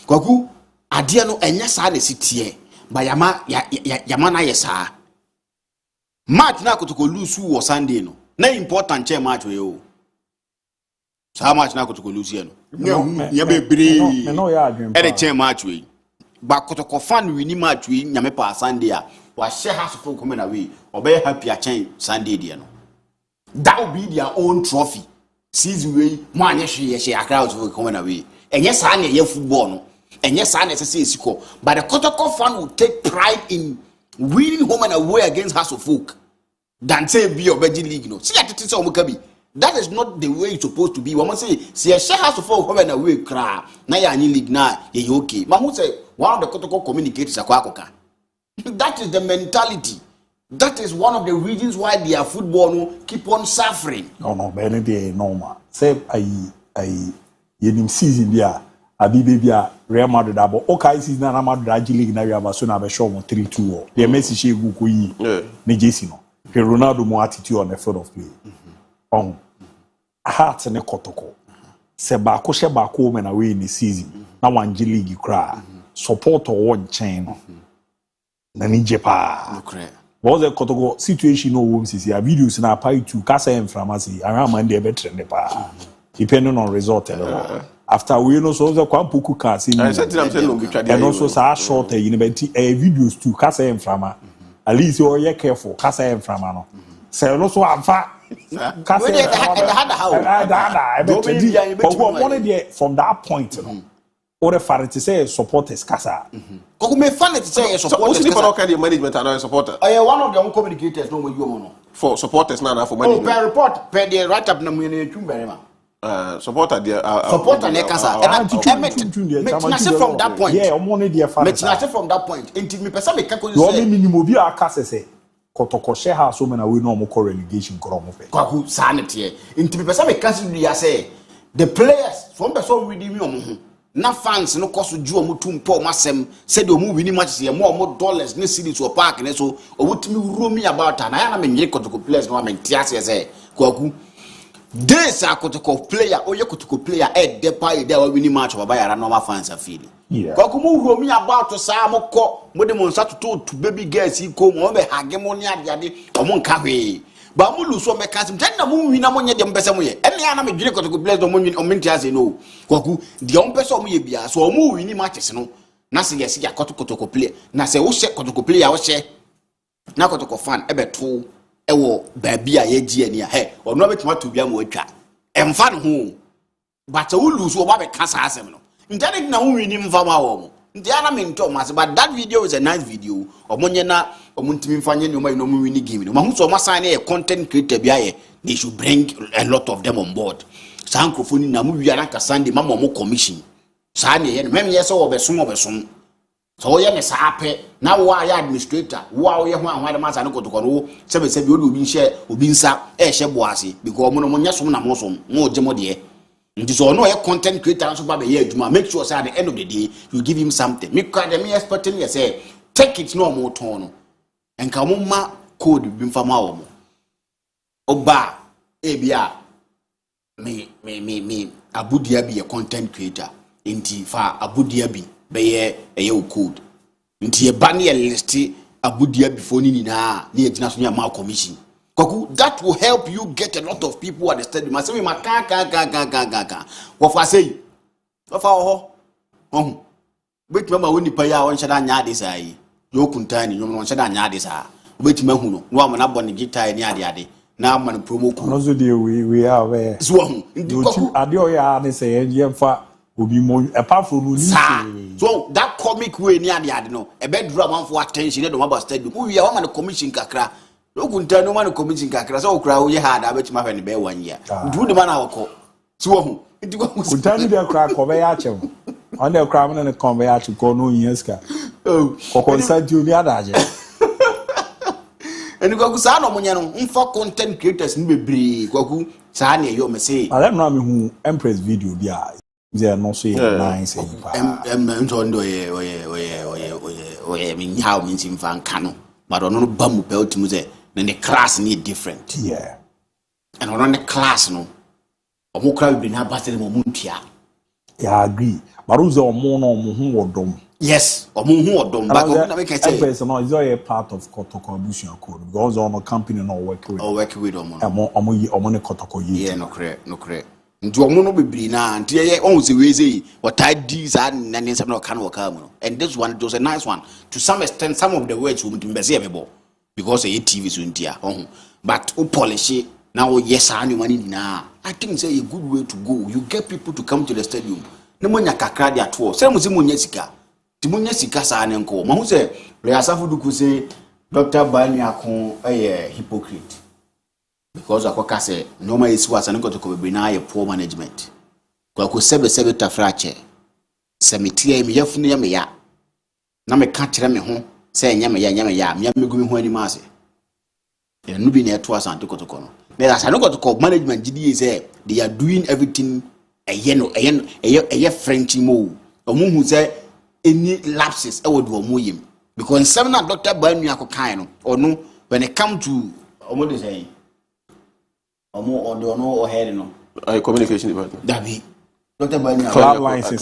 Kwaku adia no enya sa na sitie ba yama na yesa. Match na go to go lose wo Sunday no. Na important che match we o. Sa match na go to go lose here no. Ya be bre. Me no ya adwen. E dey che match we. Ba kotoko fan we ni match we nyame pa Sunday a. Wa share House of Folk coming away or be happy a change Sunday there no. That will be their own trophy. Season way man ye share a crowd will coming away. And yes I ye football no. And yes I say siko. But the Kotoko fan will take pride in winning home and away against House of Folk than say be or league no. See at it so mukabi. That is not the way it's supposed to be. We must say see a share House of Folk home and away cry. Na ya ni league na ye okay. Mamu say one of the Kotoko communicators akwakoka. That is the mentality. That is one of the reasons why their football keep on suffering. No, Benny, normal. Say, I season there. Baby, Real Madrid, but okay, season na Madrid League na we have so na be show 3-2. The Messi she go ko yi. Ne Jesse no. Ronaldo mo attitude on the field of play. Heart ne kotoko. Se ba ko she ba ko men away in the season. Na wan league kra. Support or one chain. Na ni jepa. Was a kotoko situation no wom sisi. A videos na pai to kasa en framasi. Ara man dey be trend pa. Depending on result. After we know so the kwampuku cars in and also sa short videos too kasa en frama. At least you careful kasa en frama no. Say no so amfa kasa from that point no. Or the fan to say supporters kasa. Ko me fan to say supporters. So kind of management and supporter. One of the communicators no you no. For supporters na for management. Per report per the write up na mu ne twumberema. Supporter there supporter ne kasa and from that point from that point until me person make ko say minimum bi akase say kotoko share house so na we no mo relegation kro mo fe kwaku sanete until me person make cancel dia say the players from person we me omo na fans no koso ju omo tumpo masem say the omo win matches ye mo dollars ne cities or park ne so obutimi roam about na ya na me nyere kotoko players no me tiase say kwaku this a kotoko player oye kotoko player depa there we win match baba yara normal fans are feeling kwaku mu roam about to sa mo ko mo de mo nsa to baby girls ko mo be hage mo ni ade omo nka hwe ba mo lu so me kasim tan na mo wina mo nye de mpese mo ye ene ya na me dwene kotoko players do mo win o mentiase no kwaku de o mpese mo ye bia so mo win matches no na se yes ya kotoko player na se wo she kotoko player wo she na kotoko fan ebeto ewo baabi a yeji ani a ono betima to bia mo atwa emfa no ho but wo lose wo ba be kasa asem no internet na wo wini mfa ma wo mo ntia na me nto ma se but that video is a nice video omonye na omuntimi mfanye ni o ma no mo wini game no ma hu so ma sign a content creator bia ye they should bring a lot of them on board sankrofoni na mu wia na ka Sunday ma mo commission sa na ye mem ye so wo be som so ye ne saape na wo ya administrator wo ye ho anwa de masa ne kotoko no sebe bi obi nhye obi nsa hye boase because mo no nya som na mo som mo gemo de nti so no ye content creator so ba be ye adwuma make sure say at the end of the day you give him something me kwa dem expecting you say take it no mo ton no enka mo ma code bi mfa ma wo mo oba bia me ABOU DIABY ye content creator nti fa ABOU DIABY beye code nti e ba ne list ABOU DIABY phone ni na ne agina so ma commission kwaku that will help you get a lot of people at the stadium say we ma ka wo fa say wo fa ho betima ma woni pa ya won hyeda nya ade sai yo kuntani yo won hyeda nya ade sa betima hu no no amana bone gitar ni ade na amana promo ku no so dey we are where so hu nti kwaku ade o ya ne say yemfa obi mo apart from so that comic way ni ade no e be dura man for attention no about stadium we are man commission kakra no kunta no man commission kakra so okra wo ye hard abetima fa ne be 1 year do the man awko so hu kunta ni de kra ko be ya chem on the kra man ne kon be ya chi ko no yeska ko konsanti obi adaje eni kwaku sa no munya no mfa content creators ni bebre kwaku sa na yo me say ale no me hu empress video bia they no so nice ndo ye mi how mi tin fan kanu but no ba mu pe otimu ze na the class ni different and on the class no omo kra bi na basel mo muntua agree but uze omo no omo hu wodom yes omo hu wodom but na make say person no is all part of kotoko abusuan code because on a company no work with omo ne kotoko yi no correct nti omo no bebri na nti ye on se we say what I did and nane some no can work am and this one was a nice one to some extent some of the words we mbese ebebo because a TV so ntia but o polish now yes and money na I think say a good way to go you get people to come to the stadium na monya kakra dia to say mo se monya sika ti monya sika sa ne nko mo hu say Asafo Duku say Dr. Bani akon hypocrite because akoka say normal is what an got to be na poor management kwa ko sebe tafrache se metie me yafunu ya me ya na me ka kire me ho say nyama ya me go me ho ani ma ase e no bi na eto Asante Kotoko no na Asante Kotoko management gidi say they are doing everything eye French mo omo hu say any lapses e would omo yim because some na Dr. Banu akokan no ono when it come to omo dey say omo or head no communication department that be Dr. Banu club license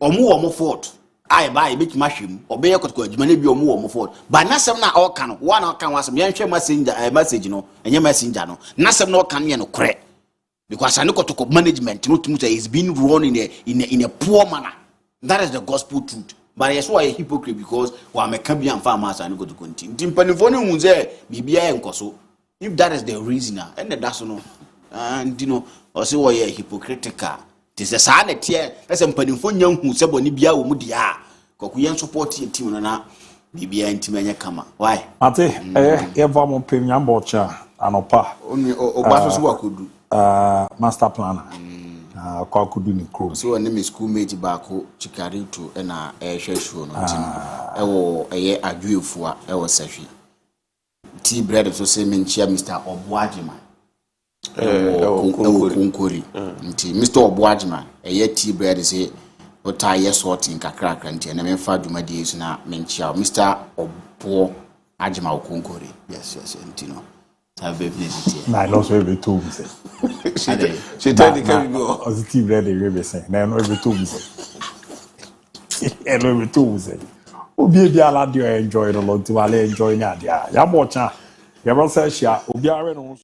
omo fault ai ba e bit machine obey Kotoko adwuma na bi omo fault but na some na all kan one kan wasem yan hwe message no enye messenger no na some na kan ye no kore because Asante Kotoko management no to is being run in a poor manner. That is the gospel truth. But yes, why a hypocrite because we are making and farmers and go to continue. Timpanifoni munze bibia enkoso. If that is the reason, and that's no, and you know, also why a hypocritical. This is a sign here. That's a panifoni young who said boni bia umudia. Kokuyan support team na bibia intimenya kama. Why? Ate eva mo premium bocha anopa. Oni obaso so wakudu. Master planner. Kwa kudu ni crew. So when me schoolmate baako Chikarito na show no team. Ewo eye adwefua ewo sahwi. Tea bread so say menchia Mr. Obuajiman. Kunkori. Nti Mr. Obuajiman eye tea bread say ota ye sorting kakra nti na memfa dwumadi so na menchia Mr. Obo Ajima Kunkori. Yes nti no. Na lost every two say. She tell the can go. As the team ready we say. Na no every two say. Every two say. Obi bi ala dey enjoy the lot to ala enjoy na dia. Ya mo cha. Ya bo say shia obi are no